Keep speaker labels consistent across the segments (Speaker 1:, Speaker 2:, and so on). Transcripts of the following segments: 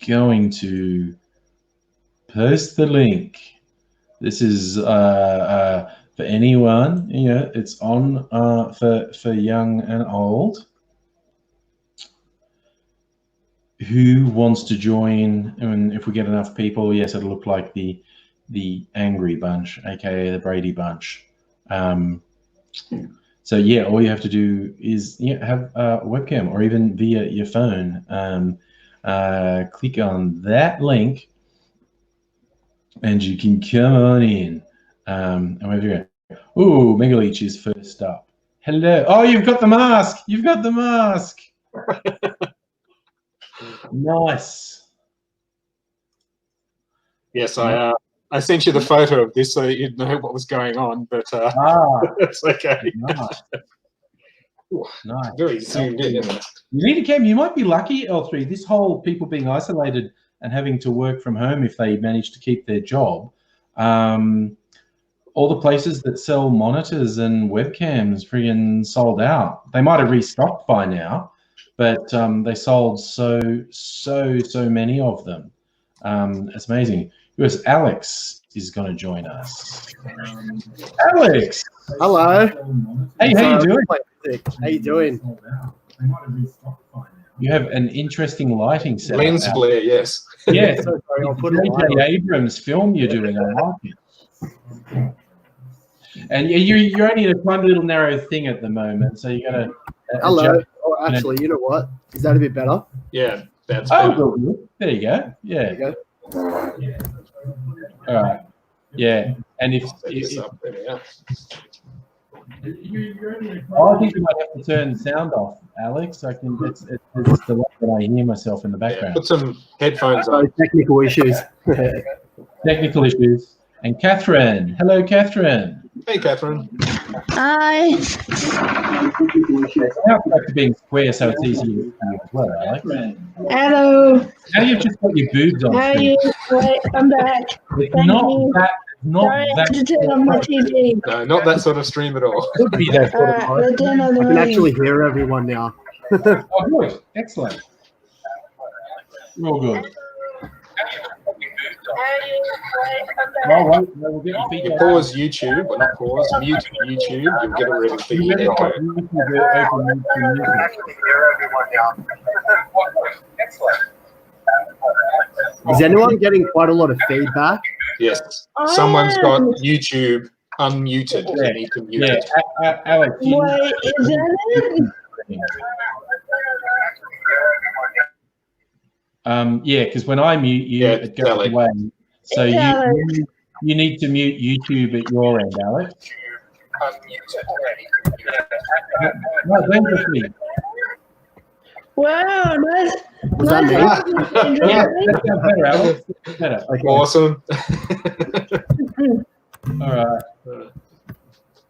Speaker 1: going to post the link. This is for anyone. It's on for young and old who wants to join. And if we get enough people, yes, it'll look like the Angry Bunch, aka the Brady Bunch. So yeah, all you have to do is have a webcam, or even via your phone. Click on that link, and you can come on in. And wherever you're at. Ooh, Megaleech is first up. Hello. Oh, you've got the mask. You've got the mask. Nice.
Speaker 2: Yes, I sent you the photo of this so that you'd know what was going on, but it's okay.
Speaker 1: Nice. Nice.
Speaker 2: Very zoomed in, isn't it?
Speaker 1: You need a cam. You might be lucky, L3. This whole people being isolated and having to work from home if they manage to keep their job. All the places that sell monitors and webcams friggin' sold out. They might have restocked by now, but they sold so many of them. It's amazing. Because Alex is going to join us. Alex!
Speaker 3: Hello.
Speaker 1: Hey, how you doing?
Speaker 3: How you doing?
Speaker 1: You have an interesting lighting setup.
Speaker 2: Lens flare, yes.
Speaker 1: Yeah,
Speaker 3: So sorry, I'll put it
Speaker 1: J.J. Abrams film you're doing. I like it. And you're only in a tiny little narrow thing at the moment, so you got to.
Speaker 3: Hello. Oh, actually, you know what? Is that a bit better?
Speaker 2: Yeah, that's
Speaker 1: Oh,
Speaker 2: better.
Speaker 1: good. There you go. Yeah.
Speaker 3: There you go.
Speaker 1: All right. Yeah. And if
Speaker 2: Set this up, there we are.
Speaker 1: I think you might have to turn the sound off, Alex. It's the way that I hear myself in the
Speaker 2: Yeah,
Speaker 1: background.
Speaker 2: put some headphones
Speaker 3: So
Speaker 2: on.
Speaker 3: technical issues.
Speaker 1: Technical issues. And Catherine. Hello, Catherine.
Speaker 2: Hey, Catherine.
Speaker 4: Hi.
Speaker 1: Now it's back to being square, so it's easy to see as well, Alex.
Speaker 4: Hello.
Speaker 1: Now you've just got your boobs on.
Speaker 4: How are
Speaker 1: screen.
Speaker 4: you? Wait, I'm back.
Speaker 1: It's
Speaker 4: Thank
Speaker 1: not
Speaker 4: you.
Speaker 1: that. Not
Speaker 4: Sorry, I
Speaker 1: that.
Speaker 4: had to turn on my TV.
Speaker 2: No, not that sort of stream at all.
Speaker 1: Could be that sort of
Speaker 4: Alright, the turn on the
Speaker 3: I can
Speaker 4: volume.
Speaker 3: actually hear everyone now.
Speaker 1: Oh, good. Excellent. Real good. All right. Well, we'll get your
Speaker 2: You
Speaker 1: feedback.
Speaker 2: pause YouTube, or not pause, mute YouTube, you'll get a really big
Speaker 1: You better
Speaker 2: echo.
Speaker 1: got YouTube open to music.
Speaker 3: Is anyone getting quite a lot of feedback?
Speaker 2: Yes,
Speaker 4: I
Speaker 2: someone's got
Speaker 4: am.
Speaker 2: YouTube unmuted.
Speaker 1: Yeah.
Speaker 2: You need to mute
Speaker 1: Yeah,
Speaker 2: it.
Speaker 1: Alex.
Speaker 4: Wait, is that it?
Speaker 1: Yeah, because when I mute you,
Speaker 2: Yeah,
Speaker 1: it goes
Speaker 2: Alex.
Speaker 1: away. So
Speaker 4: It's Alex.
Speaker 1: you need to mute YouTube at your end, Alex. No, dangerously.
Speaker 4: Wow, nice.
Speaker 3: Was that me?
Speaker 1: Yeah, that sounds better, Alex. That's better.
Speaker 3: Okay.
Speaker 2: Awesome.
Speaker 1: All right.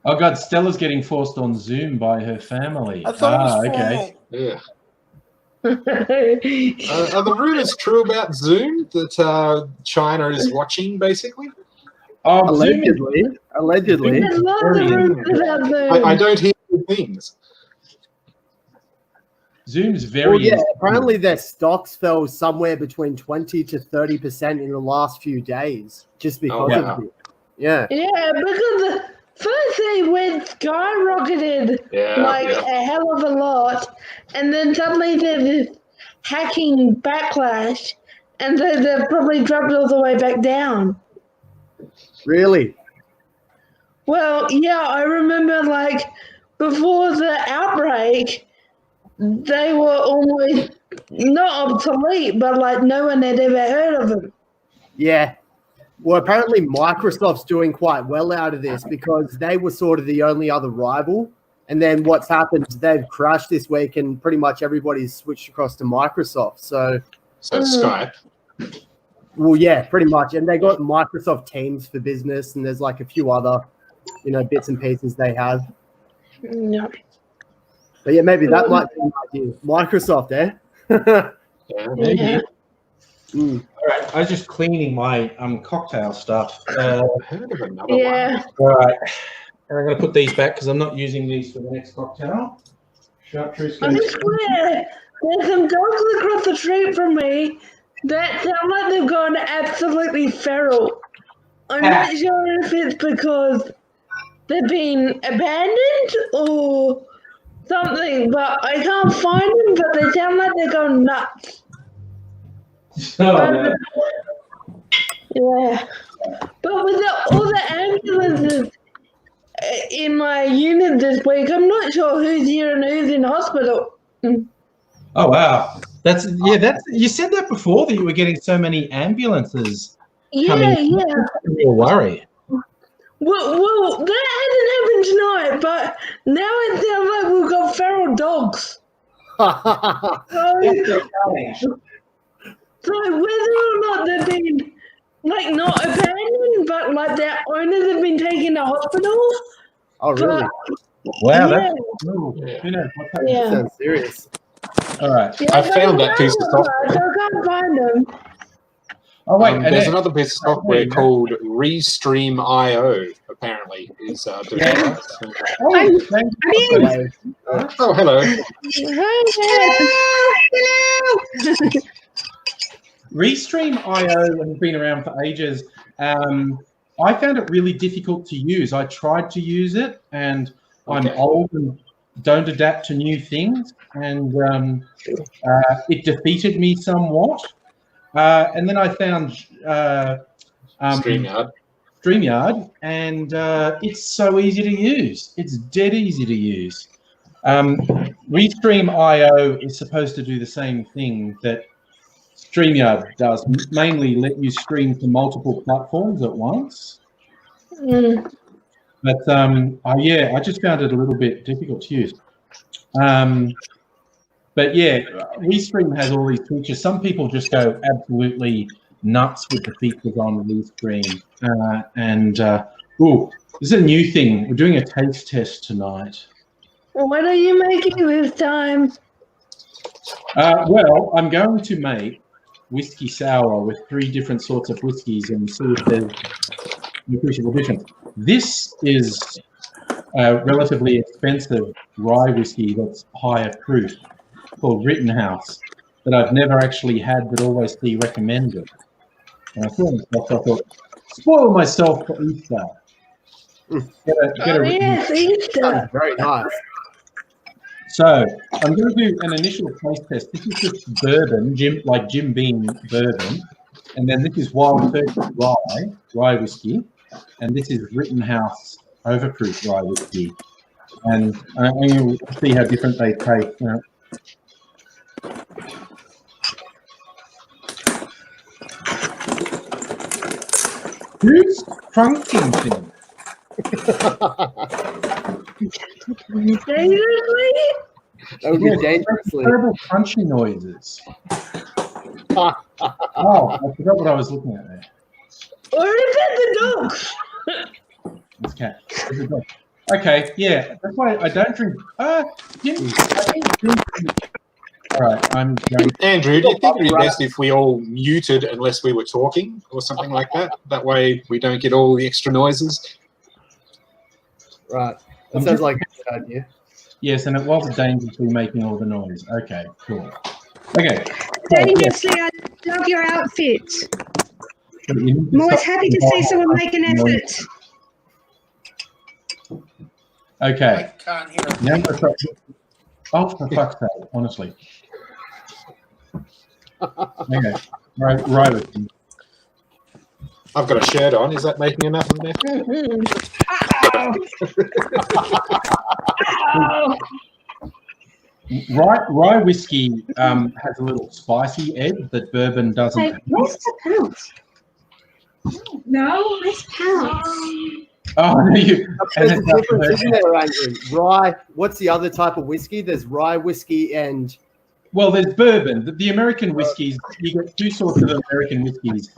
Speaker 1: Oh God, Stella's getting forced on Zoom by her family.
Speaker 2: I thought it was
Speaker 1: okay.
Speaker 2: Yeah. Are the rumors true about Zoom that China is watching, basically?
Speaker 1: Oh, Zoom is
Speaker 3: Allegedly.
Speaker 4: There's lots of rumors about Zoom.
Speaker 2: I don't hear good things.
Speaker 1: Zoom's very.
Speaker 3: Well, yeah, apparently their stocks fell somewhere between 20 to 30% in the last few days just because
Speaker 2: wow.
Speaker 3: of it. Yeah.
Speaker 4: Yeah, because first they went skyrocketed a hell of a lot, and then suddenly there's this hacking backlash, and so they've probably dropped all the way back down.
Speaker 3: Really?
Speaker 4: Well, yeah, I remember like before the outbreak, they were almost not obsolete, but like no one had ever heard of them.
Speaker 3: Yeah. Well, apparently Microsoft's doing quite well out of this because they were sort of the only other rival. And then what's happened is they've crashed this week and pretty much everybody's switched across to Microsoft. So
Speaker 2: Skype.
Speaker 3: well, yeah, pretty much. And they got Microsoft Teams for Business, and there's like a few other, bits and pieces they have.
Speaker 4: Yeah.
Speaker 3: But yeah, maybe that might be an idea. Microsoft, eh?
Speaker 2: Yeah.
Speaker 1: Maybe.
Speaker 4: Yeah.
Speaker 3: Mm.
Speaker 1: All right, I was just cleaning my cocktail stuff.
Speaker 2: I heard of another
Speaker 4: Yeah.
Speaker 1: All right, and I'm going to put these back because I'm not using these for the next cocktail. Chartreuse
Speaker 4: I
Speaker 1: goes.
Speaker 4: swear, there's some dogs across the street from me that sound like they've gone absolutely feral. I'm not sure if it's because they've been abandoned or something, but I can't find them, but they sound like they're going nuts.
Speaker 1: Oh,
Speaker 4: Yeah. But with all the ambulances in my unit this week, I'm not sure who's here and who's in hospital.
Speaker 1: oh wow. That's you said that before, that you were getting so many ambulances coming.
Speaker 4: Yeah.
Speaker 1: That's a real worry.
Speaker 4: Well, that hasn't happened tonight, but now it sounds like we've got feral dogs. So whether or not they've been like not abandoned, but like their owners have been taken to hospital.
Speaker 3: Oh, really?
Speaker 1: Wow,
Speaker 4: Yeah.
Speaker 3: That sounds serious.
Speaker 1: All right.
Speaker 4: Yeah,
Speaker 2: I found that piece of software.
Speaker 4: So I can't find them.
Speaker 1: Oh wait,
Speaker 2: there's another piece of software called Restream.io. Apparently, is doing that. Oh, hello.
Speaker 4: Hello.
Speaker 1: Restream.io has been around for ages. I found it really difficult to use. I tried to use it, and I'm old and don't adapt to new things, and it defeated me somewhat. And then I found StreamYard, and it's so easy to use. It's dead easy to use. Restream.io is supposed to do the same thing that StreamYard does, mainly let you stream to multiple platforms at once. But I just found it a little bit difficult to use. But yeah, Restream has all these features. Some people just go absolutely nuts with the features on Restream. This is a new thing. We're doing a taste test tonight.
Speaker 4: What are you making this time?
Speaker 1: Well, I'm going to make whiskey sour with 3 different sorts of whiskies and see if there's an appreciable difference. This is a relatively expensive rye whiskey that's higher proof, called Rittenhouse, that I've never actually had but always see recommended. And I saw myself, so I thought, spoil myself for Easter.
Speaker 4: Yes, Easter.
Speaker 3: Very nice.
Speaker 1: So I'm going to do an initial taste test. This is just bourbon, Jim Beam bourbon, and then this is Wild Turkey rye whiskey, and this is Rittenhouse overproof rye whiskey. And I'm going to see how different they taste. Who's crunching things?
Speaker 4: Dangerously?
Speaker 3: That would be dangerously.
Speaker 1: Terrible crunchy noises. Oh, I forgot what I was looking at there.
Speaker 4: Or is it the dogs?
Speaker 1: This cat. It's a dog. Okay, yeah, that's why I don't drink. All right, I'm going.
Speaker 2: Andrew, do you think it'd be best if we all muted unless we were talking or something like that? That way we don't get all the extra noises.
Speaker 3: Right. That sounds like a good idea.
Speaker 1: Yes, and it was dangerously making all the noise. Okay, cool. Okay.
Speaker 5: Dangerously, I love your outfit. I'm always happy to see someone make an effort.
Speaker 1: Okay.
Speaker 6: I can't hear it.
Speaker 1: Now I'm gonna oh, for fuck's sake, honestly. Okay. Right with you.
Speaker 2: I've got a shirt on. Is that making enough of me?
Speaker 1: Rye whiskey has a little spicy edge that bourbon doesn't.
Speaker 5: Hey, where's the pounce? No, where's pounce?
Speaker 1: Oh, no, you.
Speaker 3: There's a difference, isn't there, Andrew? Rye. What's the other type of whiskey? There's rye whiskey and.
Speaker 1: Well, there's bourbon. The American whiskies, you get 2 sorts of American whiskies.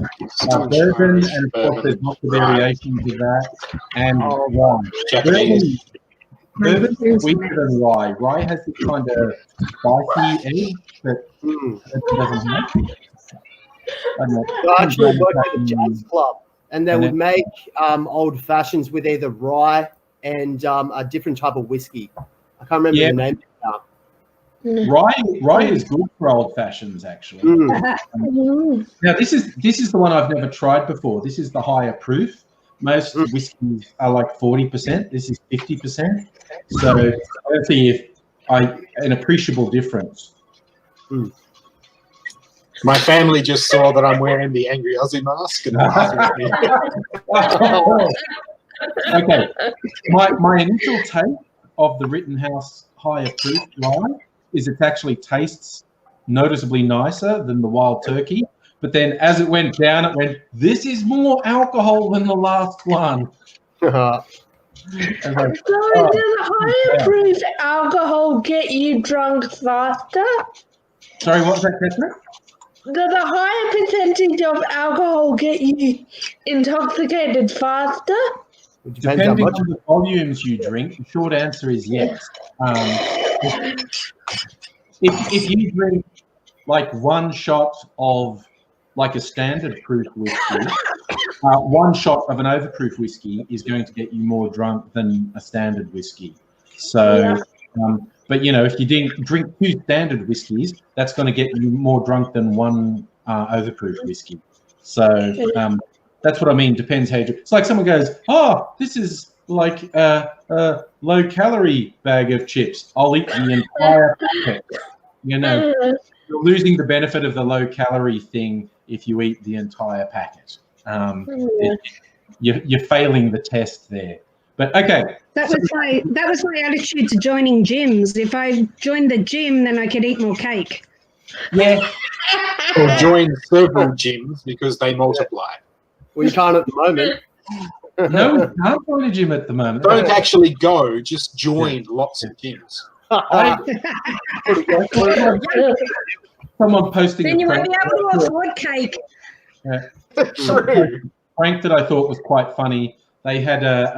Speaker 1: Bourbon, and of course there's lots of variations of that, and wine. Bourbon is sweeter than rye. Rye has this kind of spicy edge that doesn't have.
Speaker 3: I actually worked at a jazz club, and they would make old fashions with either rye and a different type of whiskey. I can't remember the name now.
Speaker 1: Rye is good for old fashions, actually. Now this is the one I've never tried before. This is the higher proof. Most whiskeys are like 40%. This is 50%. So I don't see an appreciable difference.
Speaker 2: My family just saw that I'm wearing the Angry Aussie mask. And
Speaker 1: okay, my initial take of the Rittenhouse higher proof line is it actually tastes noticeably nicer than the Wild Turkey. But then as it went down, it went, this is more alcohol than the last one.
Speaker 4: So does the higher proof alcohol get you drunk faster?
Speaker 1: Sorry, what was that, Catherine?
Speaker 4: Does a higher percentage of alcohol get you intoxicated faster?
Speaker 1: Depending on the volumes you drink, the short answer is yes. If you drink like one shot of like a standard proof whiskey, one shot of an overproof whiskey is going to get you more drunk than a standard whiskey. So, but if you drink 2 standard whiskeys, that's going to get you more drunk than one overproof whiskey. So that's what I mean. Depends how you drink. It's like someone goes, "Oh, this is like a low-calorie bag of chips. I'll eat the entire packet." You're losing the benefit of the low-calorie thing if you eat the entire packet. You're failing the test there. But okay.
Speaker 5: That was my attitude to joining gyms. If I joined the gym, then I could eat more cake.
Speaker 1: Yeah.
Speaker 2: Or join several gyms because they multiply.
Speaker 3: Well, you can't at the moment.
Speaker 1: No, we can't join a gym at the moment.
Speaker 2: Don't actually go, just join lots of gyms.
Speaker 1: Someone posting
Speaker 5: then you won't be able to afford cake.
Speaker 2: True.
Speaker 1: Prank that I thought was quite funny. They had a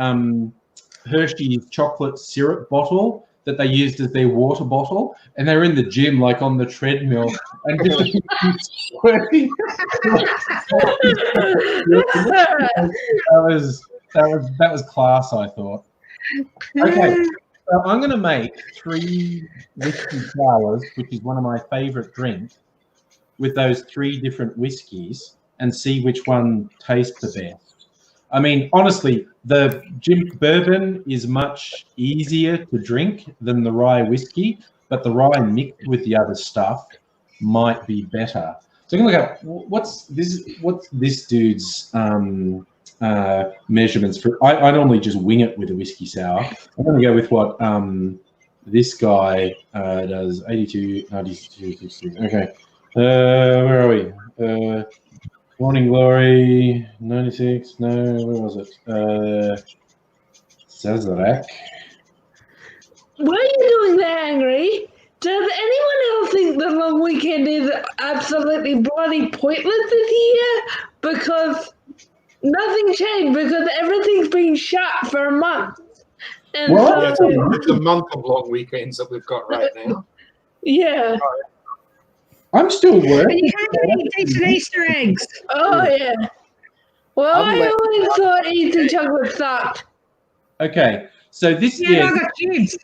Speaker 1: Hershey's chocolate syrup bottle that they used as their water bottle, and they were in the gym, like on the treadmill, and just squirting. That was class, I thought. Okay, so I'm going to make 3 whiskey sours, which is one of my favourite drinks, with those 3 different whiskies, and see which one tastes the best. I mean, honestly, the gin bourbon is much easier to drink than the rye whiskey, but the rye mixed with the other stuff might be better. So I'm going to look up what's this dude's measurements for. I normally just wing it with a whiskey sour. I'm going to go with what this guy does. 82, 92, 60. Okay, where are we? Morning Glory, 96, no, where was it? Sazerac.
Speaker 4: What are you doing there, Angry? Does anyone else think the long weekend is absolutely bloody pointless this year? Because nothing changed, because everything's been shut for a month. And
Speaker 1: what?
Speaker 2: It's a month of long weekends that we've got right now.
Speaker 4: Yeah.
Speaker 1: I'm still working.
Speaker 5: And you can't eat decent Easter eggs.
Speaker 4: Oh, yeah. Well, I always thought eating chocolate sucked.
Speaker 1: Okay, so this
Speaker 5: Yeah, I got kids.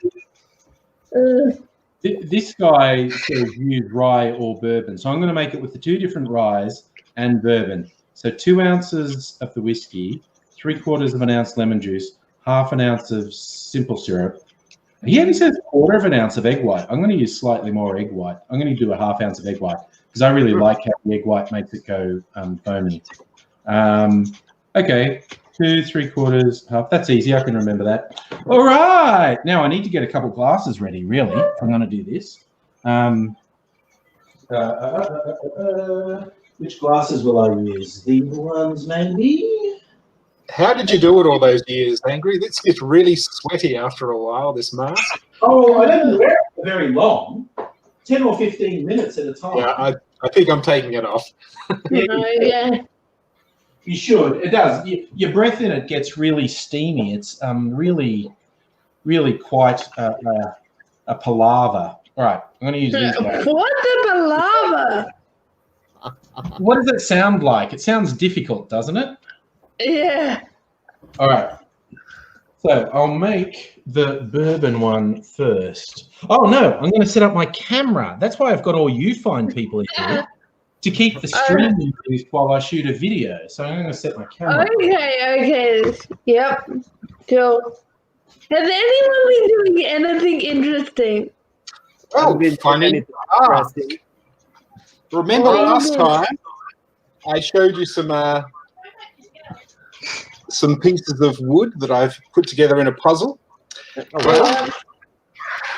Speaker 1: This guy says use rye or bourbon. So I'm going to make it with the 2 different ryes and bourbon. So 2 ounces of the whiskey, 3/4 of an ounce lemon juice, 1/2 ounce of simple syrup. He only says 1/4 ounce of egg white. I'm going to use slightly more egg white. I'm going to do a 1/2 ounce of egg white because I really like how the egg white makes it go foamy. Okay, 2 3/4, 1/2. That's easy. I can remember that. All right. Now I need to get a couple glasses ready, really, if I'm going to do this. Which glasses will I use? These ones, maybe?
Speaker 2: How did you do it all those years, Angry? This gets really sweaty after a while, this mask.
Speaker 1: Oh, I don't wear it for very long. 10 or 15 minutes at a time.
Speaker 2: Yeah, I think I'm taking it off.
Speaker 4: Yeah.
Speaker 1: You should. It does. Your breath in it gets really steamy. It's really quite a palaver. All right, I'm going to use these guys.
Speaker 4: What's a palaver?
Speaker 1: What does it sound like? It sounds difficult, doesn't it?
Speaker 4: Yeah.
Speaker 1: All right. So I'll make the bourbon one first. Oh no, I'm going to set up my camera. That's why I've got all you fine people in here to keep the stream increased while I shoot a video. So I'm going to set my camera.
Speaker 4: Okay. Yep. Cool. Has anyone been doing anything interesting?
Speaker 2: Oh, funny. Remember last time I showed you some pieces of wood that I've put together in a puzzle? Well,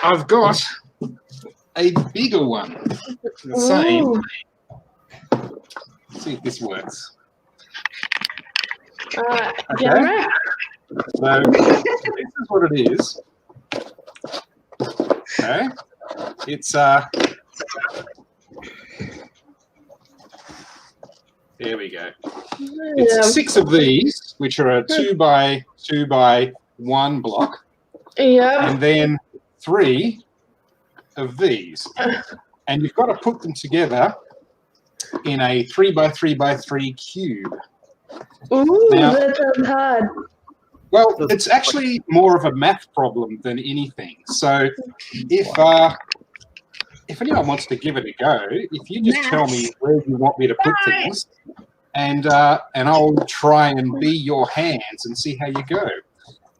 Speaker 2: I've got a bigger one. The same. Let's see if this works.
Speaker 4: Camera?
Speaker 2: So this is what it is. Okay. It's there we go. It's 6 of these, which are a 2 by 2 by 1 block.
Speaker 4: Yeah.
Speaker 2: And then 3 of these. And you've got to put them together in a 3 by 3 by 3 cube.
Speaker 4: Ooh, now, that sounds hard.
Speaker 2: Well, it's actually more of a math problem than anything. So if anyone wants to give it a go, if you just tell me where you want me to put things, and I'll try and be your hands and see how you go.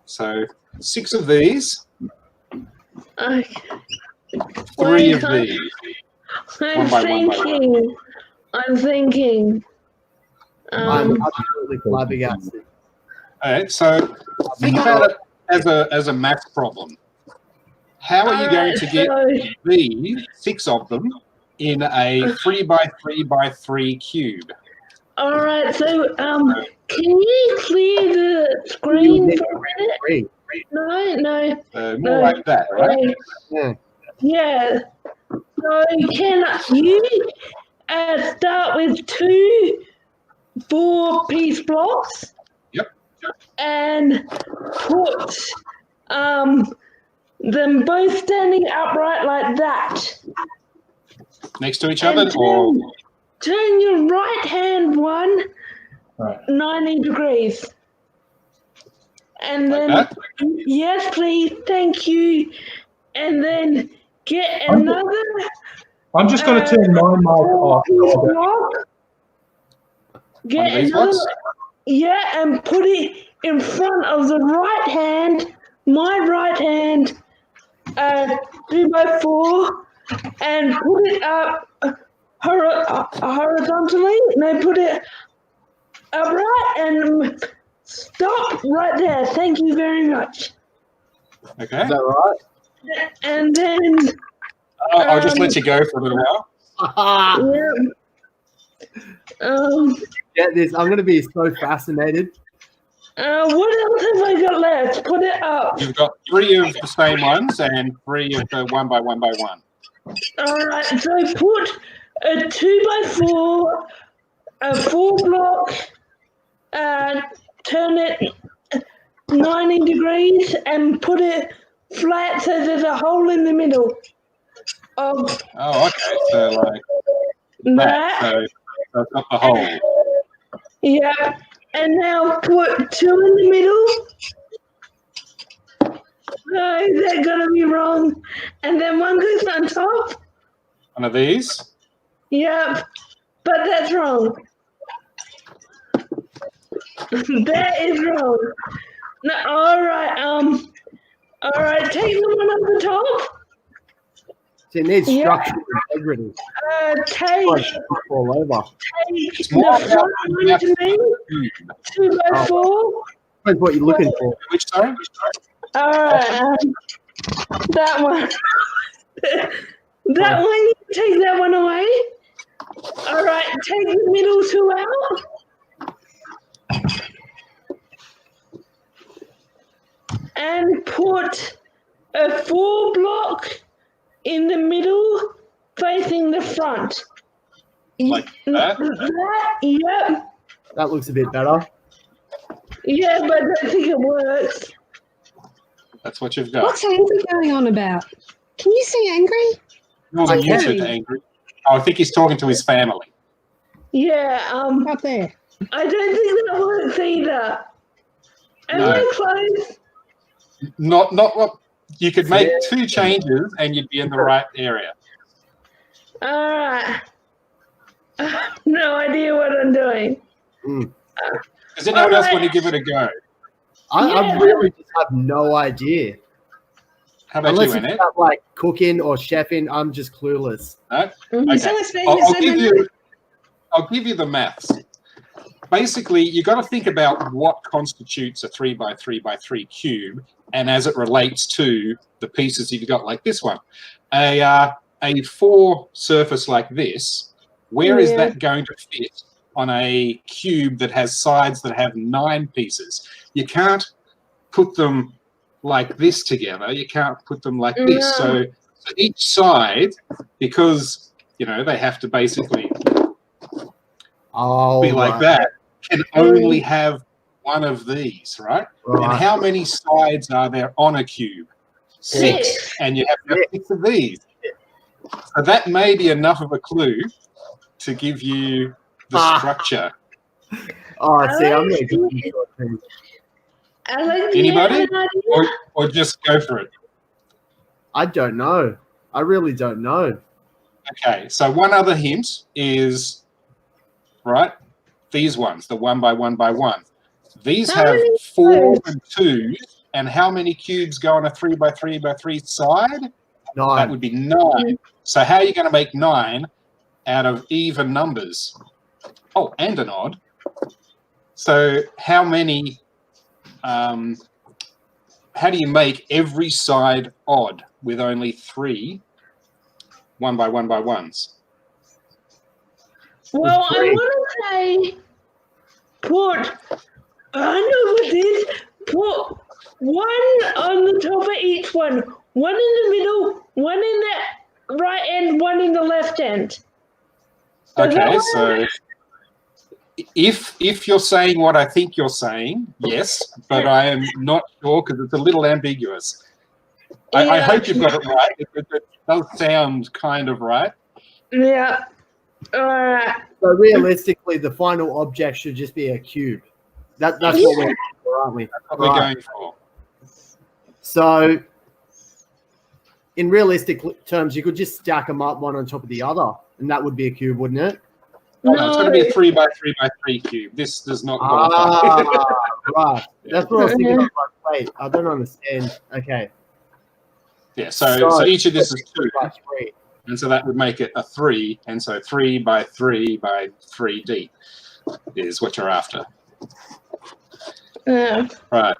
Speaker 2: So 6 of these, 3 of these.
Speaker 4: I'm thinking.
Speaker 3: I'm absolutely flabbergasted.
Speaker 2: All right, so think about it as a math problem. How are you going to get these 6 of them in a 3 by 3 by 3 cube?
Speaker 4: All right, so can you clear the screen for a minute? No.
Speaker 2: More like that, right?
Speaker 4: Yeah. So can you start with 2 4-piece blocks?
Speaker 2: Yep.
Speaker 4: And put them both standing upright like that.
Speaker 2: Next to each other, or
Speaker 4: turn your right hand one 90 degrees. And
Speaker 2: like
Speaker 4: then
Speaker 2: that?
Speaker 4: yes, please, thank you. And then get another.
Speaker 1: I'm just going to turn my mic off.
Speaker 4: Block. Get another. Yeah, and put it in front of the right hand, my right hand, 2 by 4, and put it up horizontally. No, put it upright and stop right there. Thank you very much.
Speaker 2: Okay.
Speaker 3: Is that right?
Speaker 4: And then
Speaker 2: I'll just let you go for a little while.
Speaker 3: Get this. I'm going to be so fascinated.
Speaker 4: What else have I got left? Put it up.
Speaker 2: You've got 3 of the same ones and 3 of the 1 by 1 by 1.
Speaker 4: All right, so put a 2 by 4, a 4 block, turn it 90 degrees and put it flat so there's a hole in the middle of
Speaker 2: okay. So like that. So it's got the hole.
Speaker 4: Yeah. And now put 2 in the middle. No, that's gonna be wrong. And then 1 goes on top.
Speaker 2: One of these?
Speaker 4: Yep. But that's wrong. That is wrong. No, alright, take the one on the top.
Speaker 3: It needs structural integrity.
Speaker 4: Take
Speaker 3: all over.
Speaker 4: Take the front one to me. 2 by 4.
Speaker 3: That's what you're looking for.
Speaker 2: Which, sorry?
Speaker 4: Alright, that one. That one, you take that one away. Alright, take the middle 2 out. And put a 4 block in the middle facing the front.
Speaker 2: Like that?
Speaker 4: Yep.
Speaker 3: That looks a bit better.
Speaker 4: Yeah, but I don't think it works.
Speaker 2: That's what you've got.
Speaker 5: What's Angry going on about? Can you see Angry?
Speaker 2: No, I'm muted, Angry. Oh, I think he's talking to his family.
Speaker 4: Yeah,
Speaker 5: Up there.
Speaker 4: I don't think that works either. Am I close?
Speaker 2: Not what you could make 2 changes and you'd be in the right area.
Speaker 4: All right. I have no idea what I'm doing.
Speaker 2: Does anyone else want to give it a go?
Speaker 3: I really just have no idea.
Speaker 2: How about
Speaker 3: Unless
Speaker 2: you,
Speaker 3: it's
Speaker 2: Annette?
Speaker 3: about, like cooking or chefing, I'm just clueless.
Speaker 2: No?
Speaker 5: You still explaining the same
Speaker 2: I'll give you the maths. Basically, you've got to think about what constitutes a 3 by 3 by 3 cube, and as it relates to the pieces you've got, like this one. A 4 surface like this, where is that going to fit on a cube that has sides that have 9 pieces? You can't put them like this together. You can't put them like this. So each side, because, you know, they have to basically be like that, can only have one of these, right? And how many sides are there on a cube? 6. And you have to have 6 of these. So that may be enough of a clue to give you the structure.
Speaker 3: I'm going to
Speaker 2: Anybody? Or just go for it?
Speaker 3: I don't know. I really don't know.
Speaker 2: Okay, so one other hint is, right, these ones, the 1 by 1 by 1. These have 4 and 2, and how many cubes go on a 3 by 3 by 3 side?
Speaker 3: 9.
Speaker 2: That would be 9. So how are you going to make 9 out of even numbers? Oh, and an odd. So how many, how do you make every side odd with only 3 1 by 1 by 1s?
Speaker 4: Well, I want to say I know what it is. Put 1 on the top of each one. 1 in the middle, 1 in the right end, 1 in the left end.
Speaker 2: Okay, so if you're saying what I think you're saying, yes, but I am not sure because it's a little ambiguous. I hope you've got it right. It does sound kind of right.
Speaker 4: Yeah. All right.
Speaker 3: So realistically, the final object should just be a cube. That's what we're going for, aren't we?
Speaker 2: That's what we're going for.
Speaker 3: So in realistic terms, you could just stack them up one on top of the other, and that would be a cube, wouldn't it?
Speaker 2: No, it's going to be a 3 by 3 by 3 cube. This does not qualify.
Speaker 3: Right. That's what I was thinking. I was like, wait, I don't understand. Okay.
Speaker 2: Yeah, so each of this is 2.
Speaker 3: 3.
Speaker 2: And so that would make it a 3. And so 3 by 3 by 3D is what you're after. Right.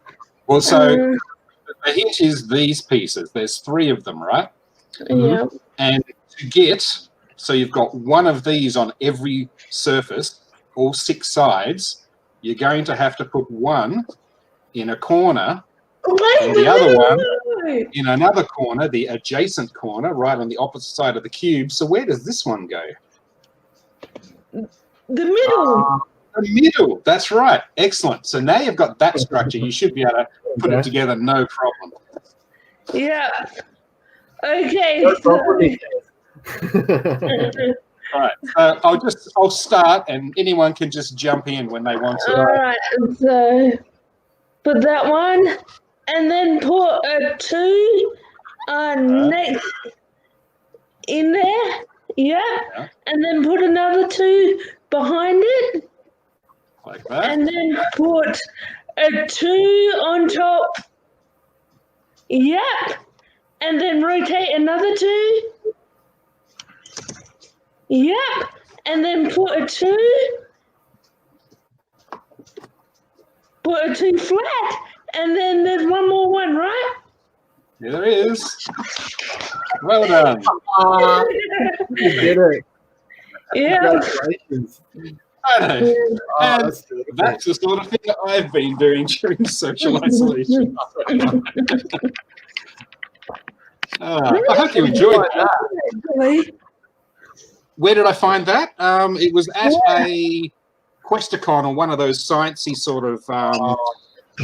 Speaker 2: Well, so the hint is these pieces. There's 3 of them, right?
Speaker 4: Yeah.
Speaker 2: And to get, so you've got 1 of these on every surface, all 6 sides, you're going to have to put 1 in a corner and the other one in another corner, the adjacent corner, right on the opposite side of the cube. So where does this one go?
Speaker 4: The middle.
Speaker 2: The middle. That's right. Excellent. So now you've got that structure. You should be able to put it together, no problem.
Speaker 4: Yeah. Okay.
Speaker 2: All right. I'll start, and anyone can just jump in when they want to.
Speaker 4: All right. So put that one, and then put a 2 next in there. Yeah. And then put another 2 behind it.
Speaker 2: Like that.
Speaker 4: And then put a 2 on top. Yep. And then rotate another 2. Yep. And then put a 2. Put a 2 flat. And then there's one more one, right?
Speaker 2: Yeah, there is. Well done.
Speaker 3: You did it.
Speaker 4: Yeah.
Speaker 3: Congratulations.
Speaker 2: I know. And that's the sort of thing that I've been doing during social isolation. I hope you enjoyed that. Where did I find that? It was at a Questacon or one of those sciencey sort of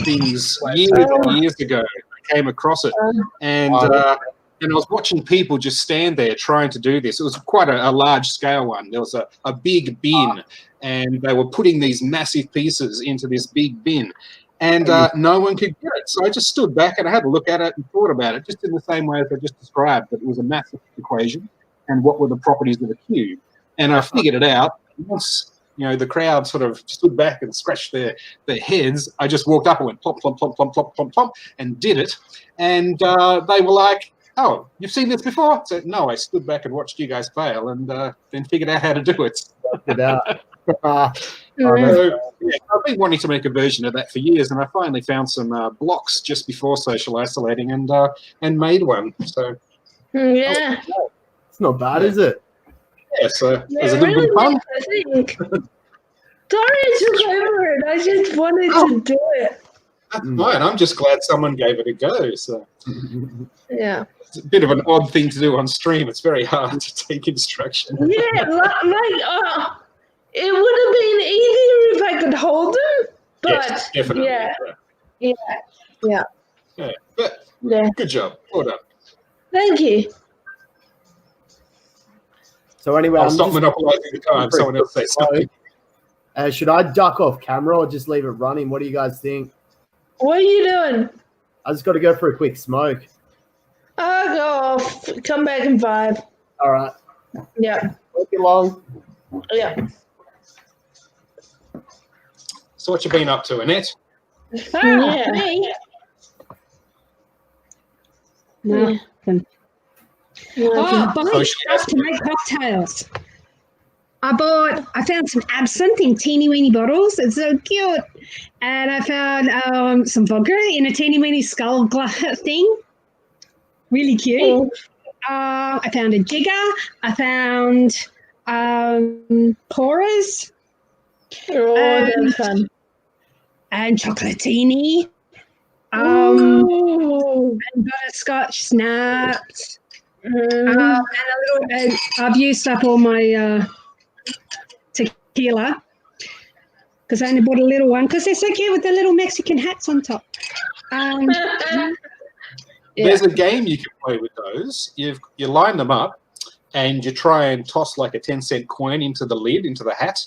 Speaker 2: things years ago. I came across it. And I was watching people just stand there trying to do this. It was quite a large scale one. There was a big bin, and they were putting these massive pieces into this big bin. and no one could get it. So I just stood back and I had a look at it and thought about it, just in the same way as I just described, that it was a massive equation and what were the properties of a cube. And I figured it out. Once the crowd sort of stood back and scratched their heads, I just walked up and went plop, plop, plop, plop, plop, plop, plop, and did it. And they were like, "Oh, you've seen this before?" So no, I stood back and watched you guys fail, and then figured out how to do it. So, I've been wanting to make a version of that for years, and I finally found some blocks just before social isolating, and made one. So
Speaker 4: Yeah,
Speaker 3: It's not bad, is it?
Speaker 2: yeah, so it was a
Speaker 4: it
Speaker 2: little
Speaker 4: really
Speaker 2: bit of fun.
Speaker 4: was, I think. Sorry I took over it. I just wanted to do it.
Speaker 2: That's fine. I'm just glad someone gave it a go. So
Speaker 4: Yeah.
Speaker 2: it's a bit of an odd thing to do on stream. It's very hard to take instruction.
Speaker 4: Yeah, it would have been easier if I could hold them, but
Speaker 2: Yes, definitely.
Speaker 4: yeah.
Speaker 2: But
Speaker 4: Yeah.
Speaker 2: good job. Well done.
Speaker 4: Thank you.
Speaker 3: So anyway,
Speaker 2: I'll
Speaker 3: I'm
Speaker 2: stop
Speaker 3: just-
Speaker 2: monopolising the time. Someone else say something.
Speaker 3: should I duck off camera or just leave it running? What do you guys think?
Speaker 4: What are you doing?
Speaker 3: I just got to go for a quick smoke.
Speaker 4: I'll go off. Come back in 5.
Speaker 3: All right.
Speaker 4: Yeah.
Speaker 3: Won't be long.
Speaker 4: Yeah.
Speaker 2: So what you been up to, Annette?
Speaker 4: Yeah.
Speaker 5: Me?
Speaker 4: Yeah.
Speaker 5: Oh, buying
Speaker 2: Social
Speaker 5: stuff to make cocktails. I found some absinthe in teeny weeny bottles. It's so cute. And I found some vodka in a teeny weeny skull thing. Really cute. I found a jigger. I found pourers
Speaker 4: That's fun.
Speaker 5: and chocolatini.
Speaker 4: Ooh.
Speaker 5: And butterscotch snaps.
Speaker 4: Mm.
Speaker 5: And I've used up all my tequila because I only bought a little one because they're so cute with the little Mexican hats on top.
Speaker 2: There's a game you can play with those. You line them up, and you try and toss like a 10-cent coin into the lid, into the hat,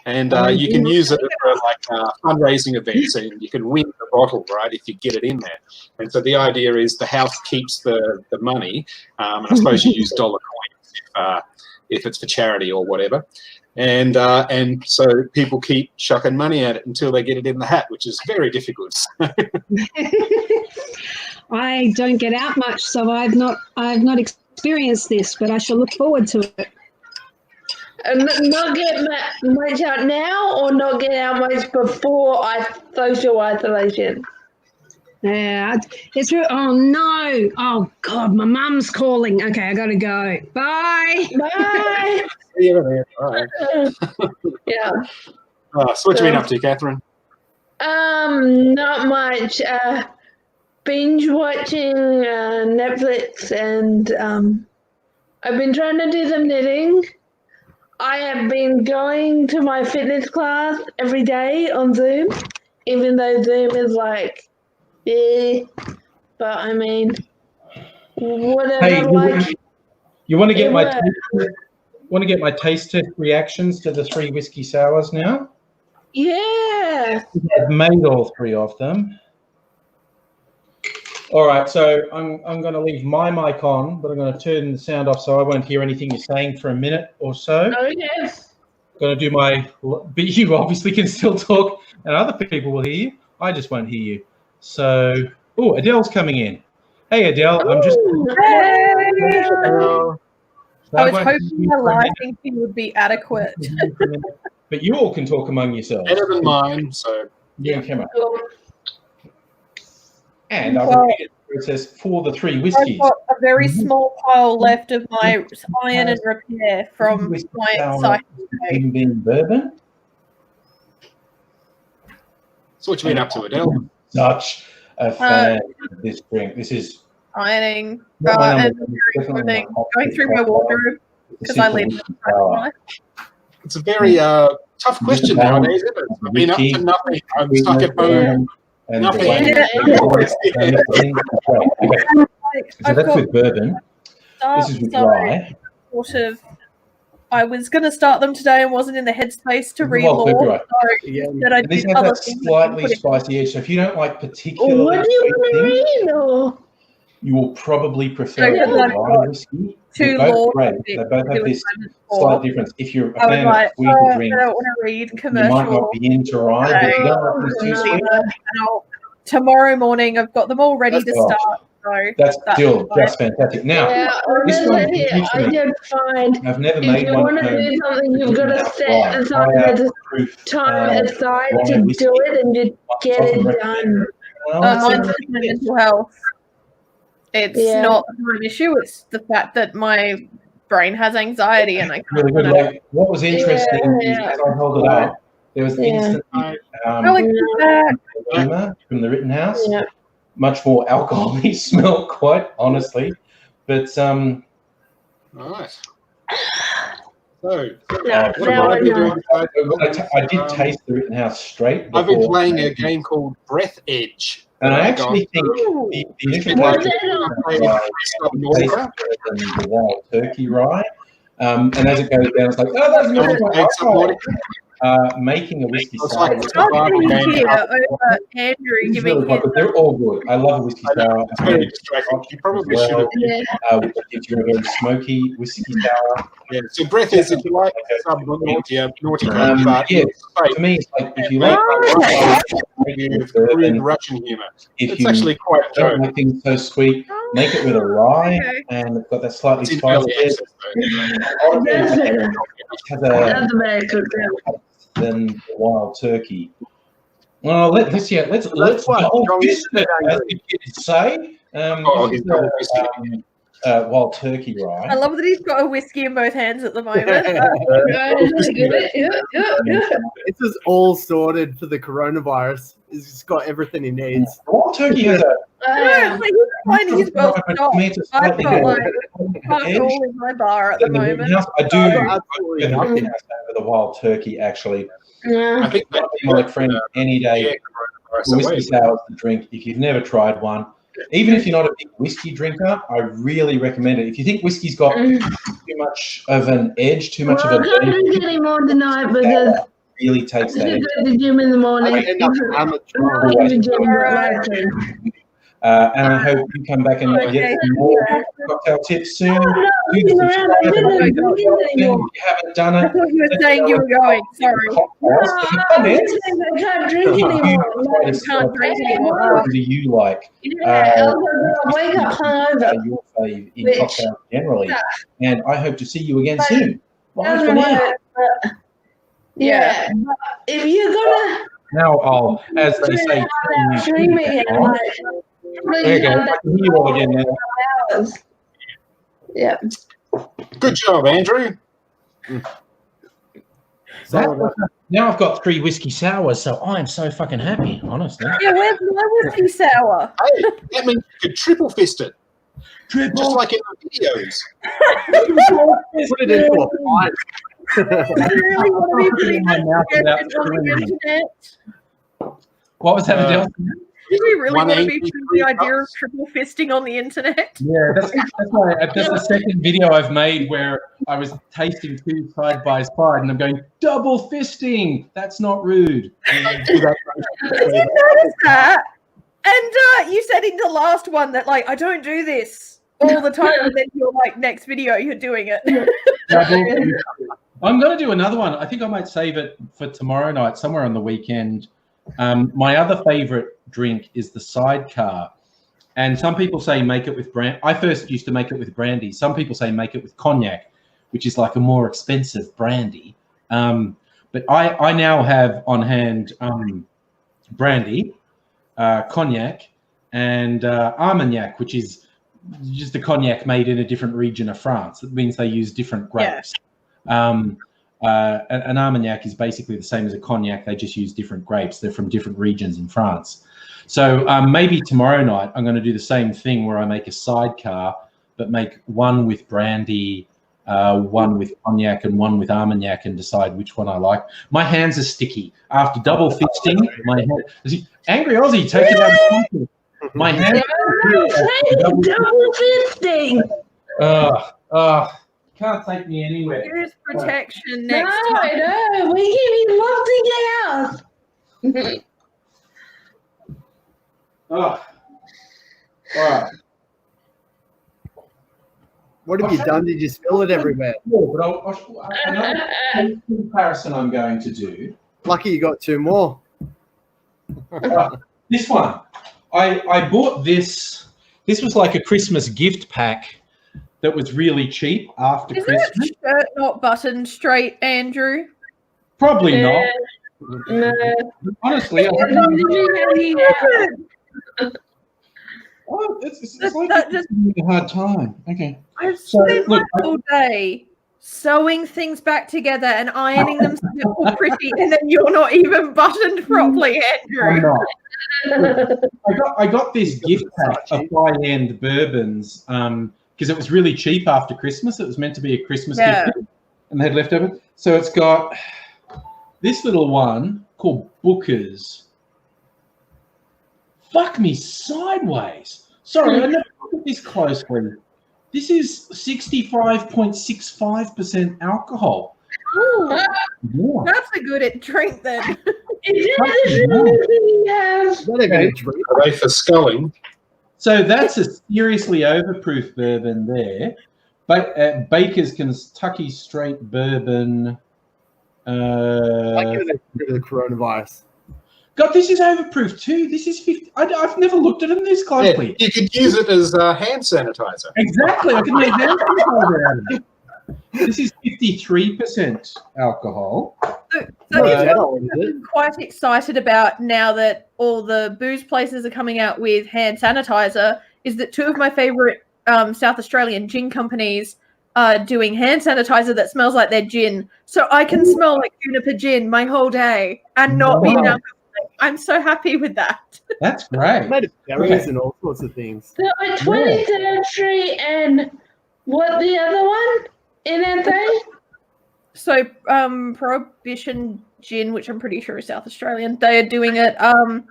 Speaker 2: and you can use it for like fundraising events, and you can win the bottle, right, if you get it in there. And so the idea is the house keeps the money, and I suppose you use dollar coins if it's for charity or whatever. And so people keep chucking money at it until they get it in the hat, which is very difficult.
Speaker 5: I don't get out much, so I've not experienced this, but I shall look forward to it.
Speaker 4: And not get much out now, or not get out much before social isolation.
Speaker 5: Yeah, it's real. Oh no! Oh God, my mum's calling. Okay, I gotta go. Bye.
Speaker 4: Bye.
Speaker 2: Yeah, all right.
Speaker 4: Yeah.
Speaker 2: So what you been up to, Catherine?
Speaker 4: Not much. Binge watching Netflix, and I've been trying to do some knitting. I have been going to my fitness class every day on Zoom, even though Zoom is like, but I mean, whatever.
Speaker 1: Hey, you want to get my taste test reactions to the 3 whiskey sours now?
Speaker 4: Yeah.
Speaker 1: I've made all 3 of them. All right, so I'm going to leave my mic on, but I'm going to turn the sound off so I won't hear anything you're saying for a minute or so.
Speaker 4: Okay.
Speaker 1: Going to do but you obviously can still talk, and other people will hear you. I just won't hear you. So, Adele's coming in. Hey, Adele, I'm just.
Speaker 6: Hey!
Speaker 1: So
Speaker 6: I was
Speaker 1: won't
Speaker 6: hoping
Speaker 1: hear you
Speaker 6: my
Speaker 1: for a minute,
Speaker 6: licensing would be adequate.
Speaker 1: but you all can talk among yourselves.
Speaker 2: Better than mine, so
Speaker 1: Yeah, come on.
Speaker 4: Cool.
Speaker 1: And I've
Speaker 6: Well,
Speaker 1: repeated the process for the 3
Speaker 6: I've
Speaker 1: whiskies.
Speaker 6: got a very small pile left of my iron and repair from
Speaker 1: Whiskey
Speaker 6: my
Speaker 1: sour
Speaker 6: cycle day.
Speaker 1: in bourbon.
Speaker 2: so what you been up to, Adele?
Speaker 1: Such a fan of this drink. This is
Speaker 6: Ironing
Speaker 1: not my
Speaker 6: and
Speaker 1: number one, definitely my top
Speaker 6: going through my
Speaker 1: pick.
Speaker 6: wardrobe because I live in
Speaker 1: Sour.
Speaker 2: It's a very tough question nowadays, isn't it? I've been up to nothing. I'm stuck at home.
Speaker 1: And
Speaker 2: Nothing.
Speaker 1: the one-
Speaker 6: Yeah.
Speaker 1: Okay. So
Speaker 6: I've
Speaker 1: that's
Speaker 6: got
Speaker 1: with bourbon. This is with
Speaker 6: so
Speaker 1: rye.
Speaker 6: sort of I was going to start them today and wasn't in the headspace to read
Speaker 1: Well,
Speaker 6: law.
Speaker 1: right.
Speaker 6: So that I
Speaker 1: And this
Speaker 6: did
Speaker 1: has
Speaker 6: other
Speaker 1: that
Speaker 6: things
Speaker 1: slightly
Speaker 6: put it-
Speaker 1: spicy edge. So if you don't like particularly
Speaker 4: What do you
Speaker 1: sweet
Speaker 4: want to
Speaker 1: things,
Speaker 4: read? Or?
Speaker 1: you will probably prefer
Speaker 6: Yeah,
Speaker 1: a
Speaker 6: I've
Speaker 1: rye
Speaker 6: got
Speaker 1: whiskey.
Speaker 6: two
Speaker 1: They're both
Speaker 6: laws
Speaker 1: great.
Speaker 6: to
Speaker 1: They both have
Speaker 6: do
Speaker 1: this
Speaker 6: assignments
Speaker 1: slight
Speaker 6: for.
Speaker 1: difference. If you're a
Speaker 6: I was
Speaker 1: fan
Speaker 6: like,
Speaker 1: of sweeter
Speaker 6: I
Speaker 1: drinks,
Speaker 6: don't want to read
Speaker 1: you might
Speaker 6: commercial.
Speaker 1: not be into rye, but if you don't like things too sweet,
Speaker 6: Tomorrow morning, I've got them all ready to
Speaker 1: That's
Speaker 6: start. So
Speaker 1: that's still
Speaker 6: fine.
Speaker 1: just fantastic. Now,
Speaker 4: Yeah,
Speaker 1: this one's
Speaker 4: honestly,
Speaker 1: new to
Speaker 4: I
Speaker 1: me.
Speaker 4: did find
Speaker 1: I've never
Speaker 4: if
Speaker 1: made
Speaker 4: you
Speaker 1: one
Speaker 4: want
Speaker 1: at
Speaker 4: to
Speaker 1: home.
Speaker 4: do something, you've got to set
Speaker 1: Rye
Speaker 4: aside
Speaker 1: proof,
Speaker 4: time aside
Speaker 1: rye
Speaker 4: to
Speaker 1: whiskey.
Speaker 4: do it and you get
Speaker 1: Often
Speaker 4: it
Speaker 1: recommend.
Speaker 4: done.
Speaker 1: Well,
Speaker 6: Mine's just my mental health. It's not an issue. It's the fact that my brain has anxiety and I can't.
Speaker 1: really good. Like, what was interesting is
Speaker 4: Yeah.
Speaker 1: as I held it up, there was instantly aroma from the Rittenhouse.
Speaker 4: Yeah.
Speaker 1: Much more alcohol-y smell, quite honestly. But
Speaker 2: Nice. So,
Speaker 4: No,
Speaker 2: what have I been doing?
Speaker 1: I did taste the Rittenhouse straight.
Speaker 2: I've been
Speaker 1: before.
Speaker 2: playing a game called Breath Edge.
Speaker 1: And I actually think the initial
Speaker 4: What's
Speaker 1: taste better than the wild turkey rye. And as it goes down, it's like, oh, that's not making a whiskey sour.
Speaker 6: It's not getting here over Andrew giving his.
Speaker 1: They're all good. I love a whiskey sour.
Speaker 2: It's very distracting. You probably should have.
Speaker 1: Which gives you a very smoky whiskey sour.
Speaker 2: Yeah. So Breath Edge, if you like some naughty but
Speaker 1: yeah, to me, it's like if you like
Speaker 2: Korean Russian humour, it's actually quite a
Speaker 1: don't
Speaker 2: joke.
Speaker 1: like things so sweet, make it with a rye, and it's got that slightly
Speaker 2: It's in
Speaker 1: spicy
Speaker 2: early
Speaker 1: edge.
Speaker 2: access,
Speaker 1: It has a than the wild turkey. Well, let's double fist it, as the kids say. Wild turkey rye.
Speaker 6: I love that he's got a whiskey in both hands at the moment.
Speaker 3: This is all sorted for the coronavirus. He's just got everything he needs.
Speaker 1: Wild turkey has a.
Speaker 6: No, but he's finding his well
Speaker 1: To
Speaker 6: stocked.
Speaker 1: me, it's a
Speaker 6: I've
Speaker 1: slightly
Speaker 6: got
Speaker 1: more
Speaker 6: like
Speaker 1: edge.
Speaker 6: all in my bar at the
Speaker 1: than the
Speaker 6: moment.
Speaker 1: Rittenhouse. I do.
Speaker 3: Absolutely
Speaker 1: The
Speaker 3: nothing.
Speaker 1: Rittenhouse over the wild turkey, actually.
Speaker 2: I think
Speaker 1: I'd be my friend any day. Whiskey sour's the drink. If you've never tried one, even if you're not a big whiskey drinker, I really recommend it. If you think whiskey's got too much of an edge, too much of
Speaker 4: I can't
Speaker 1: a
Speaker 4: drink anymore tonight because
Speaker 1: really takes
Speaker 4: I
Speaker 1: that edge.
Speaker 4: go to the gym in the morning.
Speaker 3: I end up amateur.
Speaker 1: And I hope you come back and get some more cocktail tips soon. Do
Speaker 4: looking
Speaker 1: the
Speaker 4: around, I
Speaker 1: subscribe
Speaker 4: didn't
Speaker 1: button.
Speaker 4: drink it
Speaker 1: If
Speaker 4: anymore.
Speaker 1: you haven't done
Speaker 6: I
Speaker 1: it,
Speaker 6: thought you were saying you were going. Sorry.
Speaker 4: I can't drink anymore.
Speaker 6: Can't drink anymore.
Speaker 1: What do you like?
Speaker 4: Yeah, I'll wake up hungover.
Speaker 1: Your fave in cocktails generally. And I hope to see you again soon. Bye for
Speaker 4: Doesn't
Speaker 1: now.
Speaker 4: work, but yeah. But if you're gonna
Speaker 1: Now I'll, as they say,
Speaker 4: streaming it, like,
Speaker 1: there you go. I can hear you all again now.
Speaker 4: hours. Yeah.
Speaker 2: Good job, Andrew.
Speaker 1: Now I've got 3 whiskey sours, so I am so fucking happy, honestly.
Speaker 6: Yeah, where's my whiskey sour?
Speaker 2: Hey, that means you could triple fist it, just like in the videos.
Speaker 3: Put it into a pint.
Speaker 6: I really want to be putting
Speaker 1: My mouth without
Speaker 6: that on the
Speaker 1: chewing.
Speaker 6: internet.
Speaker 1: What was that, Adele?
Speaker 6: Do we really want to be
Speaker 2: 183
Speaker 6: putting the idea of
Speaker 2: cups.
Speaker 6: triple fisting on the internet?
Speaker 1: Yeah, that's the second video I've made where I was tasting 2 side by side, and I'm going double fisting. That's not rude.
Speaker 6: I didn't notice that. And you said in the last one that, like, I don't do this all the time. And then you're like, next video, you're doing it.
Speaker 1: I'm going to do another one. I think I might save it for tomorrow night, somewhere on the weekend. My other favorite drink is the sidecar. And some people say make it with brandy. I first used to make it with brandy. Some people say make it with cognac, which is like a more expensive brandy. But I now have on hand brandy, cognac, and Armagnac, which is just a cognac made in a different region of France. It means they use different grapes. An Armagnac is basically the same as a cognac. They just use different grapes. They're from different regions in France. So maybe tomorrow night I'm going to do the same thing where I make a sidecar, but make one with brandy, one with cognac, and one with Armagnac, and decide which one I like. My hands are sticky after double fisting. My hand, Angry Aussie, take it out of context. My hands.
Speaker 4: Double fisting.
Speaker 1: Can't can't take me anywhere.
Speaker 6: Use protection
Speaker 4: No,
Speaker 6: next time.
Speaker 4: no, we give you lots of chaos.
Speaker 1: Oh. All right.
Speaker 3: What have you done? Did you spill it everywhere?
Speaker 1: But another comparison I'm going to do.
Speaker 3: Lucky you got two more.
Speaker 1: This one. I bought this. This was like a Christmas gift pack that was really cheap after
Speaker 6: Is
Speaker 1: Christmas.
Speaker 6: that shirt not buttoned straight, Andrew?
Speaker 1: Probably not.
Speaker 4: No.
Speaker 1: Honestly,
Speaker 4: Yeah.
Speaker 1: oh, it's
Speaker 6: That
Speaker 1: like
Speaker 6: just-
Speaker 1: a hard time. Okay.
Speaker 6: I've
Speaker 1: So,
Speaker 6: spent
Speaker 1: look,
Speaker 6: my whole day sewing things back together and ironing them so they're all pretty, and then you're not even buttoned properly,
Speaker 1: I'm
Speaker 6: Andrew.
Speaker 1: not. I got this gift pack of high-end bourbons because it was really cheap after Christmas. It was meant to be a Christmas gift, and they had leftover. So it's got this little one called Booker's. Fuck me sideways. Sorry, I never looked at this closely. This is 65.65% alcohol.
Speaker 6: Ooh,
Speaker 1: Yeah.
Speaker 6: that's a good drink then.
Speaker 4: Is
Speaker 3: Not even a drink.
Speaker 2: Are they for sculling?
Speaker 1: So that's a seriously overproof bourbon there. But Baker's Kentucky Straight Bourbon.
Speaker 3: I give it rid of the coronavirus.
Speaker 1: God, this is overproof too. This is 50. I've never looked at them this
Speaker 2: Yeah,
Speaker 1: closely.
Speaker 2: you could use it as hand sanitizer.
Speaker 1: Exactly. I can make hand sanitizer out of it. This is 53% alcohol.
Speaker 6: So
Speaker 3: Not
Speaker 6: here's
Speaker 3: at
Speaker 6: what
Speaker 3: all, is it?
Speaker 6: I'm quite excited about now that all the booze places are coming out with hand sanitizer is that two of my favorite South Australian gin companies are doing hand sanitizer that smells like their gin. So I can smell like juniper gin my whole day and not be
Speaker 1: Wow.
Speaker 6: alcoholic. I'm so happy with that.
Speaker 1: That's great.
Speaker 3: Made of berries and all sorts of things.
Speaker 4: So 23rd Street and what the other one in NA?
Speaker 6: So Prohibition Gin, which I'm pretty sure is South Australian, they are doing it. I've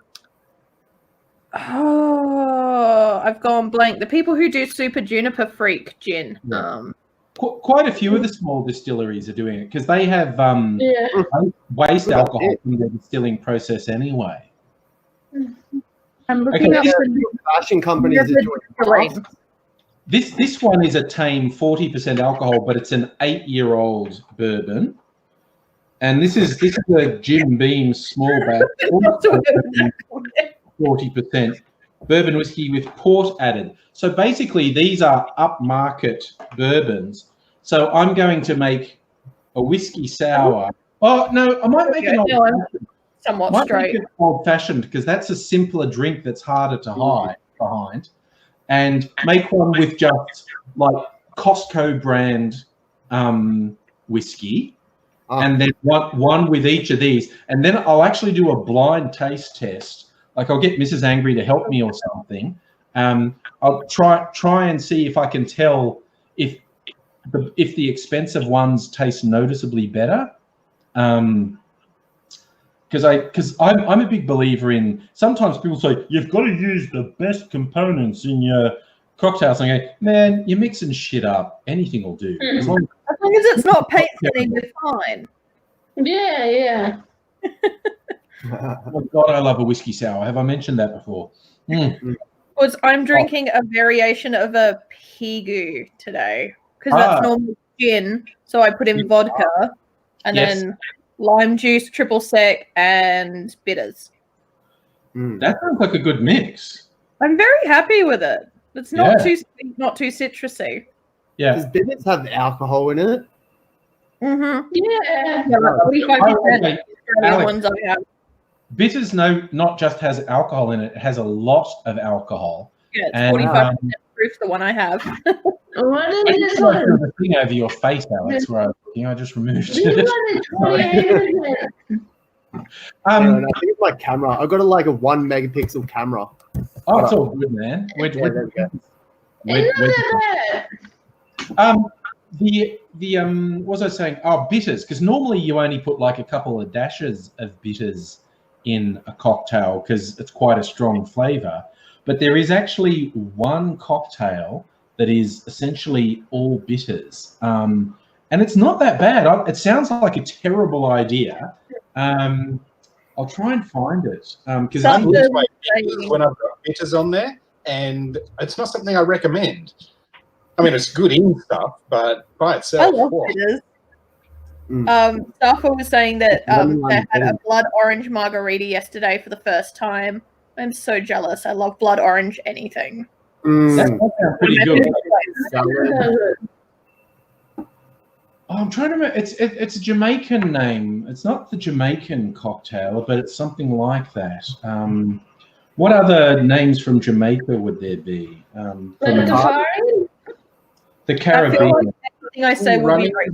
Speaker 6: gone blank. The people who do Super Juniper Freak Gin.
Speaker 1: Quite a few of the small distilleries are doing it because they have
Speaker 4: Yeah.
Speaker 1: waste alcohol from their distilling process anyway.
Speaker 6: I'm looking up
Speaker 3: Fashion companies are doing
Speaker 6: Lane.
Speaker 1: This one is a tame 40% alcohol, but it's an 8-year-old bourbon. And this is a Jim Beam small batch, 40% bourbon whiskey with port added. So basically, these are upmarket bourbons. So I'm going to make a whiskey sour. Oh no, I might make an
Speaker 6: Somewhat
Speaker 1: might
Speaker 6: straight.
Speaker 1: make it old-fashioned because that's a simpler drink that's harder to hide behind. And make one with just like Costco brand whiskey, and then one with each of these. And then I'll actually do a blind taste test. Like I'll get Mrs. Angry to help me or something. I'll try and see if I can tell if the expensive ones taste noticeably better. Because I'm a big believer in, sometimes people say you've got to use the best components in your cocktails. And I go, man, you're mixing shit up. Anything will do. As long
Speaker 6: As long as it's not paint thinning, you're fine.
Speaker 4: Yeah.
Speaker 1: oh God, I love a whiskey sour. Have I mentioned that before?
Speaker 6: Because I'm drinking a variation of a Pigu today. Because that's normal gin. So I put in vodka and then lime juice, triple sec, and bitters.
Speaker 1: That sounds like a good mix.
Speaker 6: I'm very happy with it. It's not too sweet, not too citrusy.
Speaker 1: Yeah.
Speaker 3: Does bitters have alcohol in it?
Speaker 6: Mm-hmm.
Speaker 4: Yeah.
Speaker 6: Yeah, like 45%
Speaker 1: Alex,
Speaker 6: Australian ones I have.
Speaker 1: Bitters not just has alcohol in it, it has a lot of alcohol.
Speaker 6: Yeah, it's
Speaker 1: And,
Speaker 6: 45% proof, the one I have.
Speaker 4: What is
Speaker 1: I
Speaker 4: this
Speaker 1: just want to
Speaker 4: one?
Speaker 1: do the thing over your face, Alex, where I was looking. I just removed
Speaker 4: This
Speaker 1: it.
Speaker 4: one is 28%.
Speaker 3: I think it's my camera. I've got a 1 megapixel camera.
Speaker 1: Oh, it's all good, man.
Speaker 3: Yeah, there we go.
Speaker 4: Ain't not that bad.
Speaker 1: What was I saying? Oh, bitters, because normally you only put like a couple of dashes of bitters in a cocktail because it's quite a strong flavor. But there is actually one cocktail that is essentially all bitters. And it's not that bad. It sounds like a terrible idea. I'll try and find it because
Speaker 2: I lose my bitters when I've got bitters on there, and it's not something I recommend. I mean, it's good in stuff, but by itself,
Speaker 6: I love bitters. Starfall was saying that they had a blood orange margarita yesterday for the first time. I'm so jealous. I love blood orange anything.
Speaker 1: That sounds pretty good. I'm trying to remember. It's a Jamaican name. It's not the Jamaican cocktail, but it's something like that. What other names from Jamaica would there be? The Caribbean.
Speaker 6: I feel like everything I say will be right,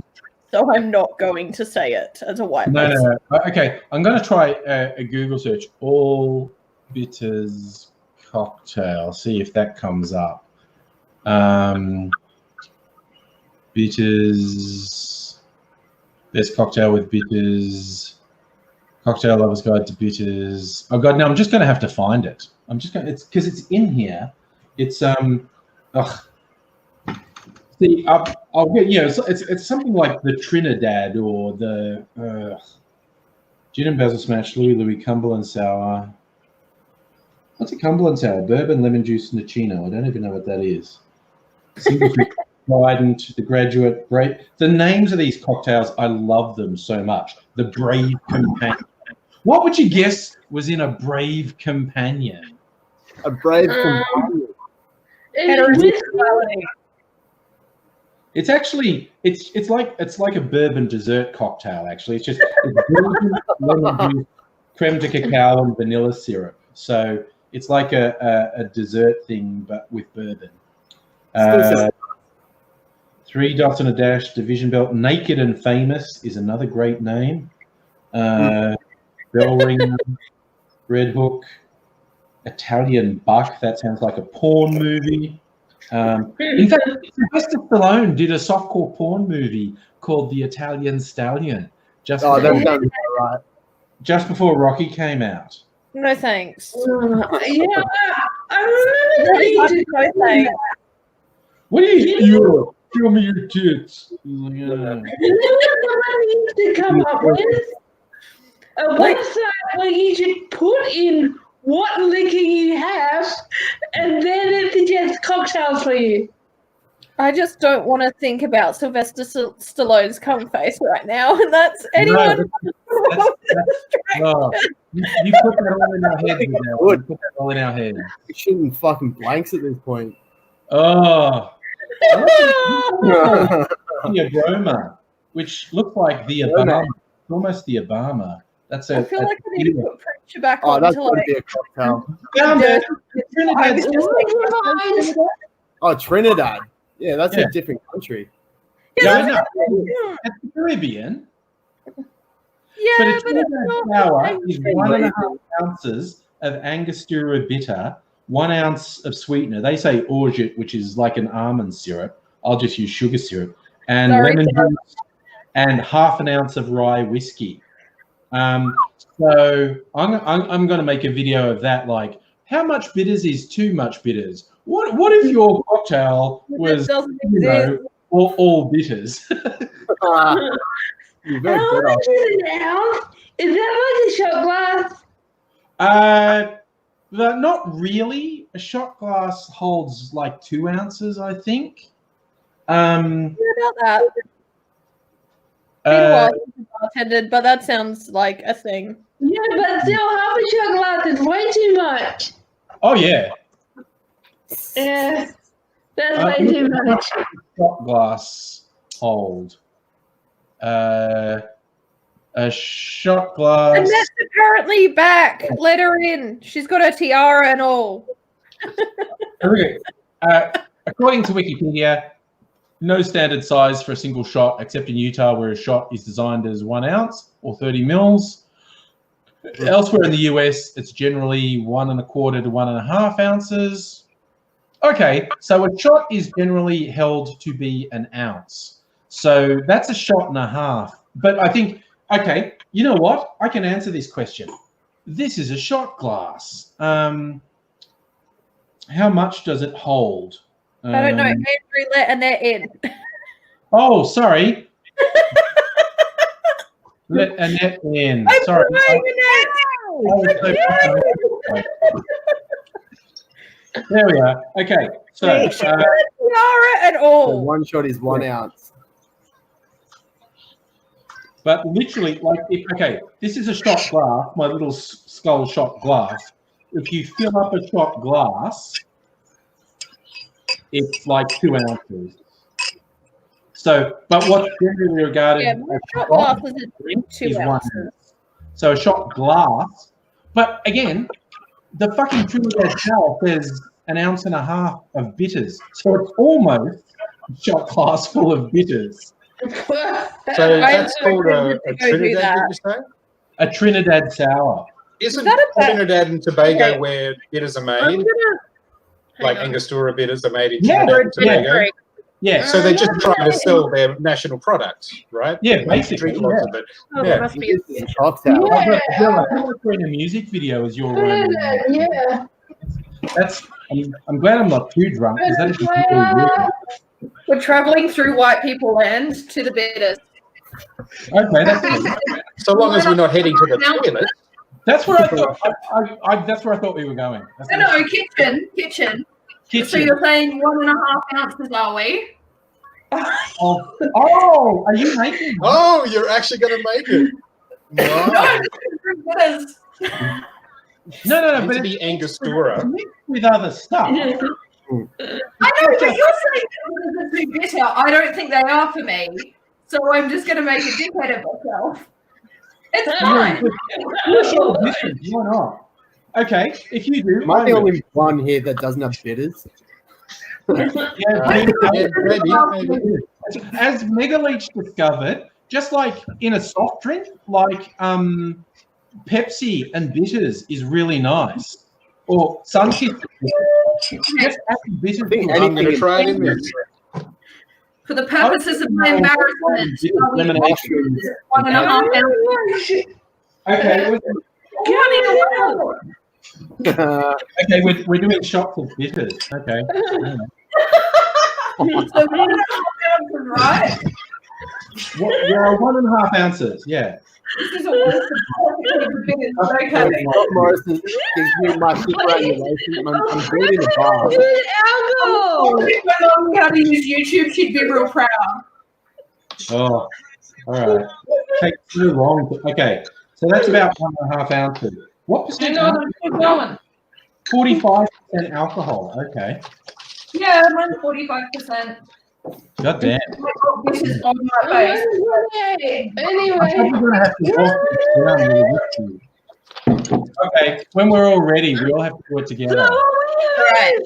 Speaker 6: so I'm not going to say it as a white person.
Speaker 1: No. Okay, I'm going to try a Google search. All bitters cocktail. See if that comes up. Bitters. Best cocktail with bitters. Cocktail lovers guide to bitters. Oh god, no! I'm just going to have to find it. I'm just going. It's because it's in here. It's See, I'll get it's something like the Trinidad or the gin and basil smash, Louis Cumberland sour. What's a Cumberland sour? Bourbon, lemon juice, Nicino. I don't even know what that is. Single Trident, the Graduate, Brave. The names of these cocktails, I love them so much. The Brave Companion. What would you guess was in a Brave Companion?
Speaker 3: A Brave Companion.
Speaker 1: It's actually it's like a bourbon dessert cocktail. Actually, it's bourbon, lemon juice, creme de cacao, and vanilla syrup. So it's like a dessert thing, but with bourbon. 3 dots and a dash, division belt. Naked and Famous is another great name. Bell Ringer, Red Hook, Italian Buck. That sounds like a porn movie. In fact, Sylvester Stallone did a softcore porn movie called The Italian Stallion. Just before Rocky came out.
Speaker 6: No thanks.
Speaker 4: Yeah, I remember that you did no thanks.
Speaker 1: What do you show me your tits?
Speaker 4: You know what someone needs to come up with? A website where you should put in what liquor you have, and then it suggests cocktails for you.
Speaker 6: I just don't want to think about Sylvester Stallone's cum face right now, and that's anyone.
Speaker 1: No, you put that all in our heads now. You put that all in our heads.
Speaker 3: We're shooting fucking blanks at this point.
Speaker 1: Oh. The Aroma, which looks like the Obama, almost the Obama. That's
Speaker 6: I feel like I need to put pressure back on.
Speaker 3: That's
Speaker 6: to
Speaker 3: going to
Speaker 6: like,
Speaker 3: be a cocktail. Trinidad. Yeah, that's a different country.
Speaker 1: Yeah, I know. It's the Caribbean.
Speaker 6: Yeah,
Speaker 1: but a Trinidad sour is 1.5 ounces of Angostura bitter, 1 ounce of sweetener. They say orgeat, which is like an almond syrup. I'll just use sugar syrup. And lemon juice and 1/2 ounce of rye whiskey. So I'm going to make a video of that. Like, how much bitters is too much bitters? What if your cocktail was all bitters?
Speaker 4: How much is an ounce? Is that like a shot glass?
Speaker 1: Not really. A shot glass holds like 2 ounces, I think.
Speaker 6: What about that? Bartended, but that sounds like a thing.
Speaker 4: Yeah, but still, half a shot glass is way too much.
Speaker 1: Oh yeah.
Speaker 4: Yeah, that's way too much.
Speaker 1: Shot glass hold. A shot glass.
Speaker 6: And that's apparently back. Let her in. She's got her tiara and all.
Speaker 1: Okay. According to Wikipedia, no standard size for a single shot, except in Utah, where a shot is designed as 1 ounce or 30 mils. Elsewhere in the US, it's generally 1.25 to 1.5 ounces. Okay, so a shot is generally held to be 1 ounce. So that's a shot and a half. But I think, okay, you know what? I can answer this question. This is a shot glass. How much does it hold?
Speaker 6: I don't know. Andrew, let Annette in.
Speaker 1: Oh, sorry. Let Annette in. Sorry. There we are. Okay. So,
Speaker 6: and
Speaker 3: So
Speaker 6: all.
Speaker 3: one shot is 1 ounce.
Speaker 1: but literally, like, this is a shot glass, my little skull shot glass. If you fill up a shot glass, it's like 2 ounces. So, but what's generally regarded as
Speaker 6: shot
Speaker 1: a
Speaker 6: glass
Speaker 1: shot
Speaker 6: was
Speaker 1: drink
Speaker 6: 2
Speaker 1: is 1
Speaker 6: ounces.
Speaker 1: ounce. So a shot glass, but again, the fucking Trinidad Sour says 1.5 ounces of bitters. So it's almost a shot glass full of bitters.
Speaker 2: So that's called a Trinidad, did you say?
Speaker 1: A Trinidad Sour.
Speaker 2: Isn't
Speaker 6: that a
Speaker 2: Trinidad and Tobago
Speaker 6: Okay.
Speaker 2: where bitters are
Speaker 6: I'm
Speaker 2: made?
Speaker 6: gonna
Speaker 2: Like Angostura bitters are made in
Speaker 1: Yeah,
Speaker 2: Trinidad and Tobago?
Speaker 1: Yeah.
Speaker 2: So they're just trying to sell their national product, right?
Speaker 1: Yeah,
Speaker 2: Like,
Speaker 1: basically,
Speaker 2: drink lots of it.
Speaker 6: Oh,
Speaker 2: Yeah.
Speaker 6: that must be
Speaker 3: It's a cocktail.
Speaker 1: Bella, I was doing a music video as your
Speaker 4: Yeah.
Speaker 1: That's. I'm glad I'm not too drunk because that is really weird.
Speaker 6: We're traveling through white people land to the bitters.
Speaker 1: Okay, that's good.
Speaker 2: So long as we're not heading to the toilet.
Speaker 1: That's where I thought. That's where I thought we were going. That's
Speaker 6: No, kitchen. So you're saying 1.5 ounces, are we?
Speaker 1: Oh, are you making?
Speaker 2: Oh, you're actually going to make it. Wow.
Speaker 6: Bitters.
Speaker 1: No,
Speaker 2: Meant
Speaker 1: but
Speaker 2: to be Angostura.
Speaker 1: mixed with other stuff.
Speaker 6: I know, but you're saying that they're too bitter. I don't think they are for me. So I'm just going to make a dickhead of myself. It's fine.
Speaker 1: Why not? Okay, if you do,
Speaker 3: Am I the only one here that doesn't have bitters?
Speaker 2: Maybe.
Speaker 1: As Megaleech discovered, just like in a soft drink, like Pepsi and bitters is really nice. Or Sunkist. Just add bitters.
Speaker 2: I'm going to try it in this.
Speaker 6: For the purposes of my embarrassment,
Speaker 1: Lemonade.
Speaker 6: 1.5 ounces.
Speaker 1: Okay,
Speaker 3: Uh,
Speaker 1: okay, we're doing shots of bitters. Okay.
Speaker 6: So 1.5 ounces, right?
Speaker 1: Well, 1.5 ounces. Yeah.
Speaker 6: This is a waste of bitters. Okay.
Speaker 3: Scott Morrison gives me my superannuation. I'm building a bar.
Speaker 6: If my mum knew how to use YouTube, she'd be real proud.
Speaker 1: Oh, all right. Takes too long. Okay, so that's about 1.5 ounces. What percent?
Speaker 6: Hang on, keep going.
Speaker 1: 45% alcohol. Okay.
Speaker 6: Yeah, mine's 45%.
Speaker 1: God damn.
Speaker 6: This is on my face.
Speaker 4: Anyway,
Speaker 1: I'm probably gonna have to walk this down really with you. Okay, when we're all ready, we all have to do it together.
Speaker 6: Right.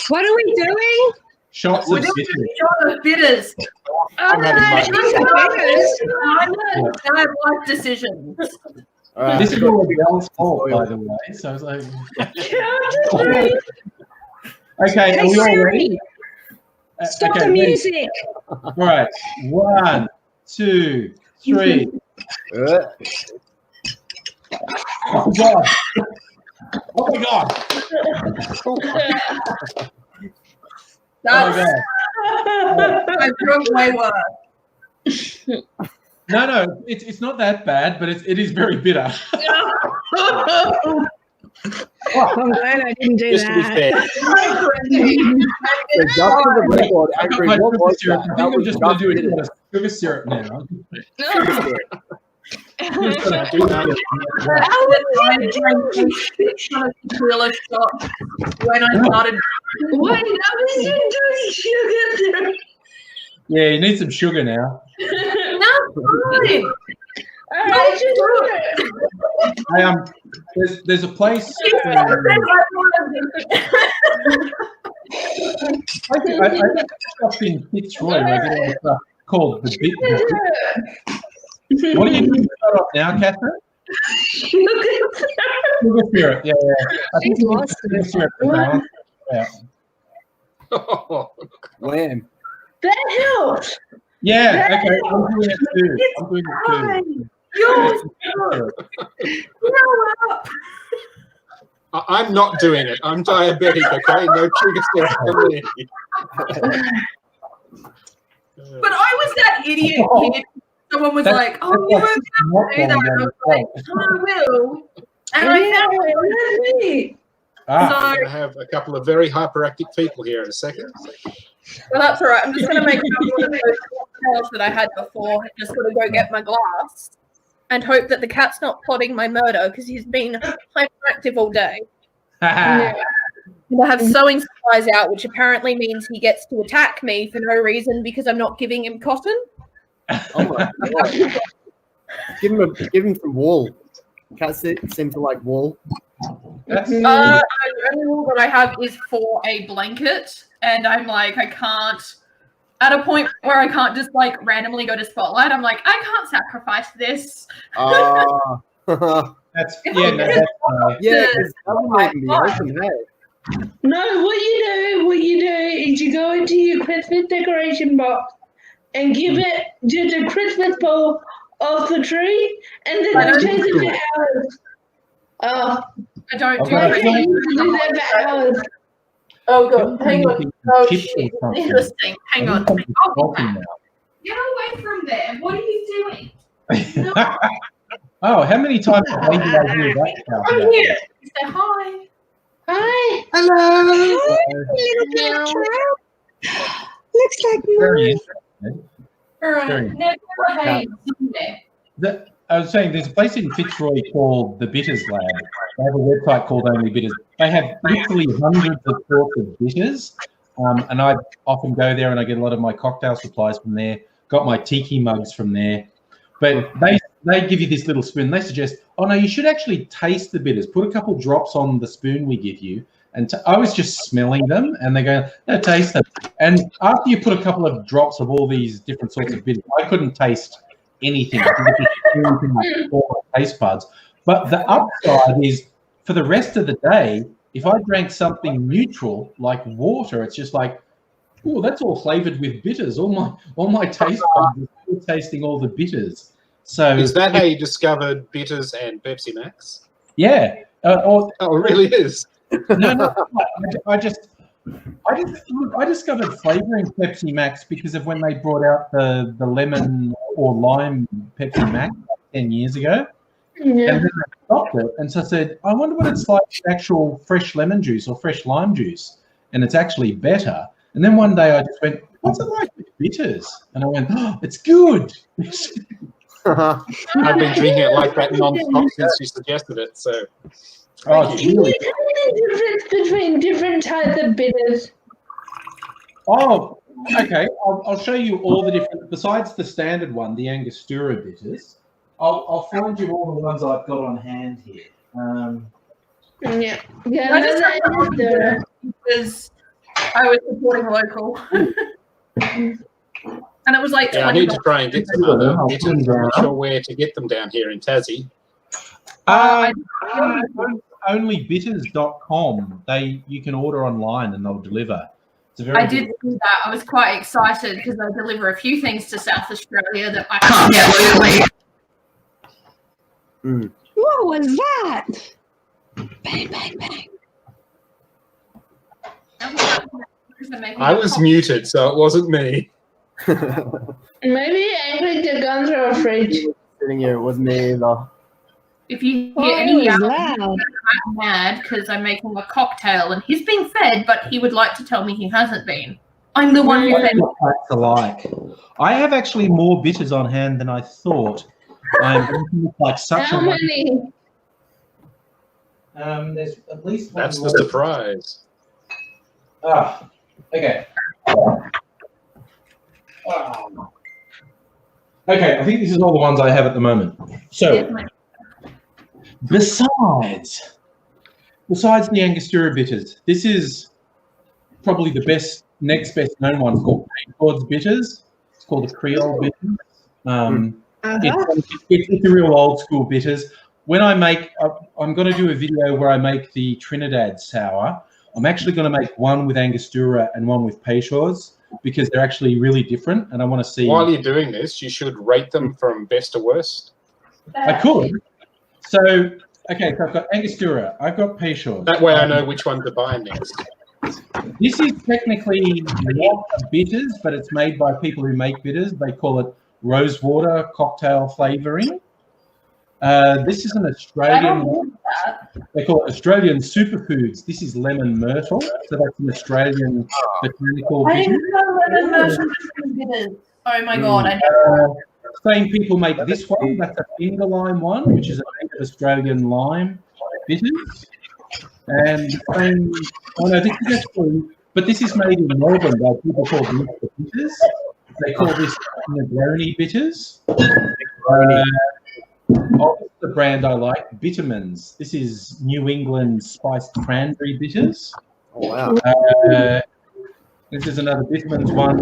Speaker 5: What are we doing?
Speaker 1: Shots
Speaker 6: We're
Speaker 1: of
Speaker 6: doing
Speaker 1: bitters.
Speaker 6: a shot of bitters.
Speaker 2: I'm having mine.
Speaker 6: Bad life decisions.
Speaker 1: This is all Adele's fault, by the way. So it's like. Okay, are we all ready?
Speaker 5: Stop
Speaker 1: Okay,
Speaker 5: the
Speaker 1: ready.
Speaker 5: music.
Speaker 1: All right. 1, 2, 3. Oh God! Oh my God!
Speaker 6: That's,
Speaker 1: Oh
Speaker 6: I've drunk way worse.
Speaker 1: No, it's not that bad, but it is very bitter.
Speaker 5: I'm glad I didn't do
Speaker 2: Just to be
Speaker 5: that.
Speaker 2: fair.
Speaker 3: So just for the record,
Speaker 1: I got
Speaker 3: Angry,
Speaker 1: my
Speaker 3: what
Speaker 1: sugar
Speaker 3: was
Speaker 1: syrup.
Speaker 3: that?
Speaker 1: I
Speaker 3: That
Speaker 1: think I'm
Speaker 3: was
Speaker 1: just going to do
Speaker 3: bitters.
Speaker 1: it with sugar syrup now.
Speaker 6: Tequila shot when I started.
Speaker 4: wait, I was doing sugar.
Speaker 1: Yeah, you need some sugar now.
Speaker 6: No, fine.
Speaker 4: I just do it.
Speaker 1: There's a place. I think stuff in Fitzroy where they have stuff called the Bit. What are you doing to start off now, Catherine? Sugar syrup. Yeah. I think you need sugar syrup to balance it out.
Speaker 3: Wham.
Speaker 4: That helps.
Speaker 1: Yeah. Okay. I'm doing it too.
Speaker 6: Yours. Grow up.
Speaker 2: I'm not doing it. I'm diabetic, okay? No trigger steps for me.
Speaker 6: But I was that idiot kid. Someone was like, "Oh, you won't have to do that." And I was like, "I will." And I found it.
Speaker 2: I'm going to have a couple of very hyperactive people here in a second.
Speaker 6: Well, that's all right. I'm just going to make one of those cocktails that I had before. Just going to go get my glass and hope that the cat's not plotting my murder because he's been hyperactive all day. And I have sewing supplies out, which apparently means he gets to attack me for no reason because I'm not giving him cotton.
Speaker 3: Oh my God. Give him some wool. Cats seem to like wool.
Speaker 6: The only wool that I have is for a blanket, and I'm like, I can't. At a point where I can't just like randomly go to Spotlight, I'm like, I can't sacrifice this.
Speaker 1: That's
Speaker 3: Because that might be open, hey.
Speaker 4: No, what you do is you go into your Christmas decoration box and give it just a Christmas ball off the tree, and then it takes it for hours.
Speaker 6: I don't do
Speaker 4: Why
Speaker 6: that.
Speaker 4: can't you do that for hours?
Speaker 6: Oh god, hang on. Oh shit, interesting. Hang on. I'll be back. Get away from there. What are you doing?
Speaker 1: Oh, how many times have I hear that?
Speaker 6: I'm here. Say hi.
Speaker 4: Hi.
Speaker 2: Hello.
Speaker 5: Little cat. Looks like
Speaker 1: Very
Speaker 5: mine.
Speaker 1: interesting.
Speaker 6: All right. Now go ahead.
Speaker 1: I was saying there's a place in Fitzroy called the Bitters Lab. They have a website called Only Bitters. They have literally hundreds of sorts of bitters, and I often go there and I get a lot of my cocktail supplies from there. Got my tiki mugs from there, but they give you this little spoon. They suggest, oh no, you should actually taste the bitters. Put a couple drops on the spoon we give you. And I was just smelling them, and they go, no, taste them. And after you put a couple of drops of all these different sorts of bitters, I couldn't taste anything. All my taste buds. But the upside is, for the rest of the day, if I drank something neutral like water, it's just like, oh, that's all flavored with bitters. All my taste buds are still tasting all the bitters. So
Speaker 2: is that how you discovered bitters and Pepsi Max?
Speaker 1: Yeah.
Speaker 2: Oh, it really is.
Speaker 1: No, I discovered flavouring Pepsi Max because of when they brought out the lemon or lime Pepsi Max 10 years ago. Yeah. And then they stopped it. And so I said, I wonder what it's like with actual fresh lemon juice or fresh lime juice. And it's actually better. And then one day I just went, what's it like with bitters? And I went, oh, it's good.
Speaker 2: I've been drinking it like that non-stop since you suggested it. So,
Speaker 1: it's really
Speaker 4: Can you tell me the difference between different types of bitters?
Speaker 1: Oh, okay. I'll show you all the different, besides the standard one, the Angostura bitters. I'll find you all the ones I've got on hand here.
Speaker 4: Yeah.
Speaker 6: I just have because I was supporting local. And it was like
Speaker 2: yeah, I need to try and get some other bitters. I'm not sure where to get them down here in Tassie.
Speaker 1: Onlybitters.com. You can order online and they'll deliver.
Speaker 6: I did do that. I was quite excited because I deliver a few things to South Australia that I can't get legally.
Speaker 5: What was that? Bang, bang, bang.
Speaker 2: I was muted, so it wasn't me.
Speaker 4: Maybe Angry the guns are a fridge.
Speaker 3: Sitting here, it wasn't me either.
Speaker 6: If you hear any yelling, I'm mad because I'm making a cocktail and he's being fed, but he would like to tell me he hasn't been. I'm the one who fed him.
Speaker 1: Alike. I have actually more bitters on hand than I thought. I'm like such
Speaker 4: How many?
Speaker 1: There's at least one.
Speaker 2: That's the surprise.
Speaker 1: Okay. Okay, I think this is all the ones I have at the moment. So, besides the Angostura bitters, this is probably the next best known one. It's called Payford's bitters. It's called the Creole bitters. It's the real old school bitters. When I'm going to do a video where I make the Trinidad sour. I'm actually going to make one with Angostura and one with Peychaud's because they're actually really different, and I want to see.
Speaker 2: While you're doing this, you should rate them from best to worst.
Speaker 1: I could. So Okay, so I've got Angostura. I've got Peychaud.
Speaker 2: That way I know which one to buy next.
Speaker 1: This is technically not a bitters, but it's made by people who make bitters. They call it rosewater cocktail flavouring. This is an Australian. They call it Australian superfoods. This is lemon myrtle, so that's an Australian botanical
Speaker 6: I
Speaker 1: bitter.
Speaker 6: didn't know lemon myrtle was bitters. Oh my god! I never.
Speaker 1: Same people make this one. That's a finger lime one, which is a native Australian lime bitters. And the same. Oh no, this is actually, but this is made in Melbourne by people called Mr. Bitters. They call this Negroni bitters. The brand I like, Bittermans. This is New England spiced cranberry bitters.
Speaker 3: Oh wow!
Speaker 1: This is another Bittermans one.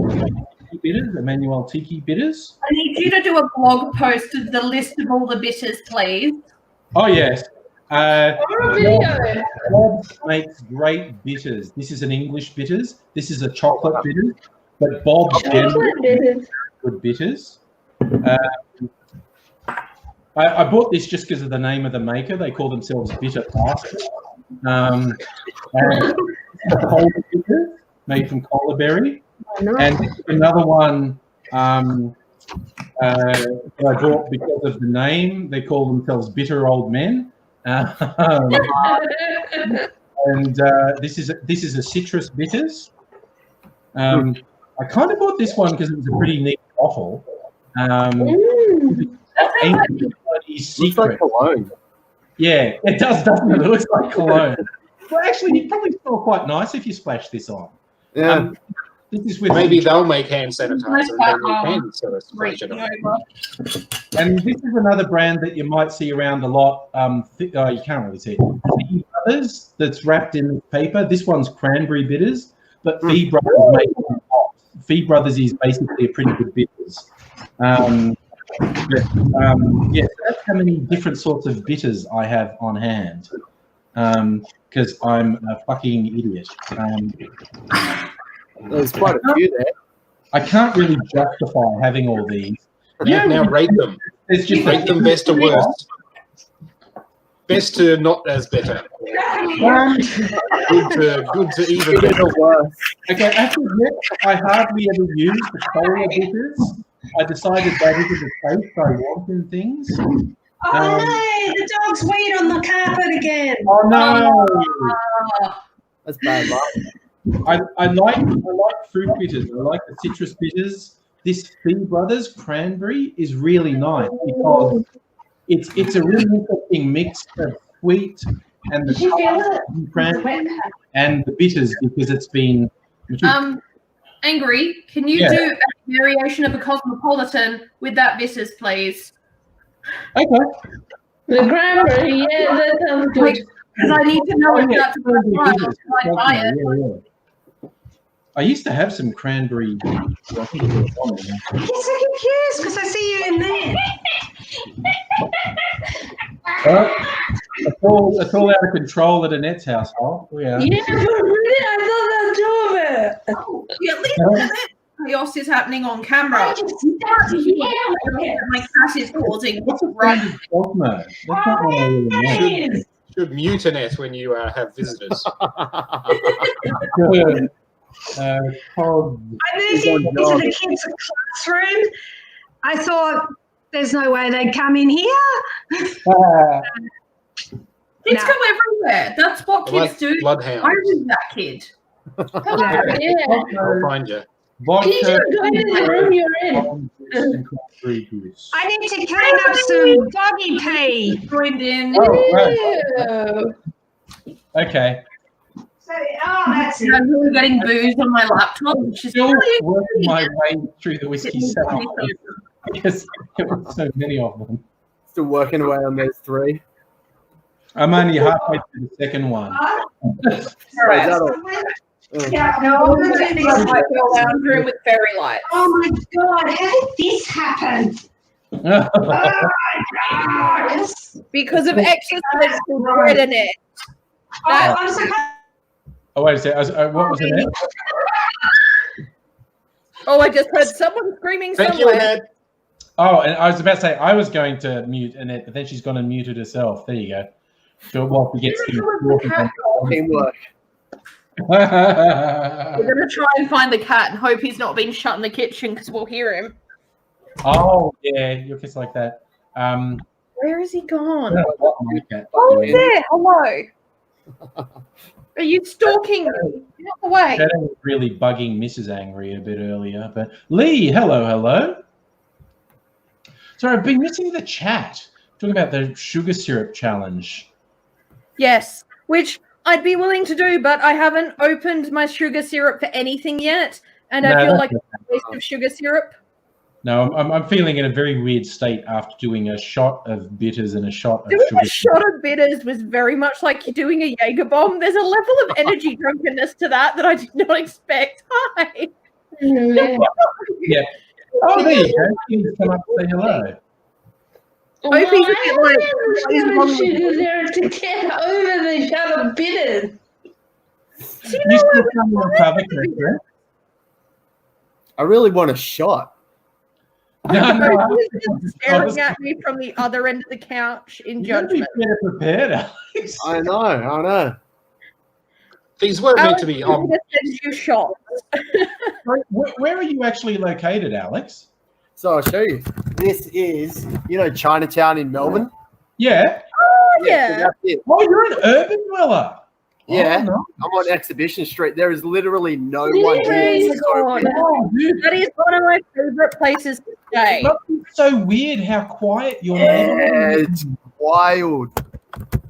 Speaker 1: Bitters, Emmanuel Tiki bitters.
Speaker 6: I need you to do a blog post of the list of all the bitters, please.
Speaker 1: Oh yes.
Speaker 4: Or a video.
Speaker 1: Bob makes great bitters. This is an English bitters. This is a chocolate bitter, but Bob's generally good bitters. I bought this just because of the name of the maker. They call themselves Bitter Basket. And cola bitter made from cola berry. And another one that I bought because of the name. They call themselves Bitter Old Men. And this is a citrus bitters. I kind of bought this one because it was a pretty neat bottle.
Speaker 3: Looks like cologne.
Speaker 1: Yeah, it does, doesn't it? It looks like cologne. Well, actually, you probably smell quite nice if you splash this on.
Speaker 3: Yeah.
Speaker 1: This is with
Speaker 2: Maybe they'll make hand sanitizer and then you can sort of splash it on.
Speaker 1: And this is another brand that you might see around a lot. You can't really see it. Fee Brothers, that's wrapped in paper. This one's cranberry bitters, but Fee Brothers make them hot. Fee Brothers is basically a pretty good bitters. Yeah, so that's how many different sorts of bitters I have on hand. Because I'm a fucking idiot.
Speaker 3: There's quite a few there.
Speaker 1: I can't really justify having all these.
Speaker 2: Yeah, now rate them.
Speaker 1: It's just
Speaker 2: Rate them best to worst. Best to not as better. Good to even better.
Speaker 1: Okay, actually, I hardly ever use the cola bitters. I decided that is the taste I want in things.
Speaker 5: Oh no, the dog's weed on the carpet again.
Speaker 1: Oh no!
Speaker 3: That's bad luck.
Speaker 1: I like fruit bitters. I like the citrus bitters. This Fee Brothers cranberry is really nice because it's a really interesting mix of sweet and the cranberry and the bitters because it's been.
Speaker 6: Angry, can you do a variation of a cosmopolitan with that bitters, please?
Speaker 1: Okay.
Speaker 4: The cranberry, yeah, that sounds good.
Speaker 6: Because I need to know if that's my diet.
Speaker 1: I used to have some cranberry. I think it was on there.
Speaker 5: I'm so confused because I see you in there.
Speaker 1: It's all out of control at Annette's household.
Speaker 4: Yeah, but really, I thought that was two of it.
Speaker 6: At least chaos is happening on camera. My cat is causing.
Speaker 1: What's a brand of dog mode? That's not what I really know.
Speaker 2: Should mute Annette when you have visitors.
Speaker 1: Called
Speaker 5: I moved into the kids' classroom. I thought there's no way they'd come in here.
Speaker 6: Kids go everywhere. That's what kids do.
Speaker 2: Bloodhound.
Speaker 6: I was that kid.
Speaker 2: I'll find you.
Speaker 4: Please go in the room you're in.
Speaker 5: I need to clean up some doggy pee.
Speaker 6: Joined in.
Speaker 1: Oh, right. Okay.
Speaker 5: So, that's it.
Speaker 6: I'm really getting booze on my laptop, which is
Speaker 1: Still working my way through the whiskey cellar because there were so many of them.
Speaker 3: Still working away on those three.
Speaker 1: I'm only halfway through the second one.
Speaker 6: Yeah, no, I'm going to like go lounge room with fairy lights.
Speaker 5: Oh my god, how did this happen? Oh my god!
Speaker 6: Because of exercise for bread in it.
Speaker 5: I'm so
Speaker 1: Oh, wait a second. What was it?
Speaker 6: Oh, I just heard someone screaming
Speaker 2: Thank you,
Speaker 6: somewhere.
Speaker 2: Annette.
Speaker 1: Oh, and I was about to say I was going to mute Annette, but then she's gone and muted herself. There you go. So while he gets things
Speaker 3: Teamwork.
Speaker 6: We're going to try and find the cat and hope he's not been shut in the kitchen because we'll hear him.
Speaker 1: Oh, yeah, you're just like that.
Speaker 6: Where is he gone?
Speaker 1: Oh,
Speaker 6: Oh, he's there. Hello. Are you stalking me? Get out the way.
Speaker 1: That was really bugging Mrs. Angry a bit earlier. But Lee, hello. Sorry, I've been missing the chat. Talking about the sugar syrup challenge.
Speaker 6: Yes, which I'd be willing to do, but I haven't opened my sugar syrup for anything yet, and I feel like it's a waste of sugar syrup.
Speaker 1: No, I'm feeling in a very weird state after doing a shot of bitters and a shot of
Speaker 6: Doing
Speaker 1: sugar.
Speaker 6: a shot of bitters was very much like doing a Jaeger bomb. There's a level of energy drunkenness to that I did not expect. Hi.
Speaker 1: Yeah. Oh, there you go. You come up and say hello.
Speaker 6: Opie's a bit like, what is wrong with
Speaker 4: sugar
Speaker 6: you?
Speaker 4: there to get over the shot of bitters.
Speaker 6: Do you
Speaker 1: You
Speaker 6: know
Speaker 1: still
Speaker 6: what
Speaker 1: come on cover, Chris?
Speaker 3: I really want a shot.
Speaker 1: No.
Speaker 6: He's staring at me from the other end of the couch in
Speaker 1: You've got to be
Speaker 6: judgment.
Speaker 1: better prepared, Alex.
Speaker 3: I know.
Speaker 2: These weren't meant
Speaker 6: Alex,
Speaker 2: to be
Speaker 6: I'm going to send you shots.
Speaker 1: Where are you actually located, Alex?
Speaker 3: So I'll show you. This is, Chinatown in Melbourne.
Speaker 1: Yeah.
Speaker 6: Oh, yeah.
Speaker 3: So that's it.
Speaker 1: Oh, you're an urban dweller.
Speaker 3: Yeah.
Speaker 1: Oh, no.
Speaker 3: I'm on Exhibition Street. There is literally no one here. It's so
Speaker 6: God.
Speaker 3: weird.
Speaker 1: Oh, dude.
Speaker 6: That is one of my favorite places to stay.
Speaker 1: It must be so weird how quiet your
Speaker 3: Yeah,
Speaker 1: neighborhood
Speaker 3: it's wild.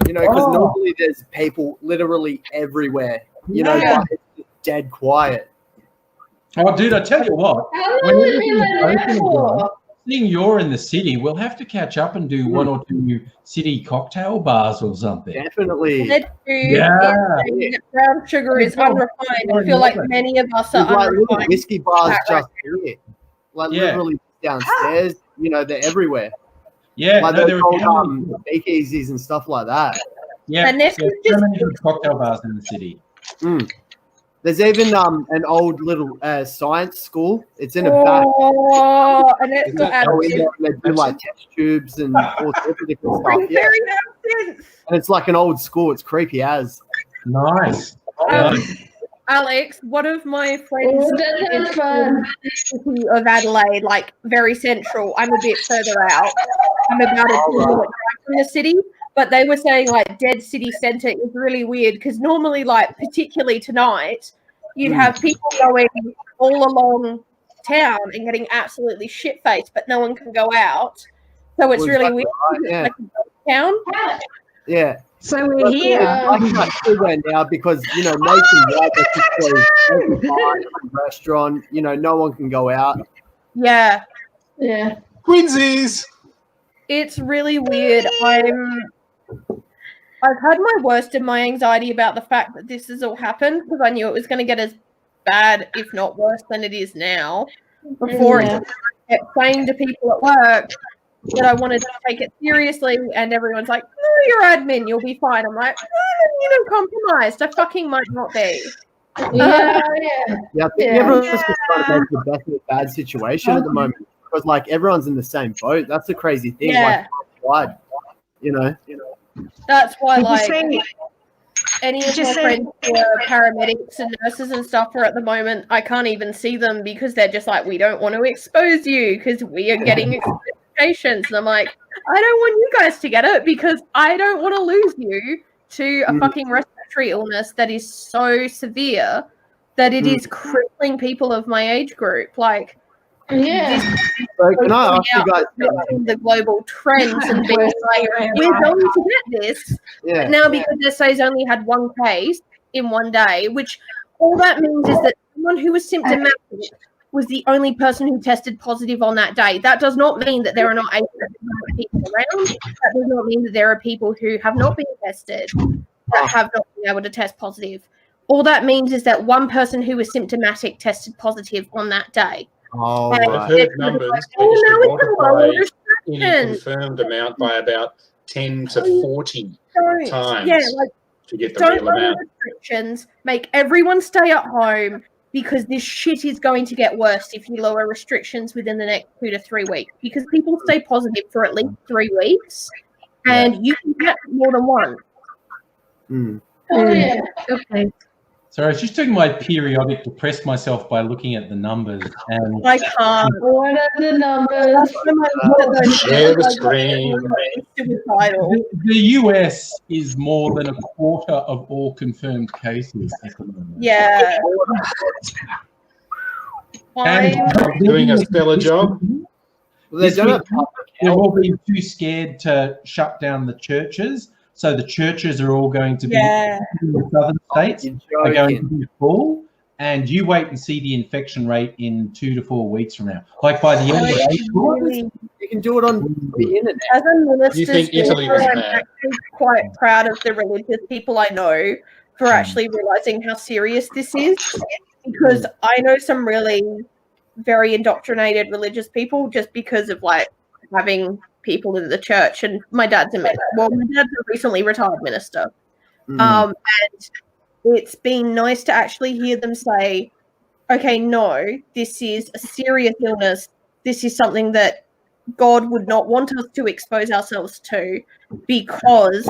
Speaker 3: Because
Speaker 1: Oh.
Speaker 3: normally there's people literally everywhere.
Speaker 1: Yeah.
Speaker 3: But it's just dead quiet.
Speaker 1: Oh, dude, I tell you what.
Speaker 4: How
Speaker 1: When
Speaker 4: long have
Speaker 1: everything's
Speaker 4: you been
Speaker 1: open
Speaker 4: there
Speaker 1: again,
Speaker 4: for?
Speaker 1: seeing you're in the city, we'll have to catch up and do one or two city cocktail bars or something.
Speaker 3: Definitely.
Speaker 6: Lead food
Speaker 1: Yeah.
Speaker 6: is saying that brown sugar is unrefined. I feel like many of us
Speaker 3: There's
Speaker 6: are
Speaker 3: like little
Speaker 6: unrefined.
Speaker 3: whiskey bars
Speaker 6: Right.
Speaker 3: just here. Like
Speaker 1: Yeah.
Speaker 3: literally downstairs. They're everywhere.
Speaker 1: Yeah,
Speaker 3: Like
Speaker 1: no, there
Speaker 3: those
Speaker 1: are
Speaker 3: old speakeasies and stuff like that.
Speaker 1: yeah,
Speaker 6: And this
Speaker 1: there's
Speaker 6: is just-
Speaker 1: so many good cocktail bars in the city.
Speaker 3: There's even an old little science school. It's in a back.
Speaker 6: Oh, and it's got
Speaker 3: Go in
Speaker 6: absinthe.
Speaker 3: there and they do like test tubes and all sorts of different stuff. Yeah.
Speaker 6: Very absinthe.
Speaker 3: And it's like an old school. It's creepy as.
Speaker 1: Nice.
Speaker 6: Alex, one of my friends
Speaker 4: Oh, that sounds fun.
Speaker 6: city of Adelaide, like very central. I'm a bit further out. I'm about a 2-minute drive from the city, but they were saying like dead city centre is really weird because normally, like particularly tonight, you'd have people going all along town and getting absolutely shit faced, but no one can go out. So it's
Speaker 3: Well,
Speaker 6: really
Speaker 3: exactly
Speaker 6: weird.
Speaker 3: right, yeah.
Speaker 6: Like a ghost town.
Speaker 3: Yeah.
Speaker 5: So we're here.
Speaker 3: I can't do that now because, nationwide, that's just closed. Every bar, every restaurant, no one can go out.
Speaker 6: Yeah.
Speaker 4: Yeah.
Speaker 2: Quincy's.
Speaker 6: It's really weird. I've had my worst of my anxiety about the fact that this has all happened because I knew it was going to get as bad, if not worse, than it is now. Before
Speaker 4: Yeah.
Speaker 6: I kept saying to people at work that I wanted to take it seriously, and everyone's like, "No, you're admin, you'll be fine." I'm like, "Compromised. I fucking might not be."
Speaker 4: Yeah.
Speaker 3: Yeah, I think
Speaker 4: Yeah.
Speaker 3: everyone's just trying to make the best of a bad situation at the moment because, everyone's in the same boat. That's the crazy thing.
Speaker 6: Yeah.
Speaker 3: Wide,
Speaker 6: That's why,
Speaker 5: Did you
Speaker 6: like,
Speaker 5: say-
Speaker 6: any of
Speaker 5: Did you
Speaker 6: my
Speaker 5: say-
Speaker 6: friends who are paramedics and nurses and stuff are at the moment, I can't even see them because they're just like, we don't want to expose you because we are getting exposed patients. And I'm like, I don't want you guys to get it because I don't want to lose you to a fucking respiratory illness that is so severe that it is crippling people of my age group. Like,
Speaker 4: Yeah.
Speaker 3: So can I ask you guys?
Speaker 6: the global trends and being like, we're going to get this.
Speaker 3: Yeah.
Speaker 6: Now, because SA's only had one case in one day, which all that means is that someone who was symptomatic was the only person who tested positive on that day. That does not mean that there are not asymptomatic people around. That does not mean that there are people who have not been tested that have not been able to test positive. All that means is that one person who was symptomatic tested positive on that day.
Speaker 3: Oh,
Speaker 6: And
Speaker 2: I've heard numbers. They
Speaker 6: Oh,
Speaker 2: just
Speaker 6: now we can lower
Speaker 2: multiply any
Speaker 6: restrictions.
Speaker 2: confirmed amount by about 10 to 40
Speaker 6: Don't.
Speaker 2: times
Speaker 6: Yeah, like,
Speaker 2: to get the
Speaker 6: don't
Speaker 2: real
Speaker 6: lower
Speaker 2: amount.
Speaker 6: restrictions. Make everyone stay at home because this shit is going to get worse if you lower restrictions within the next 2 to 3 weeks. Because people stay positive for at least 3 weeks, and you can get more than one.
Speaker 4: Oh, yeah.
Speaker 5: Okay.
Speaker 1: So I was just doing my periodic to press myself by looking at the numbers, and
Speaker 6: I can't.
Speaker 4: What are the numbers?
Speaker 2: Share the screen.
Speaker 1: the US is more than a quarter of all confirmed cases at the moment.
Speaker 6: Yeah.
Speaker 1: And
Speaker 2: Doing a stellar job.
Speaker 3: Well, they
Speaker 1: This
Speaker 3: don't
Speaker 1: week,
Speaker 3: have public
Speaker 1: they're
Speaker 3: health.
Speaker 1: all being too scared to shut down the churches, so the churches are all going to be
Speaker 6: Yeah.
Speaker 1: in the southern states
Speaker 3: You're
Speaker 1: are going to
Speaker 3: joking.
Speaker 1: be full, and you wait and see the infection rate in 2 to 4 weeks from now. Like by the end of April,
Speaker 6: Really,
Speaker 3: You can do it on the internet.
Speaker 6: as a minister,
Speaker 2: You think Italy was
Speaker 6: I'm
Speaker 2: bad?
Speaker 6: actually quite proud of the religious people I know for actually realizing how serious this is, because I know some really very indoctrinated religious people just because of like having people in the church, and my dad's a recently retired minister. And it's been nice to actually hear them say, okay, no, this is a serious illness. This is something that God would not want us to expose ourselves to, because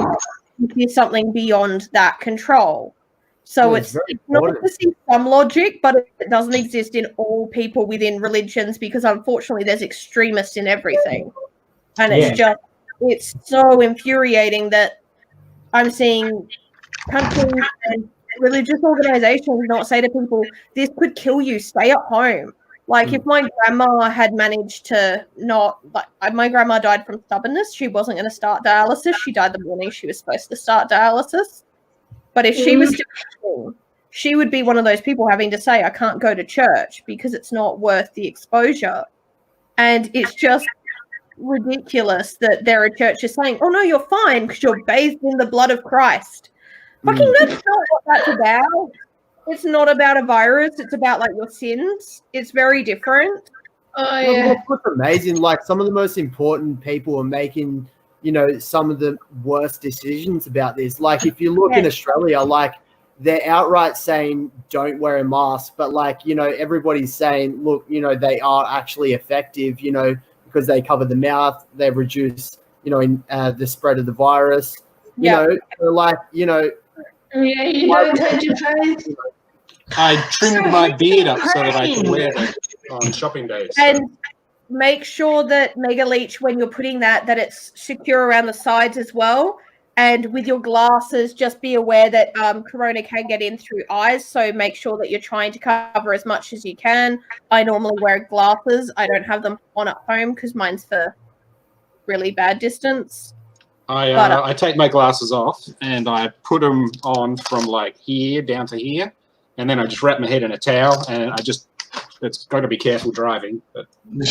Speaker 6: it is something beyond that control. So
Speaker 3: Yeah,
Speaker 6: it's
Speaker 3: very
Speaker 6: not
Speaker 3: important.
Speaker 6: to see some logic, but it doesn't exist in all people within religions, because unfortunately there's extremists in everything. And it's so infuriating that I'm seeing countries and religious organizations not say to people, this could kill you, stay at home. Like if my grandma had managed to not, like my grandma died from stubbornness, she wasn't going to start dialysis. She died the morning she was supposed to start dialysis. But if she was still living, she would be one of those people having to say, I can't go to church because it's not worth the exposure. And it's just ridiculous that there are churches saying, oh no, you're fine because you're bathed in the blood of Christ. Fucking that's not what that's about. It's not about a virus. It's about like your sins. It's very different.
Speaker 4: Oh,
Speaker 3: Well,
Speaker 4: yeah.
Speaker 3: look, what's amazing, like some of the most important people are making, you know, some of the worst decisions about this. Like if you look in Australia, like they're outright saying don't wear a mask, but like, you know, everybody's saying, look, you know, they are actually effective, you know, because they cover the mouth, they reduce, you know, in the spread of the virus. You know, like, you know,
Speaker 4: Yeah, you don't touch your face.
Speaker 2: I trimmed my beard up so that I could wear them on shopping days.
Speaker 6: And make sure that Mega Leech, when you're putting that it's secure around the sides as well. And with your glasses, just be aware that corona can get in through eyes. So make sure that you're trying to cover as much as you can. I normally wear glasses. I don't have them on at home because mine's for really bad distance.
Speaker 2: I take my glasses off and I put them on from like here down to here, and then I just wrap my head in a towel, and it's got to be careful driving. But
Speaker 1: that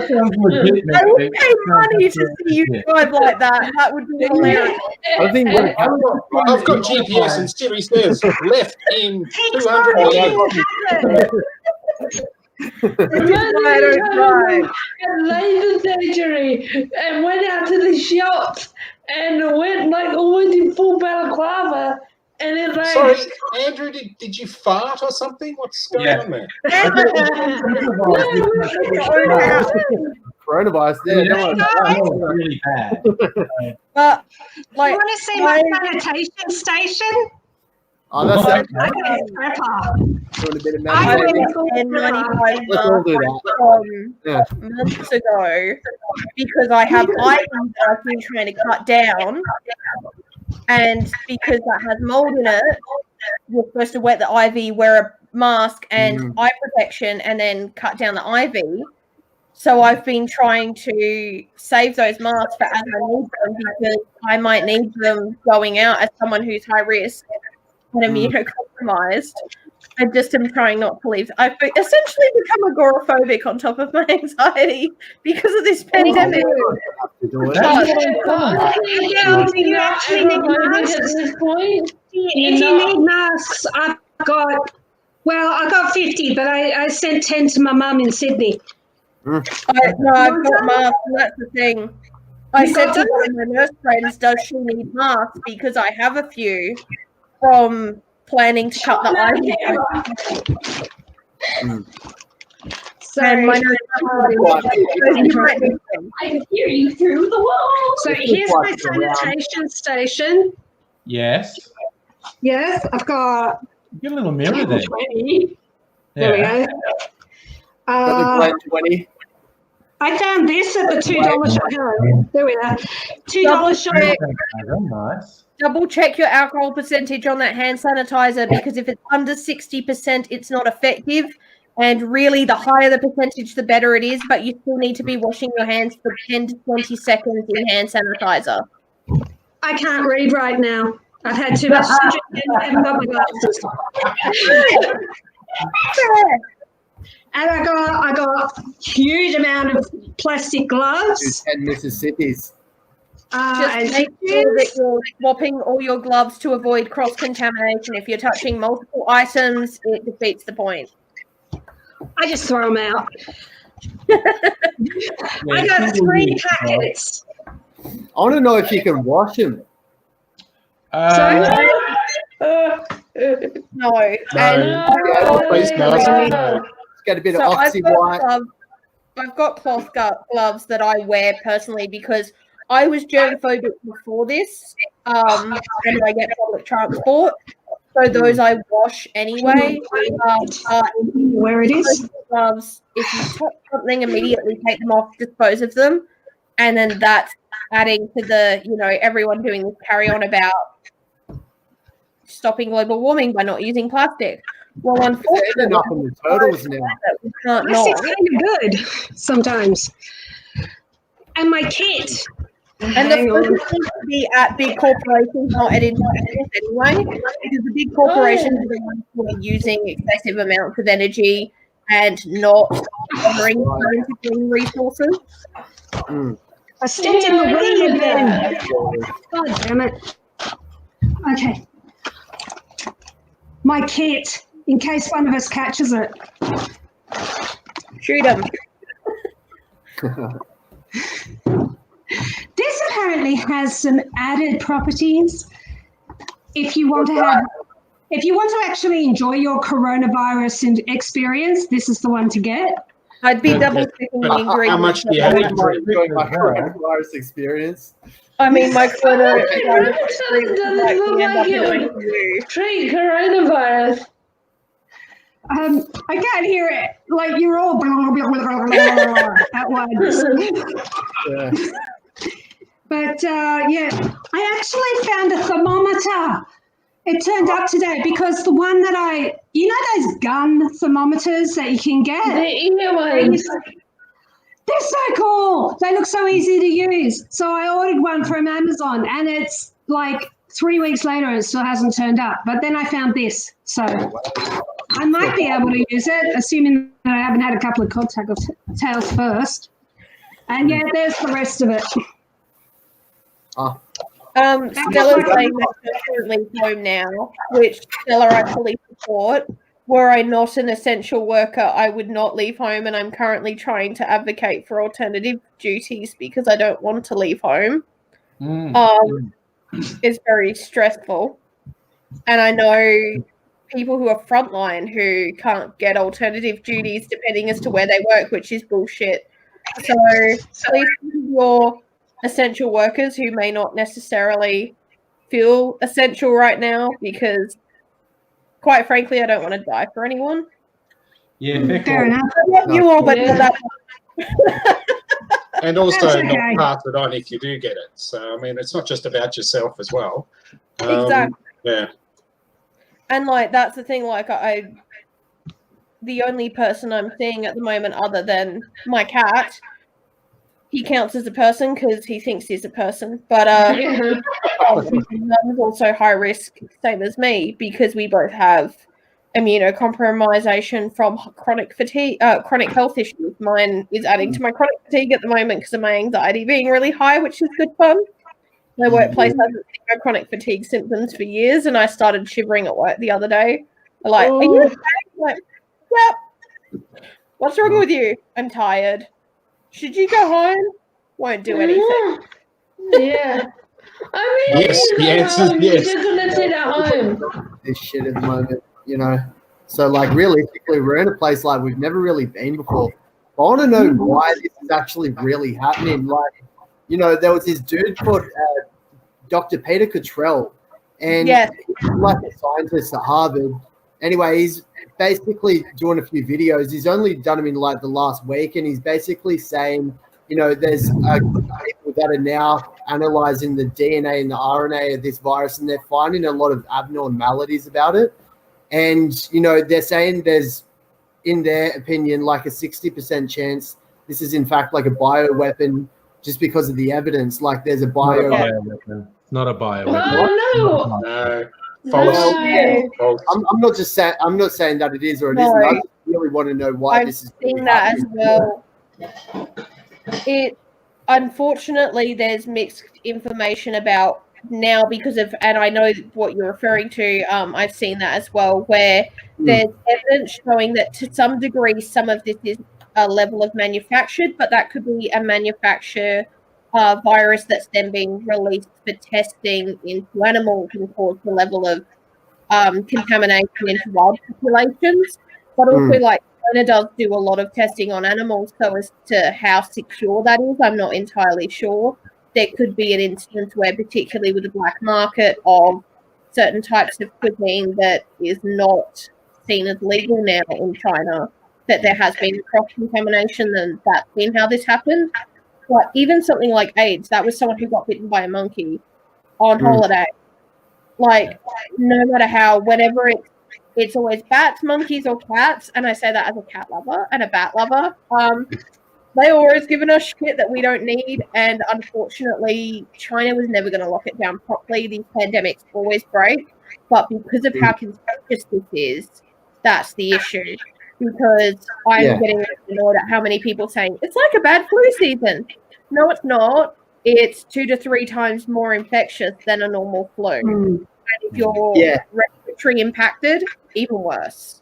Speaker 1: sounds legitimate.
Speaker 6: I would pay money to see you drive like that. That would be hilarious.
Speaker 3: I think when it comes
Speaker 2: I've got GPS and Siri says left in 200 meters.
Speaker 6: I don't drive.
Speaker 4: And laser surgery and went out to the shops and went like almost in full balaclava, and it's like,
Speaker 2: Sorry, Andrew, did you fart or something? What's going on there?
Speaker 3: coronavirus,
Speaker 1: Really bad.
Speaker 6: But
Speaker 5: You
Speaker 6: like,
Speaker 5: want to see my sanitation station?
Speaker 3: Oh, that's
Speaker 5: I got a prepper.
Speaker 3: doing a bit of
Speaker 5: I
Speaker 3: meditation.
Speaker 5: went
Speaker 6: N95
Speaker 3: Let's all do that.
Speaker 6: from
Speaker 3: Yeah.
Speaker 6: months ago, because I have ivy that I've been trying to cut down, and because that has mold in it, you're supposed to wet the ivy, wear a mask and eye protection, and then cut down the ivy. So I've been trying to save those masks for as I need them, because I might need them going out as someone who's high risk and immunocompromised. I just am trying not to leave. I've essentially become agoraphobic on top of my anxiety because of this pandemic.
Speaker 5: Do you actually need masks?
Speaker 4: at this point.
Speaker 5: If you need masks, I've got, well, I got 50, but I sent 10 to my mum in Sydney.
Speaker 6: I've got masks, and that's the thing. I said to one of my nurse friends, does she need masks? Because I have a few from planning to cut the ivy out.
Speaker 5: Sorry.
Speaker 6: And my nurse friend, you might need them.
Speaker 4: I can hear you through the walls.
Speaker 5: So here's my sanitation station.
Speaker 1: Yes.
Speaker 5: Yes, I've got
Speaker 1: Get a little mirror there.
Speaker 5: 20. There we go.
Speaker 3: Got the great 20.
Speaker 5: I found this at the $2 shop. There we are. $2 shop.
Speaker 1: Nice.
Speaker 6: Double check your alcohol percentage on that hand sanitizer, because if it's under 60%, it's not effective. And really, the higher the percentage, the better it is. But you still need to be washing your hands for 10 to 20 seconds in hand sanitizer.
Speaker 5: I can't read right now. I've had too much to drink and I haven't got my glasses. And I got huge amount of plastic gloves.
Speaker 3: 10 Mississippis.
Speaker 6: Just make sure that you're swapping all your gloves to avoid cross-contamination. If you're touching multiple items, it defeats the point.
Speaker 5: I just throw them out. I got 3 packets.
Speaker 3: I want to know if you can wash them.
Speaker 6: No.
Speaker 2: Please, no.
Speaker 3: Get a bit of Oxy White.
Speaker 6: I've got cloth gloves that I wear personally because I was germphobic before this, and I get public transport. So those I wash anyway.
Speaker 5: Where it is?
Speaker 6: Gloves, if you touch something, immediately take them off, dispose of them, and then that's adding to the, everyone doing this carry on about stopping global warming by not using plastic. Well, unfortunately,
Speaker 3: up in the turtles now.
Speaker 6: We can't
Speaker 5: Plastic's kind of good sometimes. And my kit.
Speaker 6: And the focus needs to be at big corporations, not at individuals anyway, because the big corporations are the ones who are using excessive amounts of energy and not covering into green resources.
Speaker 5: I stepped in the way again. God damn it. Okay. My kit, in case one of us catches it.
Speaker 6: Shoot them.
Speaker 5: This apparently has some added properties. If you want to actually enjoy your coronavirus experience, this is the one to get.
Speaker 6: I'd be double checking the ingredients.
Speaker 2: How much do you have to drink?
Speaker 3: My coronavirus experience.
Speaker 6: I mean, my coronavirus
Speaker 4: coronavirus.
Speaker 5: I can't hear it. Like you're all blah, blah, blah, blah, blah, at once.
Speaker 3: Yeah.
Speaker 5: But yeah, I actually found a thermometer. It turned up today because the one that those gun thermometers that you can get?
Speaker 4: The ear ones.
Speaker 5: They're so cool. They look so easy to use. So I ordered one from Amazon and it's like 3 weeks later it still hasn't turned up. But then I found this. So I might be able to use it, assuming that I haven't had a couple of cocktails first. And yeah, there's the rest of it.
Speaker 6: Stella's saying that she's currently home now, which Stella I fully support. Were I not an essential worker, I would not leave home, and I'm currently trying to advocate for alternative duties because I don't want to leave home. It's very stressful. And I know people who are frontline who can't get alternative duties depending as to where they work, which is bullshit. So please your essential workers who may not necessarily feel essential right now, because quite frankly, I don't want to die for anyone.
Speaker 1: Yeah,
Speaker 5: fair enough.
Speaker 6: You all, but that.
Speaker 2: And also
Speaker 5: That's okay.
Speaker 2: not pass it on if you do get it. So, I mean, it's not just about yourself as well.
Speaker 6: Exactly.
Speaker 2: Yeah.
Speaker 6: And, that's the thing, the only person I'm seeing at the moment other than my cat, he counts as a person because he thinks he's a person. But he's also high risk, same as me, because we both have immunocompromisation from chronic fatigue, chronic health issues. Mine is adding to my chronic fatigue at the moment because of my anxiety being really high, which is good fun. My workplace hasn't seen chronic fatigue symptoms for years, and I started shivering at work the other day. They're like, are you okay? I'm like, yep. What's wrong with you? I'm tired. Should you go home? Won't do anything.
Speaker 4: Yeah. I mean,
Speaker 2: Yes, the answer is yes.
Speaker 4: You're just going to sit at home.
Speaker 3: This shit at the moment, So, realistically, we're in a place like we've never really been before. I want to know why this is actually really happening. you know, there was this dude called Dr. Peter Cottrell, and he's like a scientist at Harvard. Anyway, he's basically doing a few videos. He's only done them in like the last week, and he's basically saying, you know, there's people that are now analyzing the DNA and the RNA of this virus, and they're finding a lot of abnormalities about it. And, you know, they're saying there's, in their opinion, like a 60% chance this is in fact like a bioweapon just because of the evidence. Like there's a
Speaker 1: bioweapon. Not a bioweapon.
Speaker 4: Oh,
Speaker 2: No.
Speaker 3: False. I'm not just saying. I'm not saying that it is or it isn't. I just really want to know why this is.
Speaker 6: I've seen that as well. It unfortunately there's mixed information about now because of, and I know what you're referring to. I've seen that as well, where there's evidence showing that to some degree some of this is a level of manufactured, but that could be a manufacture virus that's then being released for testing into animals and cause the level of contamination into wild populations. But also, like, China does do a lot of testing on animals, so as to how secure that is, I'm not entirely sure. There could be an instance where, particularly with the black market of certain types of cuisine that is not seen as legal now in China, that there has been cross-contamination, and that's been how this happened. But even something like AIDS, that was someone who got bitten by a monkey on holiday. Like, no matter how, whenever it's always bats, monkeys, or cats, and I say that as a cat lover and a bat lover. They always given us shit that we don't need, and unfortunately, China was never going to lock it down properly. These pandemics always break, but because of how contagious this is, that's the issue. Because I'm getting annoyed at how many people saying it's like a bad flu season. No, it's not. It's 2 to 3 times more infectious than a normal flu. And if you're respiratory impacted, even worse.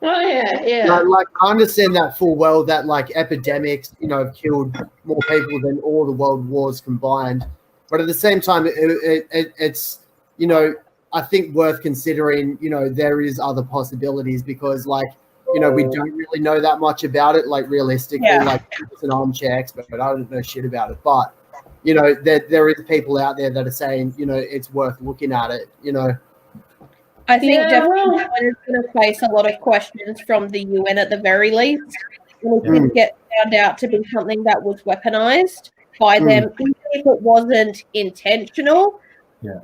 Speaker 4: Oh yeah.
Speaker 3: Like I understand that full well that like epidemics, you know, have killed more people than all the world wars combined. But at the same time, it's, you know, I think worth considering. You know, there is other possibilities because, like, you know, we don't really know that much about it. Like realistically, like it's an armchair expert, but I don't know shit about it. But you know, there is people out there that are saying, you know, it's worth looking at it. You know.
Speaker 6: I think definitely it's going to face a lot of questions from the UN at the very least. And if it gets found out to be something that was weaponized by them, even if it wasn't intentional,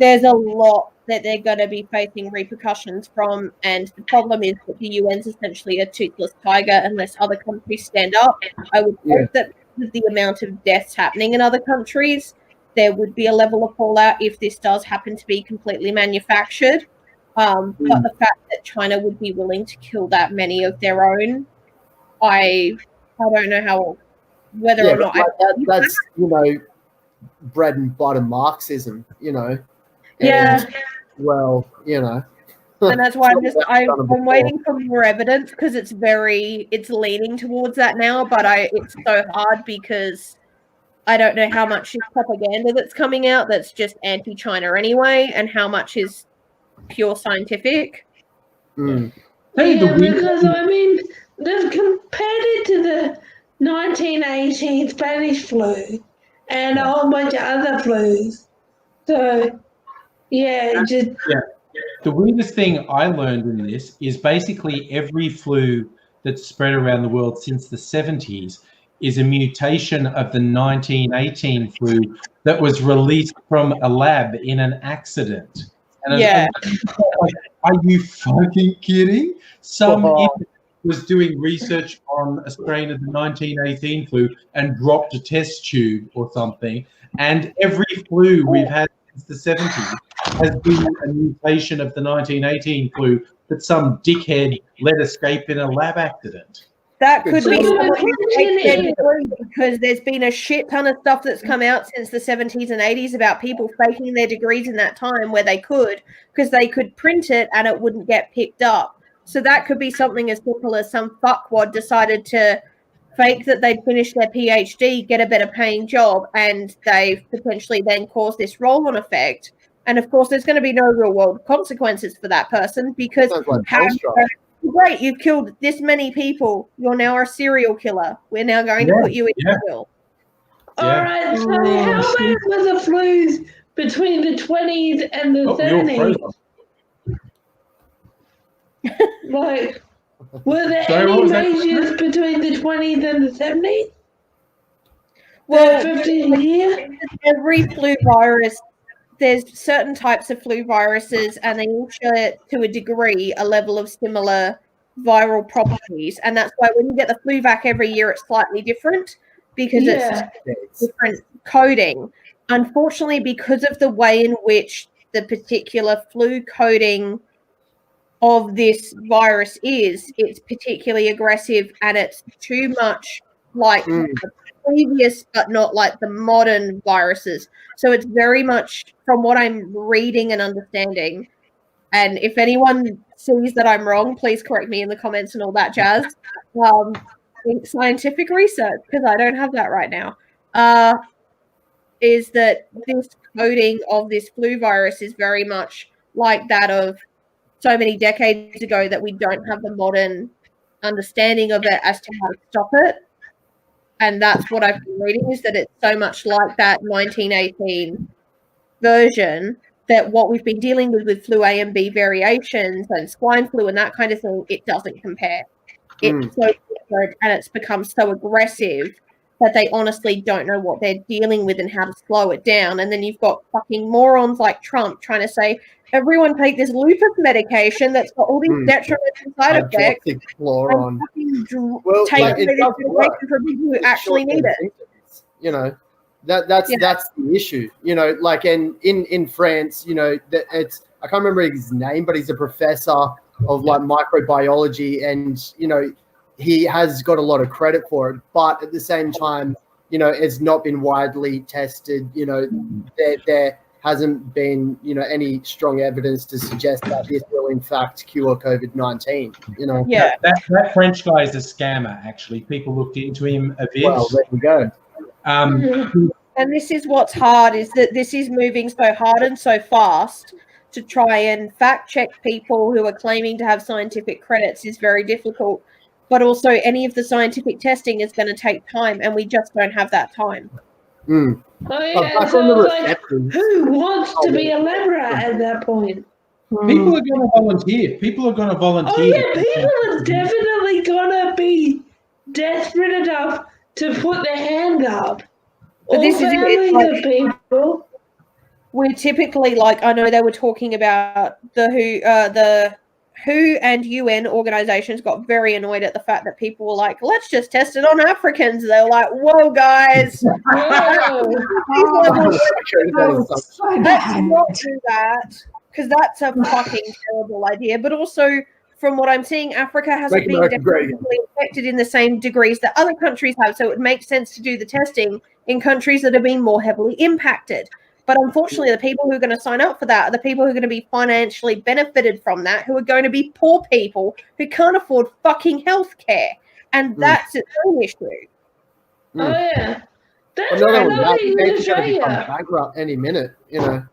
Speaker 6: there's a lot that they're going to be facing repercussions from. And the problem is that the UN's essentially a toothless tiger unless other countries stand up. I would hope that with the amount of deaths happening in other countries, there would be a level of fallout if this does happen to be completely manufactured. But the fact that China would be willing to kill that many of their own, I don't know how, whether or not
Speaker 3: that's you know, bread and butter Marxism, you know. Well, you know.
Speaker 6: And that's why I'm waiting for more evidence because it's leaning towards that now, but it's so hard because I don't know how much is propaganda that's coming out that's just anti-China anyway, and how much is pure scientific.
Speaker 4: Because I mean, they've compared it to the 1918 Spanish flu and a whole bunch of other flus. So,
Speaker 1: The weirdest thing I learned in this is basically every flu that's spread around the world since the 70s is a mutation of the 1918 flu that was released from a lab in an accident. And are you fucking kidding? Some idiot was doing research on a strain of the 1918 flu and dropped a test tube or something. And every flu we've had since the 70s has been a mutation of the 1918 flu that some dickhead let escape in a lab accident.
Speaker 6: That could be because there's been a shit ton of stuff that's come out since the 70s and 80s about people faking their degrees in that time where they could, because they could print it and it wouldn't get picked up. So that could be something as simple as some fuckwad decided to fake that they'd finished their PhD, get a better paying job, and they've potentially then caused this roll-on effect. And of course, there's going to be no real world consequences for that person because great, you've killed this many people. You're now a serial killer. We're now going to put you in jail.
Speaker 4: All right, so how bad were the flus between the 20s and the 70s? Like, were there any measures between the 20s and the 70s?
Speaker 6: Well,
Speaker 4: 15 years?
Speaker 6: every flu virus, there's certain types of flu viruses, and they all share to a degree a level of similar viral properties, and that's why when you get the flu vac every year, it's slightly different because it's different coding. Unfortunately, because of the way in which the particular flu coding of this virus is, it's particularly aggressive, and it's too much like the previous, but not like the modern viruses. So it's very much, from what I'm reading and understanding, and if anyone sees that I'm wrong, please correct me in the comments and all that jazz. Scientific research, because I don't have that right now, is that this coding of this flu virus is very much like that of so many decades ago, that we don't have the modern understanding of it as to how to stop it. And that's what I've been reading, is that it's so much like that 1918 version, that what we've been dealing with flu A and B variations and swine flu and that kind of thing, it doesn't compare. It's so different, and it's become so aggressive that they honestly don't know what they're dealing with and how to slow it down. And then you've got fucking morons like Trump trying to say, everyone take this lupus medication that's got all these detrimental side effects.
Speaker 3: Well,
Speaker 6: take this medication for people who actually need it.
Speaker 3: You know, that's the issue. You know, like in France, you know, it's, I can't remember his name, but he's a professor of like microbiology, and you know, he has got a lot of credit for it, but at the same time, you know, it's not been widely tested. You know, there hasn't been, you know, any strong evidence to suggest that this will in fact cure COVID-19. You know,
Speaker 1: that French guy is a scammer. Actually, people looked into him a bit.
Speaker 3: Well, there you go.
Speaker 6: And this is what's hard, is that this is moving so hard and so fast. To try and fact check people who are claiming to have scientific credits is very difficult. But also, any of the scientific testing is going to take time, and we just don't have that time.
Speaker 4: Oh, yeah. So like, who wants to be a labourer at that point?
Speaker 1: People are going to volunteer. People are going to volunteer.
Speaker 4: Oh, yeah, people are definitely going to be desperate enough to put their hand up.
Speaker 6: But this is
Speaker 4: families
Speaker 6: like,
Speaker 4: of people.
Speaker 6: We're typically, like, I know they were talking about the WHO and UN organizations got very annoyed at the fact that people were like, let's just test it on Africans. They were like, whoa, guys. Let's not do that, because that's a fucking terrible idea. But also, from what I'm seeing, Africa hasn't been definitely affected in the same degrees that other countries have. So it makes sense to do the testing in countries that have been more heavily impacted. But unfortunately, the people who are going to sign up for that are the people who are going to be financially benefited from that, who are going to be poor people who can't afford fucking health care. And that's its own issue.
Speaker 4: Oh, yeah. That's
Speaker 3: they're just going to become bankrupt any minute, you know.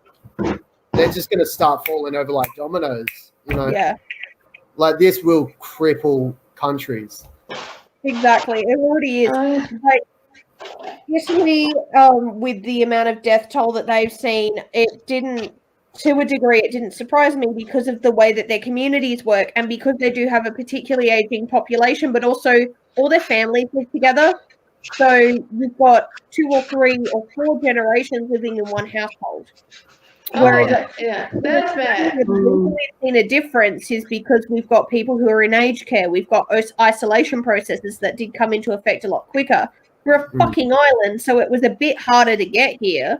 Speaker 3: They're just going to start falling over like dominoes, you know.
Speaker 6: Yeah.
Speaker 3: Like, this will cripple countries.
Speaker 6: Exactly. It already is. Like, Italy, with the amount of death toll that they've seen, it didn't, to a degree, it didn't surprise me because of the way that their communities work, and because they do have a particularly aging population, but also all their families live together. So you've got 2 or 3 or 4 generations living in one household.
Speaker 4: Whereas, that's bad.
Speaker 6: We've seen a difference is because we've got people who are in aged care. We've got isolation processes that did come into effect a lot quicker. We're a fucking island, so it was a bit harder to get here.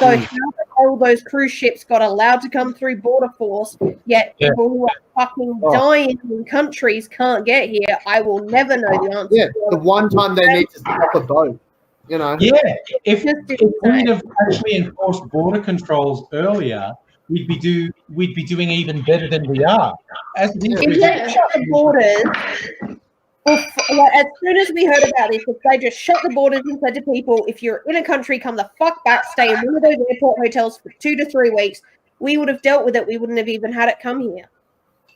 Speaker 6: So how all those cruise ships got allowed to come through border force, yet people who are fucking dying in countries can't get here, I will never know the answer.
Speaker 3: Yeah, the one time they need to stop a boat, you know.
Speaker 1: Yeah, if we'd have actually enforced border controls earlier, we'd be doing even better than we are. As
Speaker 6: if they shut the borders. As soon as we heard about this, if they just shut the borders and said to people, if you're in a country, come the fuck back, stay in one of those airport hotels for 2 to 3 weeks, we would have dealt with it. We wouldn't have even had it come here.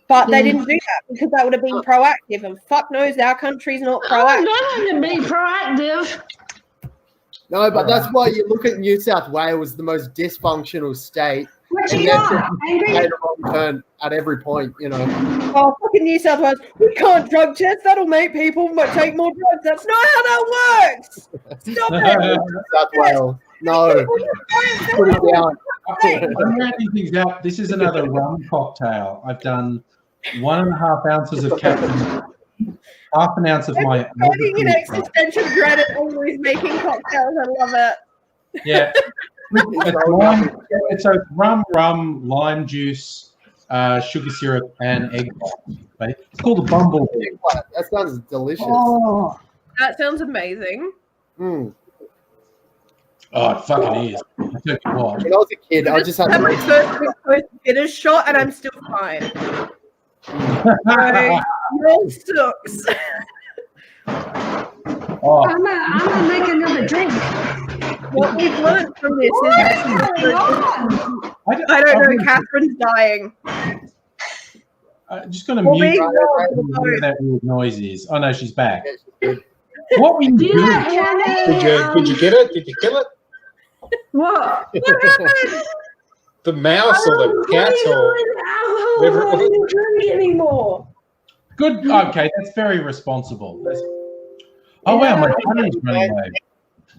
Speaker 6: But they didn't do that because that would have been proactive. And fuck knows our country's not proactive.
Speaker 4: I'm going to be proactive.
Speaker 3: No, but that's why you look at New South Wales, the most dysfunctional state.
Speaker 5: What
Speaker 3: And
Speaker 5: you
Speaker 3: they've
Speaker 5: got, Angry?
Speaker 3: made a wrong turn at every point, you know.
Speaker 6: Oh, fucking New South Wales. We can't drug test. That'll make people take more drugs. That's not how that works. Stop it.
Speaker 3: New South Wales. No. Put it down.
Speaker 1: I'm rounding things out. This is another rum cocktail. I've done 1.5 ounces of Captain, half an ounce of my.
Speaker 6: Finding an existential dread at always making cocktails. I love it.
Speaker 1: Yeah. It's rum, lime juice, sugar syrup, and egg white. Right? It's called a bumblebee.
Speaker 3: That sounds delicious.
Speaker 5: Oh,
Speaker 6: That sounds amazing.
Speaker 3: Mm.
Speaker 1: Oh, it fucking is. I tell you what.
Speaker 3: When I was a kid, I just had
Speaker 6: had my
Speaker 3: to.
Speaker 6: first bitters shot, and I'm still fine. Yours sucks.
Speaker 1: Oh,
Speaker 5: I'm gonna make another drink.
Speaker 6: What we've learned from this
Speaker 5: What
Speaker 6: is
Speaker 5: is going on?
Speaker 6: I don't know. Catherine's dying.
Speaker 1: I'm just going to
Speaker 6: Well,
Speaker 1: mute
Speaker 6: we
Speaker 1: whatever that weird noise is. Oh, no, she's back. What were you
Speaker 4: Do you
Speaker 1: doing?
Speaker 4: like Hannah?
Speaker 2: Did you get it? Did you kill it?
Speaker 4: What?
Speaker 2: The mouse or the cat or whatever
Speaker 4: I
Speaker 2: it was?
Speaker 4: don't drink anymore.
Speaker 1: Good. Okay, that's very responsible. Oh, wow, my battery's running low.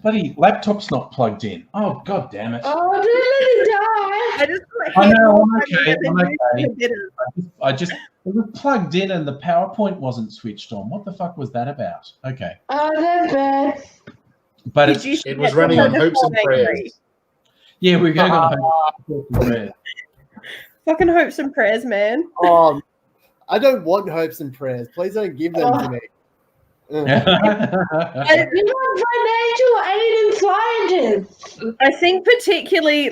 Speaker 1: Bloody laptop's not plugged in. Oh, god damn it.
Speaker 4: Oh, don't let it die.
Speaker 6: I just put
Speaker 1: I know,
Speaker 6: more
Speaker 1: I'm okay,
Speaker 6: than
Speaker 1: I'm
Speaker 6: you
Speaker 1: okay.
Speaker 6: to bitters.
Speaker 1: It was plugged in and the PowerPoint wasn't switched on. What the fuck was that about? Okay.
Speaker 4: Oh, that's bad.
Speaker 1: But
Speaker 6: Did
Speaker 1: it's,
Speaker 6: you
Speaker 2: It was running on hopes and prayers.
Speaker 1: yeah, we're going on hopes and prayers.
Speaker 6: Fucking hopes and prayers, man.
Speaker 3: I don't want hopes and prayers. Please don't give them to me.
Speaker 4: You want financial aid and scientists.
Speaker 6: I think particularly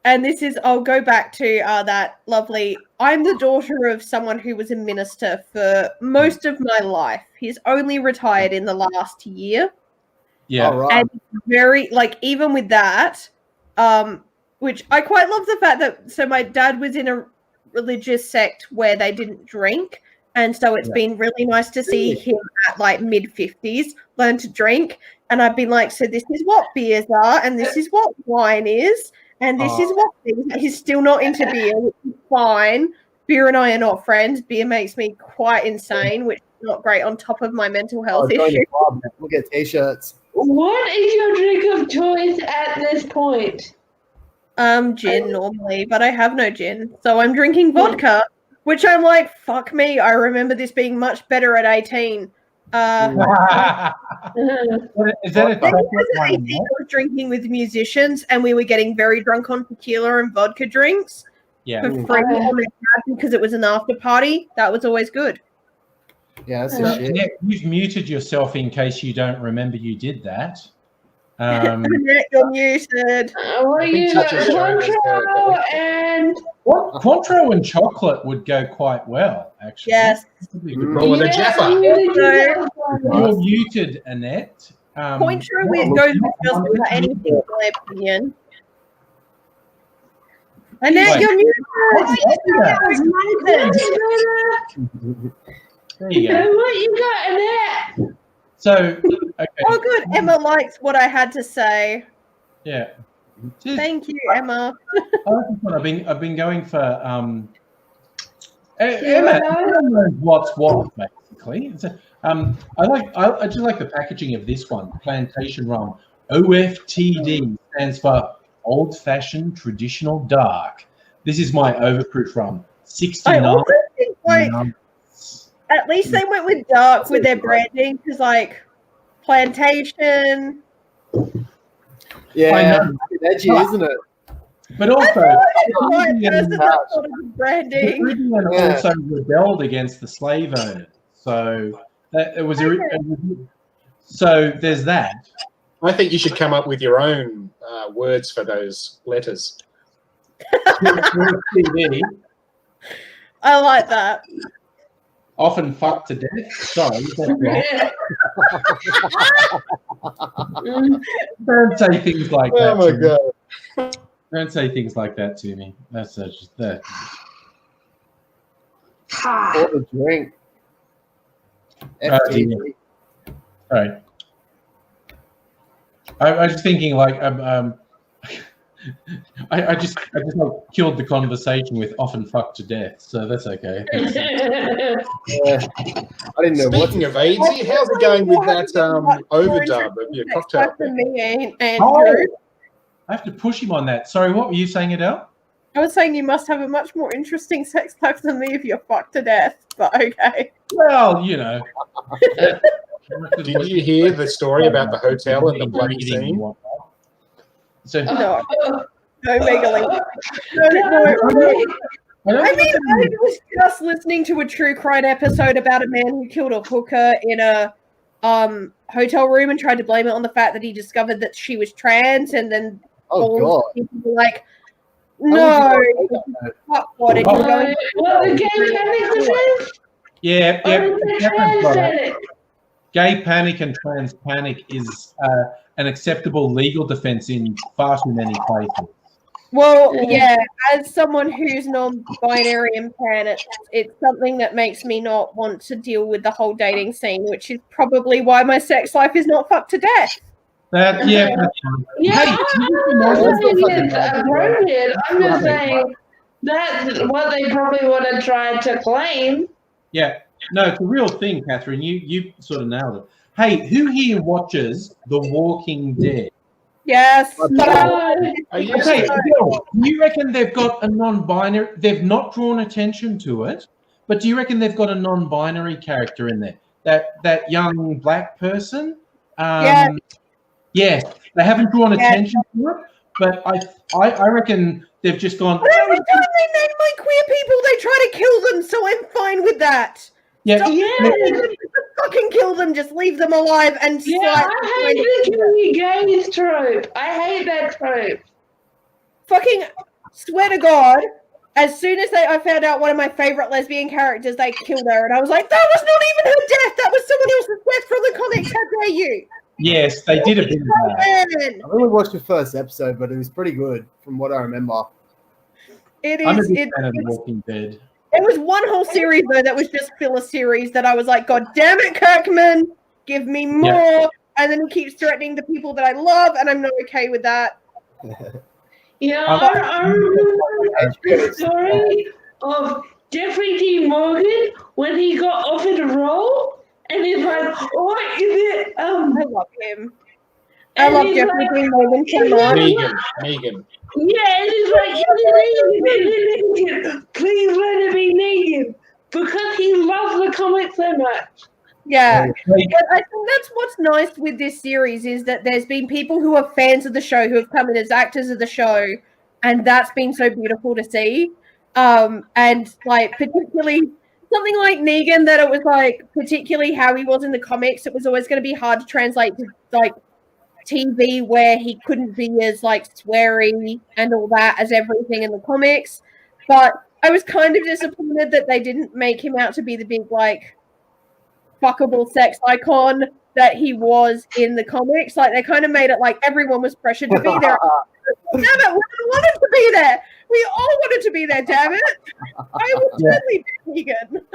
Speaker 6: and this is, I'll go back to that lovely, I'm the daughter of someone who was a minister for most of my life. He's only retired in the last year.
Speaker 1: Yeah.
Speaker 3: All right.
Speaker 6: And very, even with that, which I quite love the fact that, so my dad was in a religious sect where they didn't drink. And so it's been really nice to see him at mid-50s learn to drink. And I've been like, so this is what beers are, and this is what wine is, and this is what things. He's still not into beer, which is fine. Beer and I are not friends. Beer makes me quite insane, which is not great on top of my mental health
Speaker 3: Join
Speaker 6: issue.
Speaker 3: the club. We'll get t-shirts.
Speaker 4: What is your drink of choice at this point?
Speaker 6: Gin normally, but I have no gin. So I'm drinking vodka, which I'm like, fuck me. I remember this being much better at 18.
Speaker 1: Is that a chocolate one?
Speaker 6: I was drinking with musicians, and we were getting very drunk on tequila and vodka drinks
Speaker 1: Yeah.
Speaker 6: for free on the cab because it was an after party. That was always good.
Speaker 3: Yeah, that's the shit.
Speaker 1: Yeah, you've muted yourself in case you don't remember you did that.
Speaker 6: You're muted.
Speaker 4: What do you got?
Speaker 2: touches
Speaker 4: Cointreau and
Speaker 1: Cointreau and chocolate would go quite well, actually.
Speaker 6: Yes.
Speaker 2: Roll with a Jaffa.
Speaker 1: You're muted, Annette.
Speaker 6: Cointreau goes with just about anything, in my opinion. Annette, you're muted.
Speaker 1: There you go.
Speaker 4: What you got in that?
Speaker 1: So, okay.
Speaker 6: Oh, good. Emma likes what I had to say.
Speaker 1: Yeah.
Speaker 6: Thank you, Emma.
Speaker 1: I like this one. I've been going for Emma knows what's what, basically. It's I just like the packaging of this one, Plantation Rum. OFTD stands for Old Fashioned Traditional Dark. This is my overproof rum. 69.
Speaker 6: I also think at least they went with dark with their branding, because Plantation.
Speaker 3: Yeah, it's edgy, isn't it?
Speaker 1: But also,
Speaker 6: branding.
Speaker 1: Caribbean also rebelled against the slave owners. So that it was so there's that.
Speaker 2: I think you should come up with your own words for those letters.
Speaker 6: I like that.
Speaker 1: Often fucked to death. Sorry. Don't say things like that.
Speaker 2: Oh my god.
Speaker 1: Don't say things like that to me. That's just that.
Speaker 3: Or the drink. FTD.
Speaker 1: All right. I was thinking like I just like, killed the conversation with often fucked to death, so that's okay.
Speaker 3: I didn't know.
Speaker 2: Speaking of AIDS, how's it going with that overdub of your cocktail?
Speaker 1: Oh, I have to push him on that. Sorry, what were you saying, Adele?
Speaker 6: I was saying you must have a much more interesting sex life than me if you're fucked to death, but okay.
Speaker 1: Well, you know.
Speaker 2: Did you hear the story about the hotel and the bloody scene?
Speaker 1: So,
Speaker 6: No megalink. No. I mean, I was just listening to a true crime episode about a man who killed a hooker in a hotel room and tried to blame it on the fact that he discovered that she was trans, and then all the people were like, no, what are you going?
Speaker 4: Well, the gay panic defense.
Speaker 1: Yeah. Gay panic and trans panic is an acceptable legal defense in far too many places.
Speaker 6: Well, yeah, as someone who's non-binary and pan, it's something that makes me not want to deal with the whole dating scene, which is probably why my sex life is not fucked to death.
Speaker 4: Yeah, I'm not saying it's appropriate. I'm just saying that's what they probably would have tried to claim.
Speaker 1: Yeah. No, it's a real thing, Catherine. You sort of nailed it. Hey, who here watches The Walking Dead?
Speaker 6: Yes.
Speaker 1: Okay, do you reckon they've got a non-binary? They've not drawn attention to it, but do you reckon they've got a non-binary character in there? That young black person? Yes, they haven't drawn attention to it, but I reckon they've just gone.
Speaker 6: But every time they name my queer people, they try to kill them, so I'm fine with that.
Speaker 1: Yeah,
Speaker 6: fucking kill them. Just leave them alive and
Speaker 4: I hate the killing gays trope. I hate that trope.
Speaker 6: Fucking swear to God, as soon as I found out one of my favorite lesbian characters, they killed her, and I was like, that was not even her death. That was someone else's death from the comics. How dare you?
Speaker 1: Yes, they did a bit of that.
Speaker 3: I only watched the first episode, but it was pretty good from what I remember.
Speaker 1: I'm a big fan of The Walking Dead.
Speaker 6: It was one whole series, though, that was just filler series that I was like, God damn it, Kirkman, give me more. Yeah. And then he keeps threatening the people that I love, and I'm not okay with that.
Speaker 4: Yeah, I remember the story of Jeffrey D. Morgan when he got offered a role, and he's like, what is it?
Speaker 6: I love him. I love Jeffrey D. Morgan so much.
Speaker 2: Negan.
Speaker 4: Yeah, and he's like, please let it be Negan, because he loves the comic so much.
Speaker 6: Yeah, but I think that's what's nice with this series is that there's been people who are fans of the show who have come in as actors of the show, and that's been so beautiful to see. And like particularly something like Negan, that it was like particularly how he was in the comics, it was always going to be hard to translate to like TV, where he couldn't be as like sweary and all that as everything in the comics. But I was kind of disappointed that they didn't make him out to be the big like fuckable sex icon that he was in the comics. Like they kind of made it like everyone was pressured to be there. Damn it, we wanted to be there. We all wanted to be there, damn it. I was totally vegan.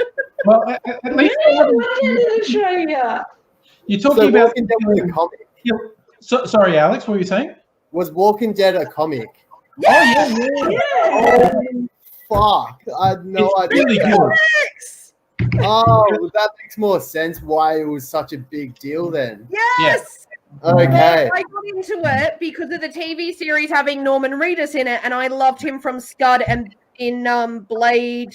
Speaker 1: Well, at least you're talking about
Speaker 3: the comic.
Speaker 1: Sorry, Alex, what were you saying?
Speaker 3: Was Walking Dead a comic?
Speaker 6: Yes!
Speaker 3: Oh, yeah. Oh, fuck. I had no idea.
Speaker 1: Really good.
Speaker 3: Oh, that makes more sense why it was such a big deal then.
Speaker 6: Yes!
Speaker 3: Okay.
Speaker 6: I got into it because of the TV series having Norman Reedus in it, and I loved him from Scud and in Blade,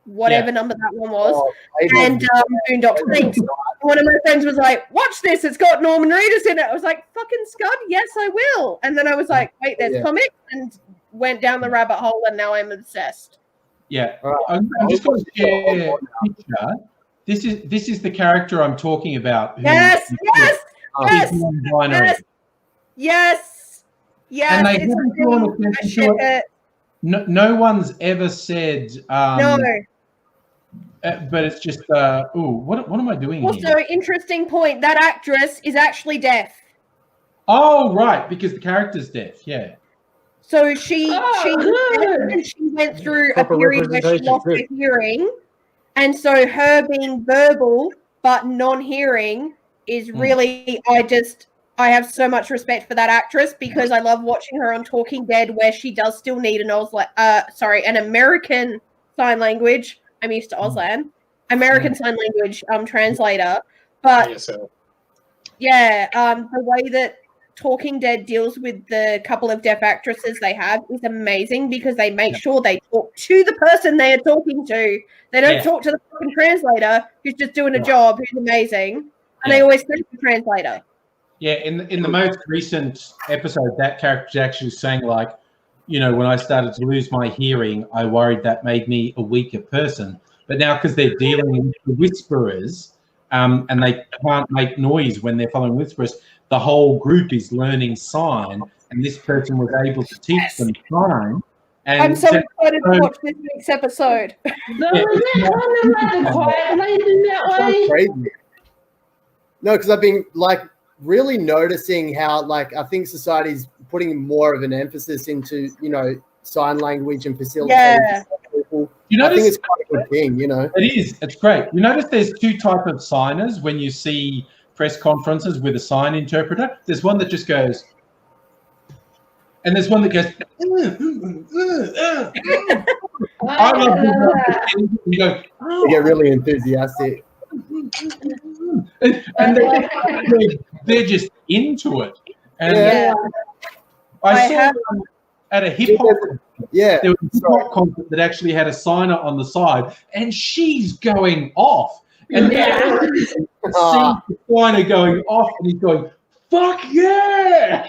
Speaker 6: whatever number that one was, and Boondock Saints. One of my friends was like, watch this, it's got Norman Reedus in it. I was like, fucking Scud, yes, I will. And then I was like, wait, there's comics, and went down the rabbit hole, and now I'm obsessed.
Speaker 1: Yeah, I'm just going to share a picture. This is the character I'm talking about.
Speaker 6: Yes.
Speaker 1: And they haven't drawn attention to it. No one's ever said.
Speaker 6: No.
Speaker 1: But it's just. What am I doing
Speaker 6: also,
Speaker 1: here?
Speaker 6: Interesting point. That actress is actually deaf.
Speaker 1: Oh, right, because the character's deaf. Yeah.
Speaker 6: So she went through a period where she lost her hearing, and so her being verbal but non-hearing is really I have so much respect for that actress because I love watching her on Talking Dead, where she does still need an American sign language. I'm used to Auslan. American sign language translator. But
Speaker 2: ASL.
Speaker 6: yeah, the way that Talking Dead deals with the couple of deaf actresses they have is amazing because they make sure they talk to the person they are talking to. They don't talk to the fucking translator who's just doing a job, who's amazing. And they always thank the translator.
Speaker 1: Yeah, in the most recent episode, that character is actually saying, like, you know, when I started to lose my hearing, I worried that made me a weaker person. But now, because they're dealing with the whisperers, and they can't make noise when they're following whisperers, the whole group is learning sign, and this person was able to teach them sign. And
Speaker 6: I'm so excited to watch this week's episode.
Speaker 4: No, is that kind of like the quiet place in that way?
Speaker 3: Crazy. No, because I've been like really noticing how, like, I think society's putting more of an emphasis into, you know, sign language and facilitating people. I think it's quite a good thing, you know.
Speaker 1: It is. It's great. You notice there's two types of signers when you see press conferences with a sign interpreter. There's one that just goes, and there's one that goes. I love that. You go.
Speaker 3: They get really enthusiastic.
Speaker 1: And they're just into it. And I saw at a hip hop.
Speaker 3: Yeah,
Speaker 1: there was a hip hop concert that actually had a signer on the side, and she's going off. And see the signer going off, and he's going, "Fuck yeah!"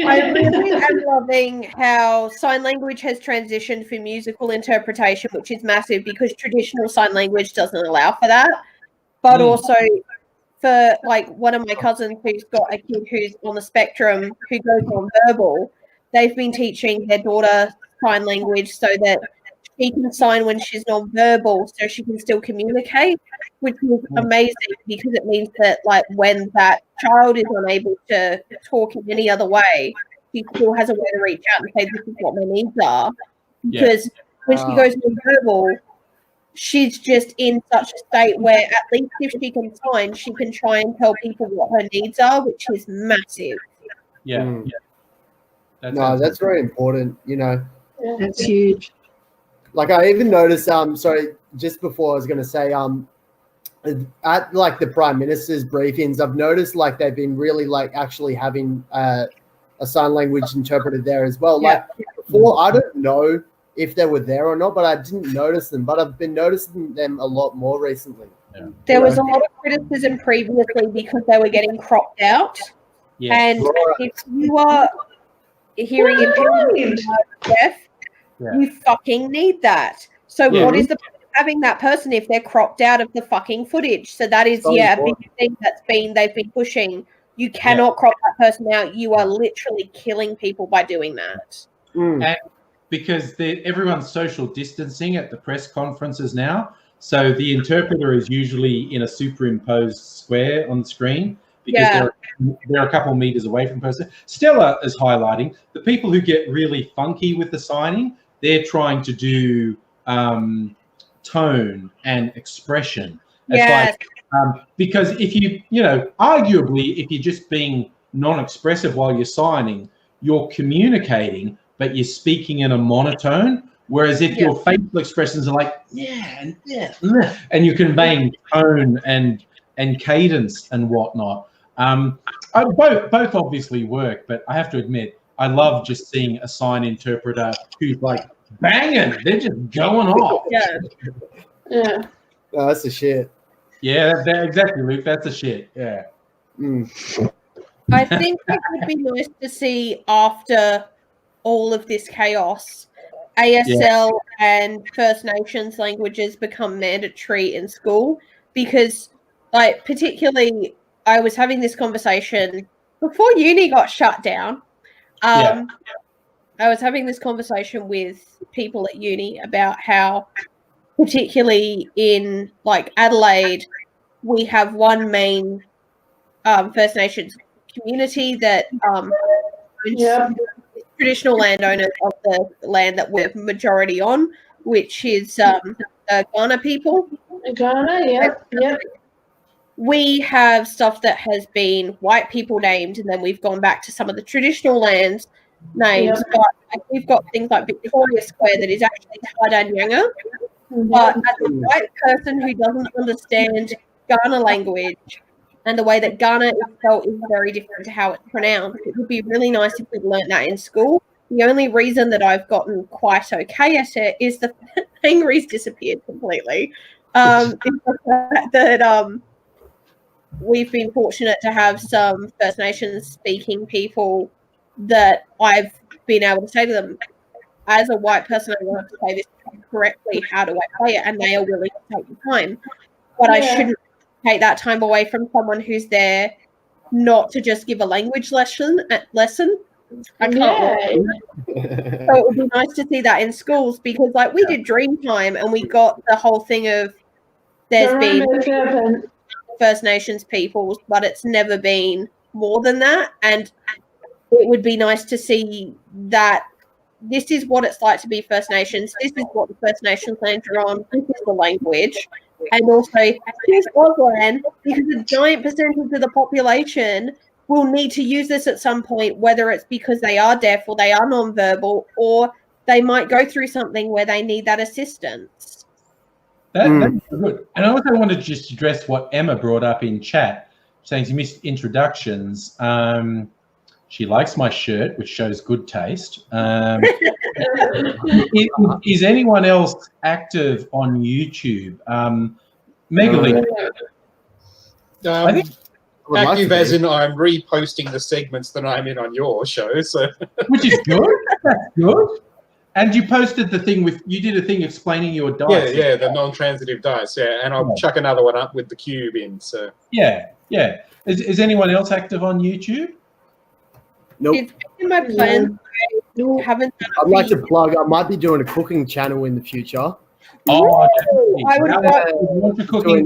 Speaker 6: I really am loving how sign language has transitioned for musical interpretation, which is massive because traditional sign language doesn't allow for that. But also for, like, one of my cousins who's got a kid who's on the spectrum who goes non-verbal, they've been teaching their daughter sign language so that she can sign when she's non-verbal so she can still communicate, which is amazing because it means that, like, when that child is unable to talk in any other way, she still has a way to reach out and say, this is what my needs are. Because when she goes non-verbal, she's just in such a state where at least if she can sign, she can try and tell people what her needs are, which is massive.
Speaker 3: That's very important, you know.
Speaker 5: That's huge.
Speaker 3: Like, I even noticed, sorry, just before I was going to say, at like the Prime Minister's briefings, I've noticed like they've been really like actually having a sign language interpreter there as well. Like before, I don't know if they were there or not, but I didn't notice them. But I've been noticing them a lot more recently.
Speaker 6: There was a lot of criticism previously because they were getting cropped out. And if you are hearing impaired deaf, you fucking need that. So what is the point of having that person if they're cropped out of the fucking footage? So that is a big thing they've been pushing. You cannot crop that person out. You are literally killing people by doing that.
Speaker 1: And because everyone's social distancing at the press conferences now, so the interpreter is usually in a superimposed square on the screen because they're a couple meters away from the person. Stella is highlighting the people who get really funky with the signing. They're trying to do tone and expression. It's like, because if arguably, if you're just being non-expressive while you're signing, you're communicating, but you're speaking in a monotone. Whereas if your facial expressions are like, and you're conveying tone and cadence and whatnot. Both obviously work, but I have to admit, I love just seeing a sign interpreter who's like banging. They're just going off.
Speaker 3: Oh, that's the shit.
Speaker 1: Yeah, exactly, Luke. That's the shit. Yeah.
Speaker 6: I think it would be nice to see after all of this chaos, ASL and First Nations languages become mandatory in school because, like, particularly, I was having this conversation before uni got shut down. I was having this conversation with people at uni about how, particularly in like Adelaide, we have one main First Nations community that traditional landowners of the land that we're majority on, which is Ghana people.
Speaker 4: Ghana,
Speaker 6: we have stuff that has been white people named, and then we've gone back to some of the traditional lands names.
Speaker 4: Yep.
Speaker 6: But we've got things like Victoria Square that is actually Taidanyanga. But as a white person who doesn't understand Ghana language and the way that Ghana is spelled is very different to how it's pronounced, it would be really nice if we'd learnt that in school. The only reason that I've gotten quite okay at it is the Angry's disappeared completely. Is the fact that we've been fortunate to have some First Nations speaking people that I've been able to say to them, as a white person, I want to say this correctly. How do I play it? And they are willing to take the time. But I shouldn't take that time away from someone who's there not to just give a language lesson. I can't. So it would be nice to see that in schools, because like we did Dreamtime and we got the whole thing of there's been First Nations peoples, but it's never been more than that. And it would be nice to see that this is what it's like to be First Nations. This is what the First Nations lands are on. This is the language. And also, here's Auslan, because a giant percentage of the population will need to use this at some point, whether it's because they are deaf or they are nonverbal, or they might go through something where they need that assistance.
Speaker 1: That's good. And I also want to just address what Emma brought up in chat, saying she missed introductions. She likes my shirt, which shows good taste. Is anyone else active on YouTube? Megaly.
Speaker 2: I think active as in I'm reposting the segments that I'm in on your show. So,
Speaker 1: which is good. That's good. And you posted the thing you did a thing explaining your dice.
Speaker 2: Yeah, the non-transitive dice. Yeah, and I'll chuck another one up with the cube in. So
Speaker 1: yeah. Is anyone else active on YouTube?
Speaker 3: Nope.
Speaker 6: It's in my plan. I haven't.
Speaker 3: I'd like to plug. I might be doing a cooking channel in the future.
Speaker 1: Oh,
Speaker 6: I would
Speaker 1: want to cooking.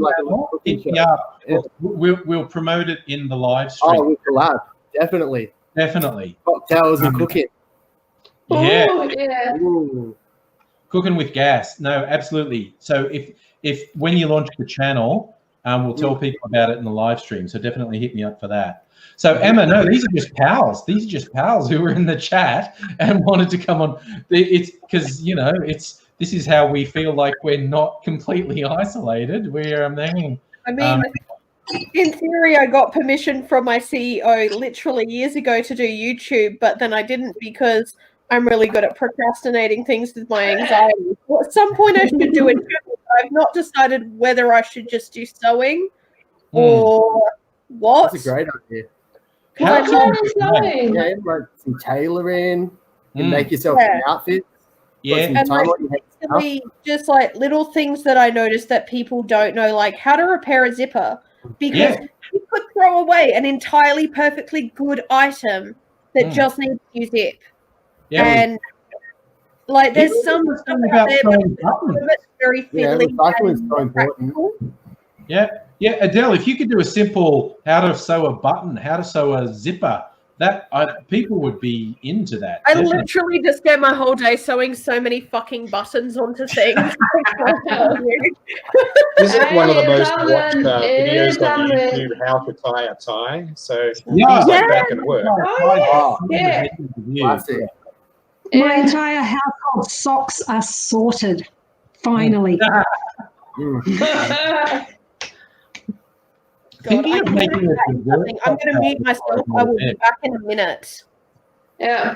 Speaker 3: Yeah,
Speaker 1: we'll promote it in the live stream.
Speaker 3: Oh, we collab. Definitely. Cocktails and cooking.
Speaker 1: Yeah.
Speaker 4: Ooh, yeah.
Speaker 3: Ooh.
Speaker 1: Cooking with gas. No, absolutely. So if when you launch the channel, we'll tell people about it in the live stream. So definitely hit me up for that. So Emma, no, these are just pals. These are just pals who were in the chat and wanted to come on. It's because this is how we feel like we're not completely isolated. We're
Speaker 6: in theory, I got permission from my CEO literally years ago to do YouTube, but then I didn't because I'm really good at procrastinating things with my anxiety. Well, at some point, I should do it. I've not decided whether I should just do sewing or what.
Speaker 3: That's a great idea.
Speaker 4: What kind of sewing?
Speaker 3: Yeah, like some tailoring. You can make yourself an outfit.
Speaker 1: Yeah.
Speaker 6: And like, just like little things that I noticed that people don't know, like how to repair a zipper, because you could throw away an entirely perfectly good item that just needs a new zip. Yeah. And like there's some stuff out there, but it's very fiddly.
Speaker 3: Recycling is so important.
Speaker 1: Yeah, Adele, if you could do a simple how to sew a button, how to sew a zipper, people would be into that.
Speaker 6: I literally just spent my whole day sewing so many fucking buttons onto things.
Speaker 2: This is one of the most watched videos on YouTube, how to tie a tie. So things like that can work.
Speaker 5: My entire household socks are sorted. Finally.
Speaker 6: God, I'm going to mute myself. I will be back in a minute.
Speaker 4: Yeah.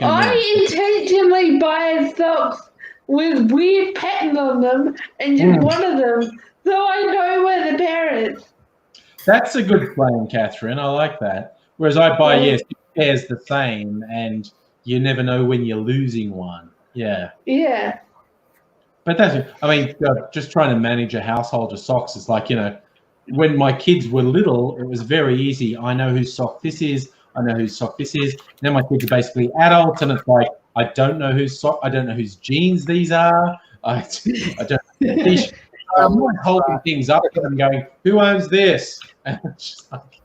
Speaker 4: I intentionally buy socks with weird patterns on them and just one of them, so I know where the pair is.
Speaker 1: That's a good plan, Catherine. I like that. Whereas I buy, two pairs the same, and you never know when you're losing one. Yeah.
Speaker 4: Yeah.
Speaker 1: But just trying to manage a household of socks is like, when my kids were little, it was very easy. I know whose sock this is. I know whose sock this is. Now my kids are basically adults, and it's like, I don't know whose sock. I don't know whose jeans these are. I don't know. I'm not holding things up and going, who owns this? And it's just like,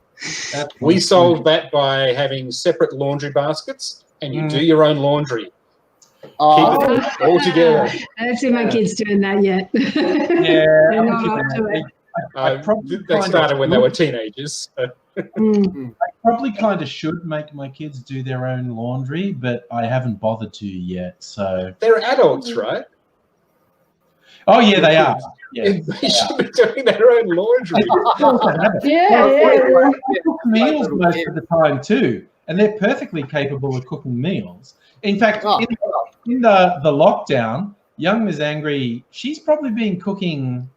Speaker 2: we solved that by having separate laundry baskets, and you do your own laundry. Keep it all together.
Speaker 5: I don't see my kids doing that yet.
Speaker 1: Yeah.
Speaker 2: They started when they were teenagers. So.
Speaker 1: I probably kind of should make my kids do their own laundry, but I haven't bothered to yet. So
Speaker 2: they're adults, right?
Speaker 1: Oh yeah, they are. Yeah,
Speaker 2: they should be doing their own laundry.
Speaker 4: Yeah.
Speaker 1: They cook meals most of the time too, and they're perfectly capable of cooking meals. In fact, in the lockdown, young Ms. Angry, she's probably been cooking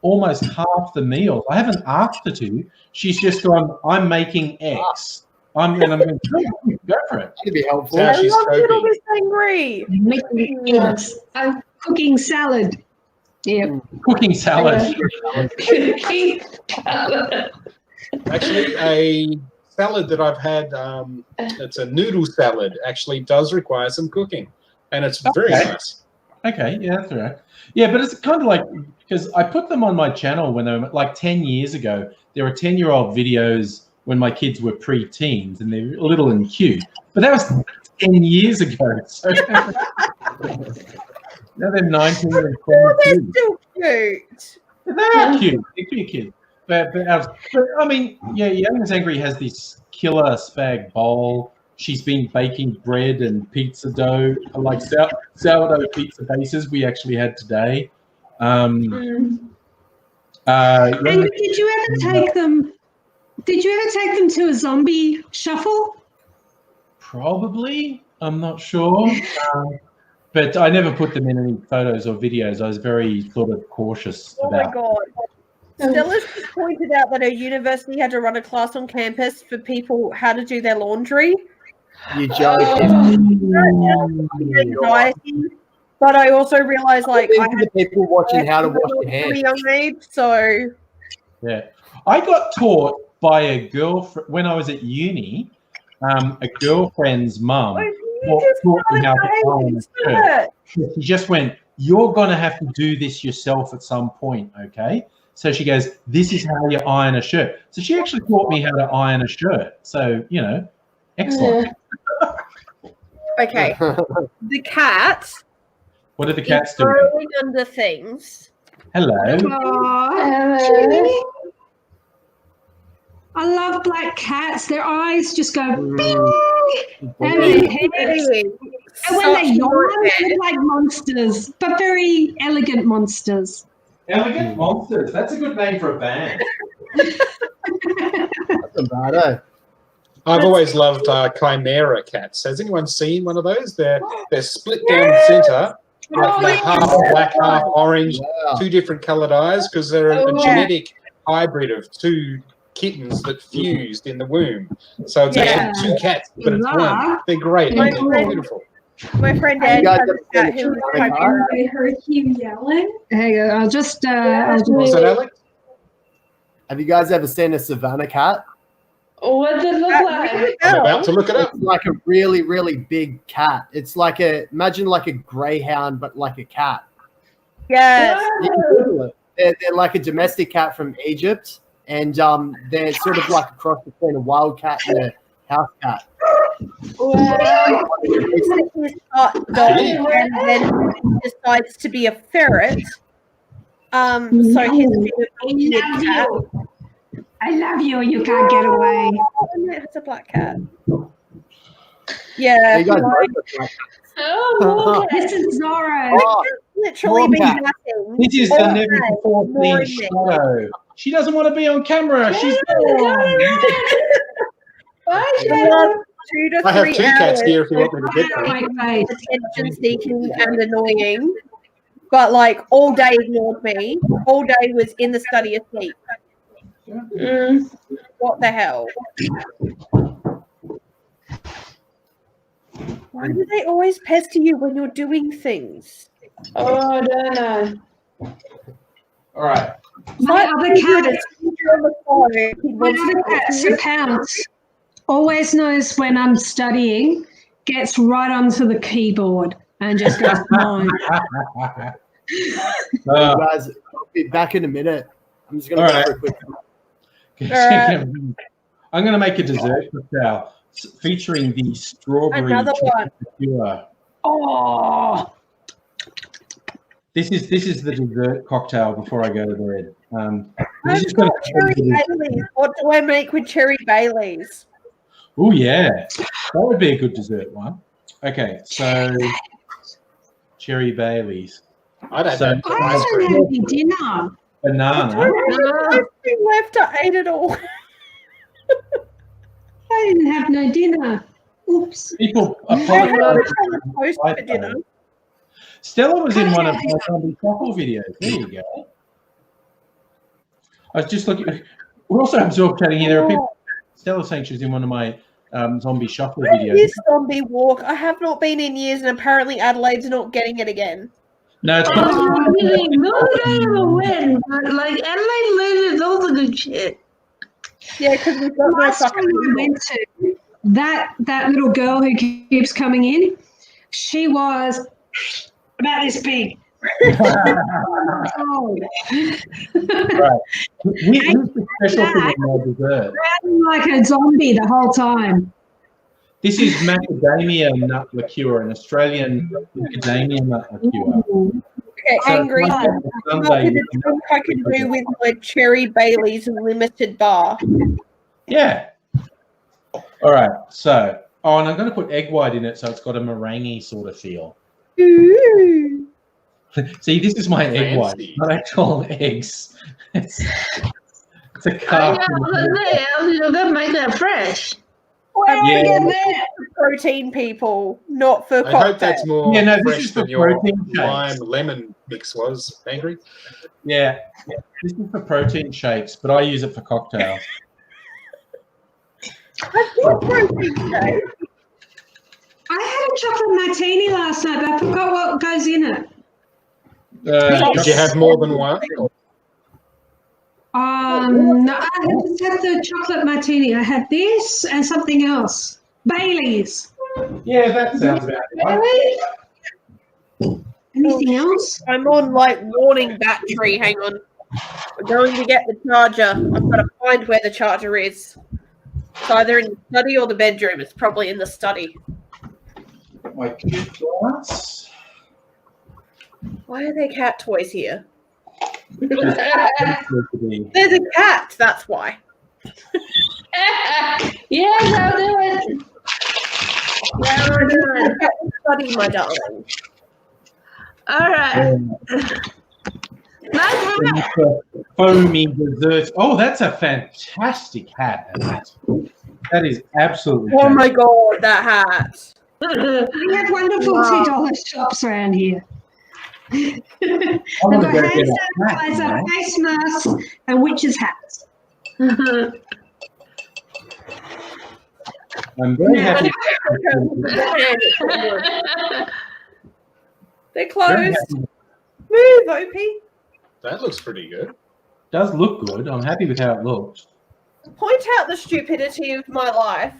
Speaker 1: almost half the meals. I haven't asked her to. She's just gone, I'm making X. I'm going to go for it.
Speaker 3: That'd be helpful.
Speaker 6: I love little Miss Angry.
Speaker 5: Making eggs. I'm cooking salad. Yeah.
Speaker 1: Cooking salad.
Speaker 2: Actually, a salad that I've had, it's a noodle salad, actually does require some cooking. And it's very nice.
Speaker 1: Okay, yeah, that's all right. Yeah, but it's kind of like, because I put them on my channel when they were like 10 years ago. There were 10-year-old videos when my kids were pre-teens and they're little and cute. But that was 10 years ago. So now they're 19 and 22.
Speaker 6: Oh, they're still cute.
Speaker 1: They are cute. They're cute kids. But I mean, yeah, Young Ms. Angry has this killer spag bowl. She's been baking bread and pizza dough, like sourdough pizza bases we actually had today.
Speaker 5: And did you ever take them? Did you ever take them to a zombie shuffle?
Speaker 1: Probably. I'm not sure. But I never put them in any photos or videos. I was very sort of cautious about.
Speaker 6: My God. Stella's just pointed out that her university had to run a class on campus for people how to do their laundry.
Speaker 3: You joking?
Speaker 6: Anxiety, but I also realized like I
Speaker 3: had the people watching how to wash their hands.
Speaker 6: Young age, so
Speaker 1: yeah, I got taught by a girlfriend when I was at uni. A girlfriend's mum taught me how to iron a shirt. She just went, "You're gonna have to do this yourself at some point, okay?" So she goes, "This is how you iron a shirt." So she actually taught me how to iron a shirt. So excellent.
Speaker 4: Yeah.
Speaker 6: Okay, the cat.
Speaker 1: What are the cats doing?
Speaker 6: Burrowing under things.
Speaker 1: Hello.
Speaker 5: I love black cats. Their eyes just go bing, and their heads. And when they yawn, they look like monsters, but very elegant monsters.
Speaker 1: Elegant Monsters. That's a good name for a band.
Speaker 3: That's bad, eh?
Speaker 2: I've always loved chimera cats. Has anyone seen one of those? They're split down the centre, like they're half black, half orange, two different coloured eyes, because they're a genetic hybrid of two kittens that fused in the womb. So it's actually two cats, but it's one. They're great. They're beautiful.
Speaker 6: My friend Ed has a cat who was chimera.
Speaker 5: I heard you yelling. Hey, I'll just.
Speaker 2: Was that Alex?
Speaker 3: Have you guys ever seen a savannah cat?
Speaker 4: What does it look like?
Speaker 2: I'm about to look it up.
Speaker 3: It's like a really, really big cat. It's like imagine like a greyhound, but like a cat.
Speaker 6: Yes.
Speaker 3: You can Google it. They're like a domestic cat from Egypt, and they're sort of like a cross between a wild cat and a house cat.
Speaker 6: Wow. His hot dog, and then he decides to be a ferret. So he's a bit of a weird cat.
Speaker 5: I love you. You can't get away.
Speaker 6: It's a black cat. Yeah.
Speaker 3: You guys
Speaker 5: This is Zorro.
Speaker 6: Literally been nothing.
Speaker 1: This is the never before seen shadow. She doesn't want to be on camera. She's
Speaker 2: I have 2 cats here if you want me to get them.
Speaker 6: Attention seeking and annoying. But like all day ignored me. All day was in the study asleep. What the hell? Why do they always pester you when you're doing things?
Speaker 4: Oh, I don't know.
Speaker 1: all right.
Speaker 5: My other cat,
Speaker 6: Pounce.
Speaker 5: Pounce, always knows when I'm studying, gets right onto the keyboard and just goes on.
Speaker 3: Guys, I'll be back in a minute. I'm just going to go for a quick.
Speaker 1: I'm going to make a dessert cocktail featuring the strawberry
Speaker 6: Another one.
Speaker 1: liqueur.
Speaker 5: Oh,
Speaker 1: This is the dessert cocktail before I go to bed.
Speaker 6: I've got cherry Baileys. What do I make with cherry Baileys?
Speaker 1: Oh yeah, that would be a good dessert one. Okay, so cherry Baileys.
Speaker 2: I don't
Speaker 5: I haven't had any dinner.
Speaker 1: Banana.
Speaker 6: I've been left. I ate it all.
Speaker 5: I didn't have no dinner. Oops.
Speaker 1: People
Speaker 6: I had
Speaker 1: apologize.
Speaker 6: a toast for dinner.
Speaker 1: Stella was in one of my zombie shuffle videos. There you go. I was just looking. We're also absorbed chatting here. There are people. Stella saying she was in one of my zombie shuffle videos.
Speaker 6: This zombie walk. I have not been in years, and apparently Adelaide's not getting it again.
Speaker 1: No, it's
Speaker 4: No, they ever win. But like Adelaide loses all the good shit.
Speaker 6: Yeah, because we've got no
Speaker 5: Last time
Speaker 6: fucking.
Speaker 5: I went to that little girl who keeps coming in, she was about this big. Oh.
Speaker 1: right. Here's the special thing with my dessert.
Speaker 5: Riding like a zombie the whole time.
Speaker 1: This is macadamia nut liqueur, an Australian macadamia nut liqueur.
Speaker 6: Okay,
Speaker 1: So
Speaker 6: angry.
Speaker 1: it's like a
Speaker 6: What
Speaker 1: Sunday
Speaker 6: did it drink I can do with my cherry Baileys limited bar?
Speaker 1: Yeah. All right. So, and I'm going to put egg white in it, so it's got a meringue sort of feel.
Speaker 6: Ooh.
Speaker 1: See, this is my egg white,
Speaker 2: Fancy.
Speaker 1: not actual eggs. It's a
Speaker 4: Oh,
Speaker 1: carb.
Speaker 4: yeah, you're gonna make that fresh.
Speaker 6: Well,
Speaker 1: Yeah.
Speaker 6: yeah, for protein people, not for
Speaker 2: I
Speaker 6: cocktails.
Speaker 2: hope that's more
Speaker 1: Yeah, no, this
Speaker 2: fresh
Speaker 1: is for
Speaker 2: than your
Speaker 1: protein shakes.
Speaker 2: lime lemon mix was, Angry.
Speaker 1: Yeah. This is for protein shakes, but I use it for cocktails.
Speaker 6: I've got protein shake.
Speaker 5: I had a chocolate martini last night, but I forgot what goes in it.
Speaker 2: Did you have more than one?
Speaker 5: No, I just had the chocolate martini. I had this and something else. Baileys.
Speaker 1: Yeah, that sounds about right.
Speaker 5: Anything else?
Speaker 6: I'm on like warning battery. Hang on. We're going to get the charger. I've got to find where the charger is. It's either in the study or the bedroom. It's probably in the study.
Speaker 1: My cute glass.
Speaker 6: Why are there cat toys here?
Speaker 1: There's
Speaker 6: There's a cat. That's why.
Speaker 4: Yeah, I'll do it. Yeah, we're doing it.
Speaker 6: Study, my darling.
Speaker 4: All right. Nice work.
Speaker 1: Foamy dessert. Oh, that's a fantastic hat. That is absolutely
Speaker 6: Oh my god, that hat.
Speaker 5: We have wonderful $2 shops around here. They've
Speaker 1: I'm
Speaker 5: got
Speaker 1: gonna go
Speaker 5: hand
Speaker 1: get a hat, you
Speaker 5: sanitizer,
Speaker 1: know.
Speaker 5: face masks, and witches' hats.
Speaker 1: I'm very happy.
Speaker 6: They're
Speaker 1: Very
Speaker 6: closed.
Speaker 1: happy.
Speaker 6: Move, Opie.
Speaker 2: That looks pretty good.
Speaker 1: Does look good. I'm happy with how it looks.
Speaker 6: Point out the stupidity of my life.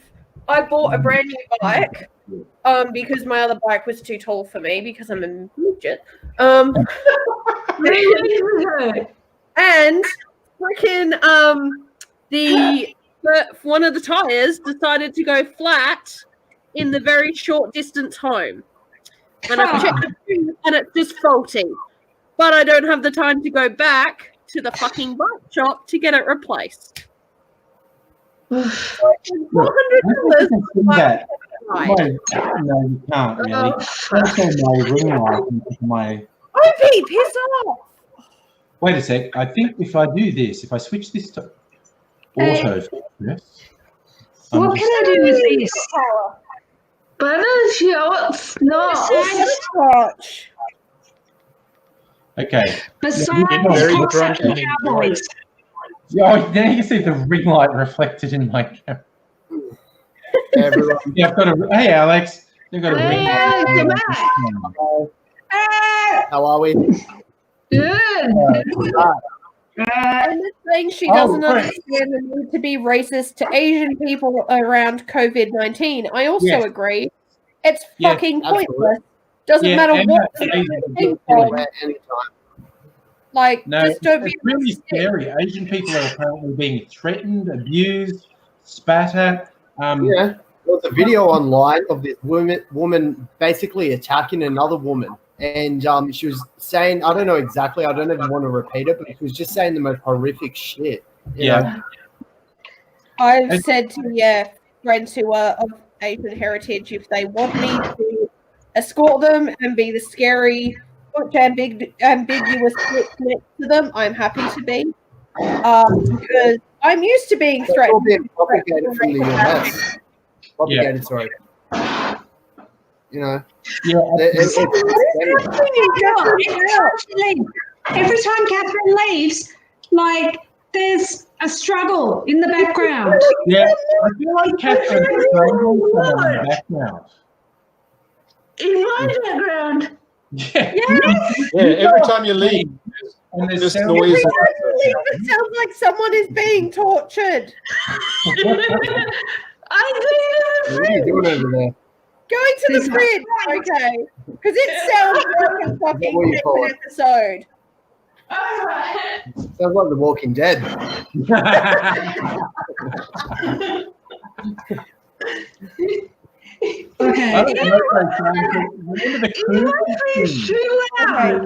Speaker 6: I bought a brand new bike because my other bike was too tall for me because I'm a midget. And freaking one of the tires decided to go flat in the very short distance home. And I've checked it and it's just faulty. But I don't have the time to go back to the fucking bike shop to get it replaced.
Speaker 1: Look,
Speaker 6: $400.
Speaker 1: that. No, you can't really. Also, my ring light. My
Speaker 6: Opie, piss off!
Speaker 1: wait a sec. I think if I do this, if I switch this to auto focus,
Speaker 5: What can I do with this?
Speaker 4: But it's yours. No.
Speaker 6: Scotch.
Speaker 1: okay.
Speaker 5: Besides
Speaker 2: very
Speaker 5: cocktails
Speaker 2: drunk and
Speaker 5: and
Speaker 2: enjoy
Speaker 5: cowboys.
Speaker 2: it.
Speaker 1: Oh, now you can see the ring light reflected in my camera.
Speaker 3: Everyone.
Speaker 1: Yeah, I've got a. Hey, Alex. They've got a ring
Speaker 4: Hey, come
Speaker 1: light.
Speaker 3: How are we?
Speaker 4: Good.
Speaker 6: And this thing she doesn't understand the need to be racist to Asian people around COVID-19. I also agree. It's
Speaker 1: Yeah,
Speaker 6: fucking
Speaker 3: absolutely.
Speaker 6: pointless. Doesn't
Speaker 1: Yeah,
Speaker 6: matter
Speaker 1: and
Speaker 6: what
Speaker 1: that's
Speaker 6: country
Speaker 1: Asian
Speaker 6: it came
Speaker 1: people.
Speaker 6: from.
Speaker 3: Anytime.
Speaker 6: Like,
Speaker 1: No,
Speaker 6: just don't
Speaker 1: it's
Speaker 6: be
Speaker 1: really
Speaker 6: racist.
Speaker 1: scary. Asian people are apparently being threatened, abused, spat at.
Speaker 3: Yeah. There was a video online of this woman basically attacking another woman, and she was saying, I don't know exactly, I don't even want to repeat it, but she was just saying the most horrific shit. You know?
Speaker 6: I've said to friends who are of Asian heritage, if they want me to escort them and be the scary, ambiguous next to them, I'm happy to be. Because I'm used to being
Speaker 3: It's all
Speaker 6: threatened.
Speaker 3: being propagated from the US. Propagated, sorry. You know?
Speaker 5: Every time Catherine leaves, like, there's a struggle in the background.
Speaker 1: Yeah, I feel like Catherine is struggling in the background.
Speaker 4: In my background.
Speaker 1: Yeah.
Speaker 2: Every time you leave,
Speaker 1: and there's
Speaker 2: this
Speaker 1: sound-
Speaker 2: noise.
Speaker 6: It sounds like someone is being tortured.
Speaker 4: I did
Speaker 3: What are you doing over there?
Speaker 6: Going to the fridge, okay? Because it sounds like a fucking
Speaker 3: What do you call
Speaker 6: different episode.
Speaker 3: Sounds like The Walking Dead.
Speaker 5: Okay.
Speaker 1: I don't know if they
Speaker 6: Okay.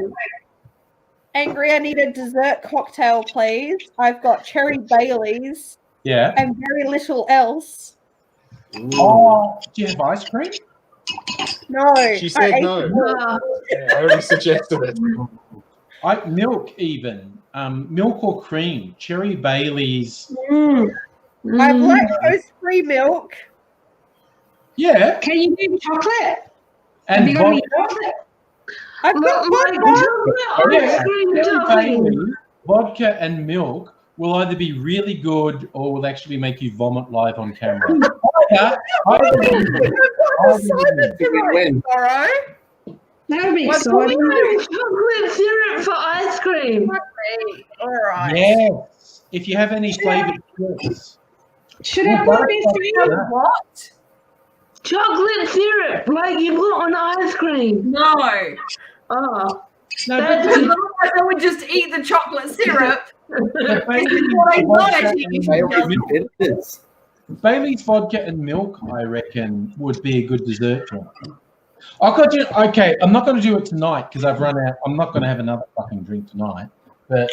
Speaker 6: Angry, I need a dessert cocktail, please. I've got cherry Baileys
Speaker 1: Yeah.
Speaker 6: and very little else.
Speaker 1: Oh, do you have ice cream?
Speaker 6: No.
Speaker 2: She said no. I already suggested it.
Speaker 1: Milk even. Milk or cream. Cherry Baileys.
Speaker 6: I've lactose-free milk.
Speaker 1: Yeah.
Speaker 5: Can you do chocolate?
Speaker 1: And
Speaker 5: Have you got any
Speaker 1: vodka.
Speaker 5: chocolate?
Speaker 6: I've got vodka.
Speaker 1: Yeah, Cherry Baileys, vodka and milk will either be really good or will actually make you vomit live on camera.
Speaker 3: Win.
Speaker 6: Tomorrow.
Speaker 5: That would be
Speaker 6: What
Speaker 5: exciting.
Speaker 4: chocolate syrup for ice cream.
Speaker 6: All right.
Speaker 1: Yes. If you have any flavored chips.
Speaker 5: Should I put this in?
Speaker 6: What?
Speaker 4: Chocolate syrup, like you put on ice cream.
Speaker 6: No.
Speaker 4: Oh.
Speaker 1: No,
Speaker 4: That's
Speaker 1: but
Speaker 6: Otherwise, I would just eat the chocolate syrup.
Speaker 1: Bailey's vodka and milk, I reckon, would be a good dessert drink. Okay, I'm not going to do it tonight because I've run out. I'm not going to have another fucking drink tonight. But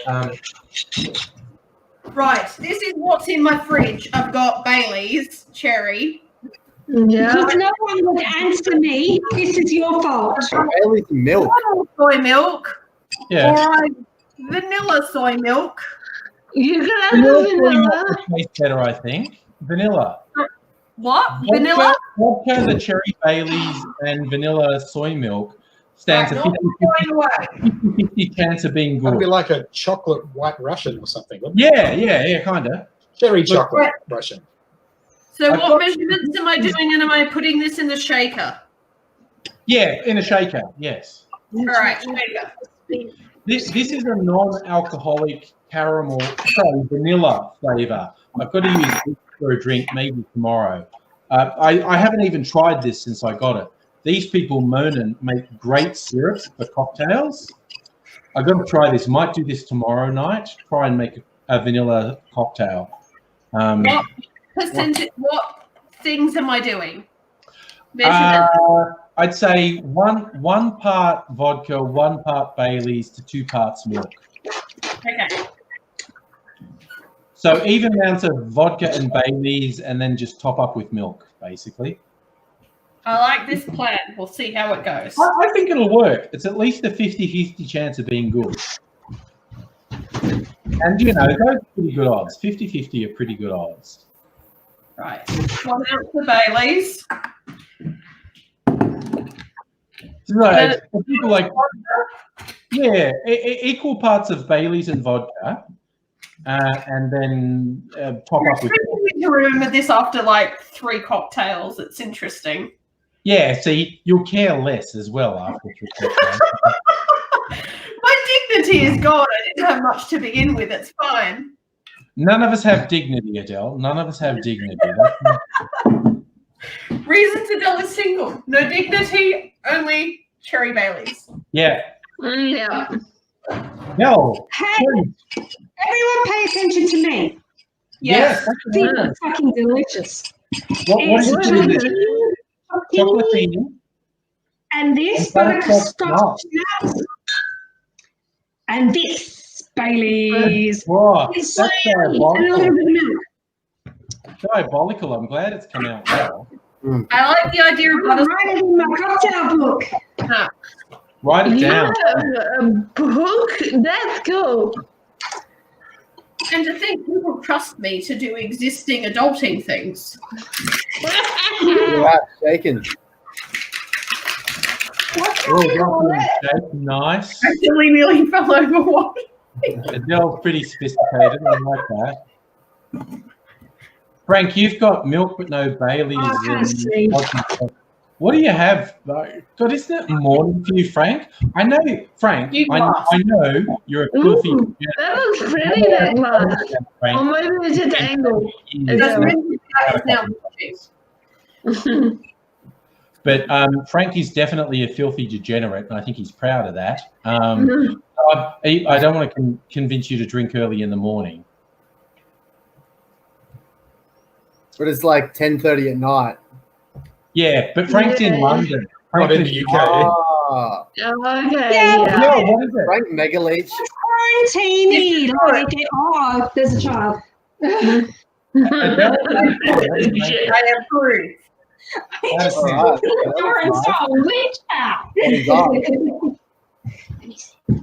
Speaker 6: Right, this is what's in my fridge. I've got Bailey's cherry.
Speaker 4: Yeah.
Speaker 5: Because no one would answer me. This is your fault.
Speaker 3: Bailey's milk.
Speaker 6: Soy milk.
Speaker 1: yeah,
Speaker 6: Or vanilla soy milk.
Speaker 4: You can have the vanilla.
Speaker 1: tastes better, I think. Vanilla.
Speaker 6: What? Vanilla?
Speaker 1: Vodka, the cherry Baileys, and vanilla soy milk stands
Speaker 6: Right,
Speaker 1: a
Speaker 6: not going away.
Speaker 1: 50-50 chance of being
Speaker 2: That'd be
Speaker 1: good.
Speaker 2: like a chocolate white Russian or something. wouldn't it?
Speaker 1: Yeah, kind of.
Speaker 2: Cherry chocolate Russian.
Speaker 6: So
Speaker 1: I've
Speaker 6: what
Speaker 1: got-
Speaker 6: measurements am I doing, and am I putting this in the shaker?
Speaker 1: Yeah, in a shaker, yes.
Speaker 6: All right, shaker.
Speaker 1: This is a non-alcoholic vanilla flavor. I've got to use this for a drink maybe tomorrow. I haven't even tried this since I got it. These people, Monin, make great syrups for cocktails. I've got to try this. Might do this tomorrow night. Try and make a vanilla cocktail.
Speaker 6: What things am I doing? Measurements.
Speaker 1: I'd say one part vodka, 1 part Baileys to 2 parts milk.
Speaker 6: Okay.
Speaker 1: So even amounts of vodka and Baileys, and then just top up with milk, basically.
Speaker 6: I like this plan. We'll see how it goes.
Speaker 1: I think it'll work. It's at least a 50-50 chance of being good. And, those are pretty good odds. 50-50 are pretty good odds.
Speaker 6: Right. 1 ounce of Bailey's.
Speaker 1: Right. People like, equal parts of Baileys and vodka, and then top up with.
Speaker 6: I need to remember this after like 3 cocktails. It's interesting.
Speaker 1: Yeah, see, you'll care less as well after 3 cocktails.
Speaker 6: My dignity is gone. I didn't have much to begin with. It's fine.
Speaker 1: None of us have dignity, Adele. None of us have dignity.
Speaker 6: Reason Adele is single. No dignity, only cherry Baileys.
Speaker 1: Yeah.
Speaker 4: Yeah.
Speaker 1: No.
Speaker 5: Hey, everyone pay attention to me.
Speaker 1: Yes.
Speaker 5: These are fucking delicious.
Speaker 1: What is it in this?
Speaker 5: Chocolatini
Speaker 1: Chocolatini.
Speaker 5: And this
Speaker 1: Butterscotch
Speaker 5: butterscotch nuts. And this Bailey's.
Speaker 1: Wow,
Speaker 5: It's
Speaker 1: that's
Speaker 5: and a little
Speaker 1: diabolical.
Speaker 5: bit of milk.
Speaker 1: Diabolical. I'm glad it's come out well.
Speaker 6: I like the idea of
Speaker 5: I'm gonna write it in my cocktail book.
Speaker 1: Write it
Speaker 4: You
Speaker 1: down.
Speaker 4: have a book? That's cool.
Speaker 6: And to think people trust me to do existing adulting things.
Speaker 3: You're right, shaking.
Speaker 1: Nice.
Speaker 6: Accidentally nearly fell over one.
Speaker 1: Adele's pretty sophisticated. I like that. Frank, you've got milk but no Baileys.
Speaker 5: I can't see.
Speaker 1: What do you have? God, isn't it morning for you, Frank? I know, Frank.
Speaker 6: You
Speaker 1: I know you're a filthy.
Speaker 4: Ooh, that looks pretty, that glass. Or
Speaker 1: Frank.
Speaker 4: maybe it's just the angle.
Speaker 6: That's now.
Speaker 1: But Frank is definitely a filthy degenerate, and I think he's proud of that. I don't want to convince you to drink early in the morning.
Speaker 3: But it's like 10:30 at night.
Speaker 1: Yeah, but Frank's in London.
Speaker 2: Not in
Speaker 1: Frank's
Speaker 2: the UK.
Speaker 3: Ah,
Speaker 4: Okay,
Speaker 5: Yeah.
Speaker 1: Yeah, what is it?
Speaker 3: Frank Megaleech.
Speaker 5: Quarantine. Like, oh, there's a child.
Speaker 1: Adele?
Speaker 6: I approve.
Speaker 1: That's
Speaker 3: All right.
Speaker 5: You're in some witch out.
Speaker 3: That is on.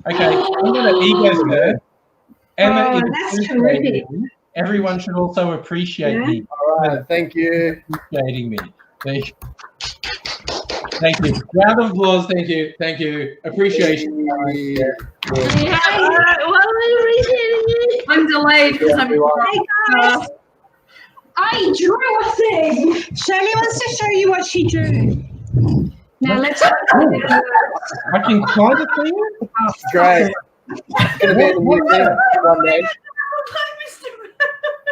Speaker 1: Okay, I'm going to ego her. Emma
Speaker 5: Oh,
Speaker 1: is
Speaker 5: that's
Speaker 1: appreciating
Speaker 5: terrific.
Speaker 1: me. Everyone should also appreciate
Speaker 5: Yeah.
Speaker 1: me.
Speaker 3: All right, thank you.
Speaker 1: Appreciating me. Thank you. Round of applause. Thank you. Thank you. Appreciation.
Speaker 4: While we're reading it,
Speaker 6: I'm delayed because I'm.
Speaker 5: Hey guys, I drew a thing. Shirley wants to show you what she drew. Now let's.
Speaker 1: I can kind of see it.
Speaker 3: Great. It's going to be in the museum one day.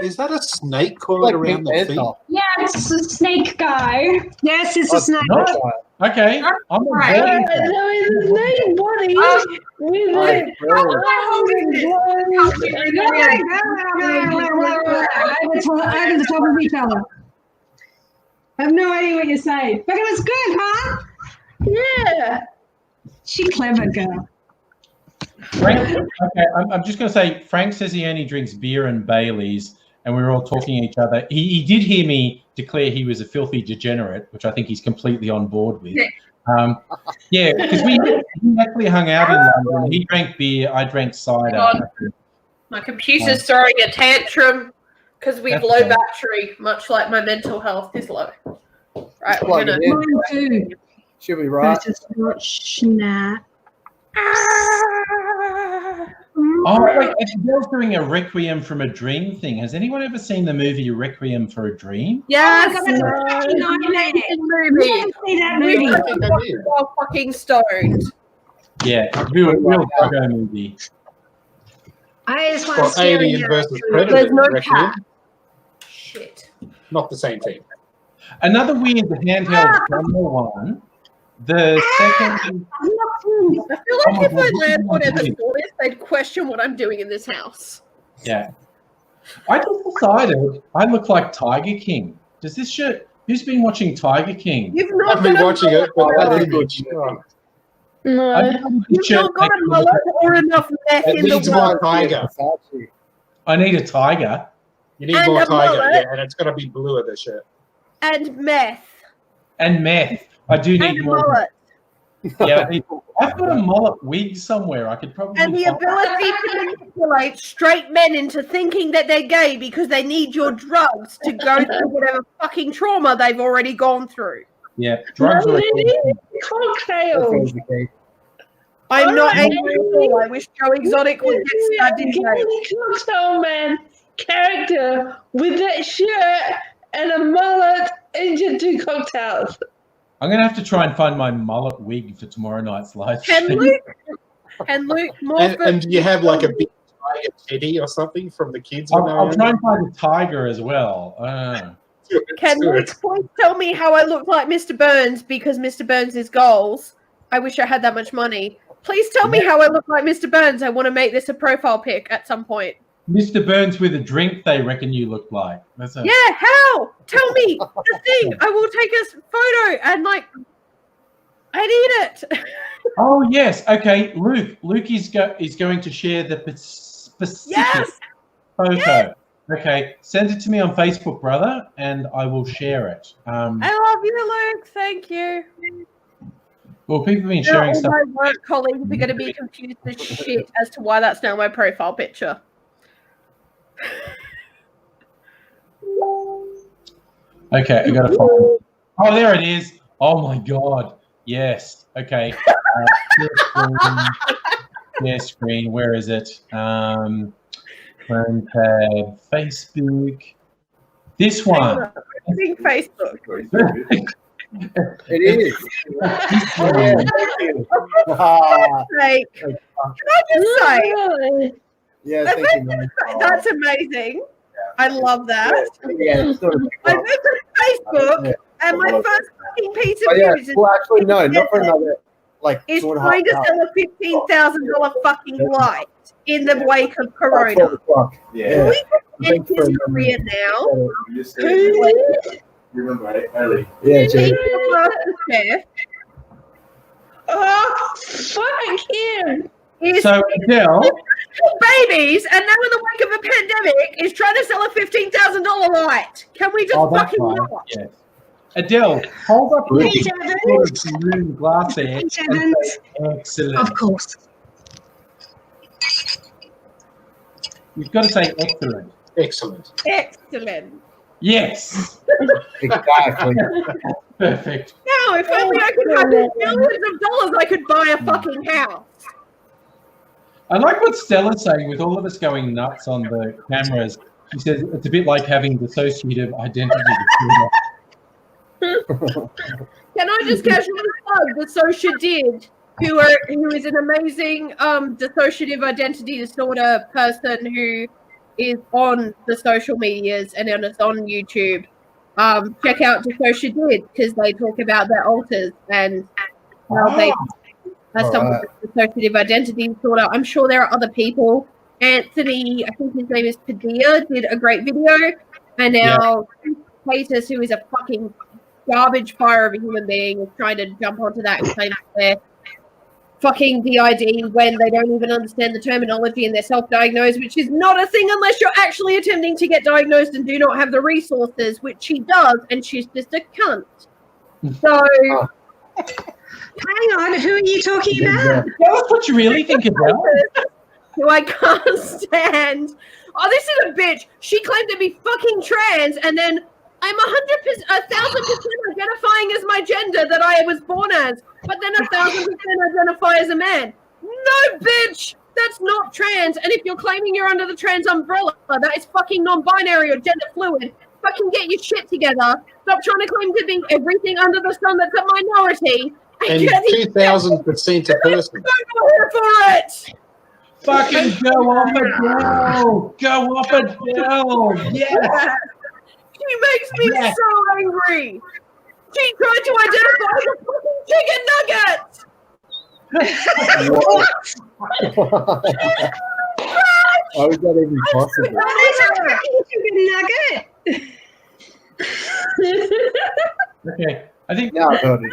Speaker 2: Is that a snake coiled
Speaker 3: Like
Speaker 2: around the
Speaker 3: Pink
Speaker 2: feet?
Speaker 3: Panther.
Speaker 5: Yeah, it's a snake guy. Yes, it's a snake.
Speaker 1: No. Okay, I'm on board with
Speaker 4: so
Speaker 1: that.
Speaker 4: it's a snake body with
Speaker 3: Right,
Speaker 4: it.
Speaker 3: brilliant.
Speaker 5: Over the top of each other. I have no idea what you're saying, but it was good, huh?
Speaker 4: Yeah.
Speaker 5: She clever girl.
Speaker 1: Frank, okay, I'm just going to say, Frank says he only drinks beer and Baileys, and we were all talking to each other. He did hear me declare he was a filthy degenerate, which I think he's completely on board with. Yeah, because we actually hung out in London. He drank beer, I drank cider.
Speaker 6: My computer's throwing a tantrum because we've
Speaker 1: That's
Speaker 6: low
Speaker 1: okay.
Speaker 6: battery, much like my mental health is low. Right, we're
Speaker 3: Plug
Speaker 6: gonna.
Speaker 3: it in.
Speaker 5: Mine too.
Speaker 3: Should be right.
Speaker 5: I just not snap.
Speaker 1: Oh, wait, Adele's doing a Requiem from a Dream thing. Has anyone ever seen the movie Requiem for a Dream?
Speaker 6: Yes,
Speaker 5: Oh my God, that's a fucking nightmare.
Speaker 6: movie.
Speaker 5: See that
Speaker 6: We
Speaker 5: movie?
Speaker 6: were all fucking stoned.
Speaker 1: Yeah, real doggo movie.
Speaker 5: I just want to
Speaker 2: Well,
Speaker 5: stare
Speaker 2: Alien
Speaker 5: at
Speaker 2: versus
Speaker 5: it.
Speaker 2: Predator.
Speaker 6: There's no
Speaker 2: Requiem.
Speaker 6: cat. Shit.
Speaker 2: Not the same thing.
Speaker 1: Another weird handheld camera one. The second,
Speaker 6: I feel like if my landlord ever saw this, they'd question what I'm doing in this house.
Speaker 1: yeah. I just decided I look like Tiger King. Does this shit? Who's been watching Tiger King?
Speaker 6: You've not
Speaker 2: I've been
Speaker 6: got a
Speaker 2: watching it, but
Speaker 6: mullet.
Speaker 2: that's a good show.
Speaker 4: No.
Speaker 6: You've not got a mullet or enough meth
Speaker 2: It
Speaker 6: in the
Speaker 2: needs more
Speaker 6: world.
Speaker 2: tiger.
Speaker 3: Versace.
Speaker 1: I need a tiger.
Speaker 2: You need
Speaker 6: And
Speaker 2: more
Speaker 6: a
Speaker 2: tiger,
Speaker 6: mullet.
Speaker 2: yeah, and it's got to be blue of the shit.
Speaker 6: And meth.
Speaker 1: And meth. I do need
Speaker 6: And a
Speaker 1: more.
Speaker 6: mullet.
Speaker 1: Yeah, I've got a mullet wig somewhere. I could probably.
Speaker 6: And the
Speaker 1: find-
Speaker 6: ability to manipulate straight men into thinking that they're gay because they need your drugs to go through whatever fucking trauma they've already gone through.
Speaker 1: Yeah, drugs
Speaker 4: No,
Speaker 1: are.
Speaker 4: they need cocktails.
Speaker 6: I'm not
Speaker 4: Alright.
Speaker 6: angry at all. I wish Joe Exotic would get stabbed in the
Speaker 4: Give
Speaker 6: face.
Speaker 4: me cocktail man character with that shirt and a mullet and just do cocktails.
Speaker 1: I'm gonna have to try and find my mullet wig for tomorrow night's live
Speaker 6: Can
Speaker 1: stream.
Speaker 6: Luke
Speaker 2: And do you have like a big tiger teddy or something from the kids? when they
Speaker 1: I'll
Speaker 2: were
Speaker 1: try
Speaker 2: young?
Speaker 1: and find a tiger as well.
Speaker 6: Can
Speaker 2: Do
Speaker 6: Luke
Speaker 2: it.
Speaker 6: please tell me how I look like Mr. Burns because Mr. Burns is goals? I wish I had that much money. Please tell me how I look like Mr. Burns. I want to make this a profile pic at some point.
Speaker 1: Mr. Burns with a drink, they reckon you look like. That's a,
Speaker 6: Yeah, how? Tell me the thing. I will take a photo and like, I need it.
Speaker 1: Oh yes, okay. Luke is going to share the specific photo. Yes. Okay, send it to me on Facebook, brother, and I will share it.
Speaker 6: I love you, Luke. Thank you.
Speaker 1: Well, people have been sharing
Speaker 6: all
Speaker 1: stuff.
Speaker 6: My work colleagues are going to be confused as shit as to why that's now my profile picture.
Speaker 1: Okay, I got to find. Oh, there it is. Oh my God. Yes. Okay. Share screen. Where is it? Home tab, Facebook. This one.
Speaker 6: I think Facebook.
Speaker 3: It is.
Speaker 6: Can I just say?
Speaker 3: Yeah,
Speaker 6: that's amazing. I love that.
Speaker 3: Yeah,
Speaker 6: I went to Facebook and my first fucking piece of news
Speaker 3: well, actually, no, not for another. Like,
Speaker 6: is trying to sell a $15,000 fucking light in the wake of Corona.
Speaker 3: Yeah.
Speaker 6: Can we get Korea now?
Speaker 7: Remember, Ellie.
Speaker 3: Yeah,
Speaker 6: chef.
Speaker 4: Oh, fuck him.
Speaker 1: So Adele,
Speaker 6: babies, and now in the wake of a pandemic, is trying to sell a $15,000 light. Can we just fucking not?
Speaker 1: Yes. Adele, hold up your glass there. Excellent.
Speaker 5: Of course.
Speaker 1: You've got to say excellent.
Speaker 2: Excellent.
Speaker 6: Excellent.
Speaker 1: Yes.
Speaker 3: Exactly.
Speaker 1: Perfect.
Speaker 6: Now, if only I could have millions of dollars, I could buy a fucking house.
Speaker 1: I like what Stella's saying with all of us going nuts on the cameras. She says it's a bit like having dissociative identity disorder.
Speaker 6: Can I just casually plug the Socia Did, who is an amazing dissociative identity disorder person who is on the social medias and is on YouTube. Check out the Socia Did because they talk about their alters and how they have someone with dissociative identity disorder. I'm sure there are other people. Anthony, I think his name is Padilla, did a great video, and now Patus, who is a fucking garbage fire of a human being, is trying to jump onto that and claim they're fucking DID when they don't even understand the terminology and they're self-diagnosed, which is not a thing unless you're actually attempting to get diagnosed and do not have the resources, which she does, and she's just a cunt. So,
Speaker 5: hang on, who are you talking about?
Speaker 1: Tell us what you really think about.
Speaker 6: Who I can't stand. Oh, this is a bitch. She claimed to be fucking trans, and then I'm 1,000% identifying as my gender that I was born as, but then 1,000% identify as a man. No, bitch, that's not trans. And if you're claiming you're under the trans umbrella, that is fucking non-binary or gender fluid. Fucking get your shit together. Stop trying to claim to be everything under the sun that's a minority.
Speaker 2: And 2,000% a person.
Speaker 6: Go here for it.
Speaker 1: Fucking go off Adele! Go off Adele! Yes!
Speaker 6: She makes me so angry. She tried to identify as a fucking chicken nugget.
Speaker 3: How is that even possible?
Speaker 5: That is a fucking chicken nugget.
Speaker 1: Okay, I think
Speaker 3: Now I've heard it.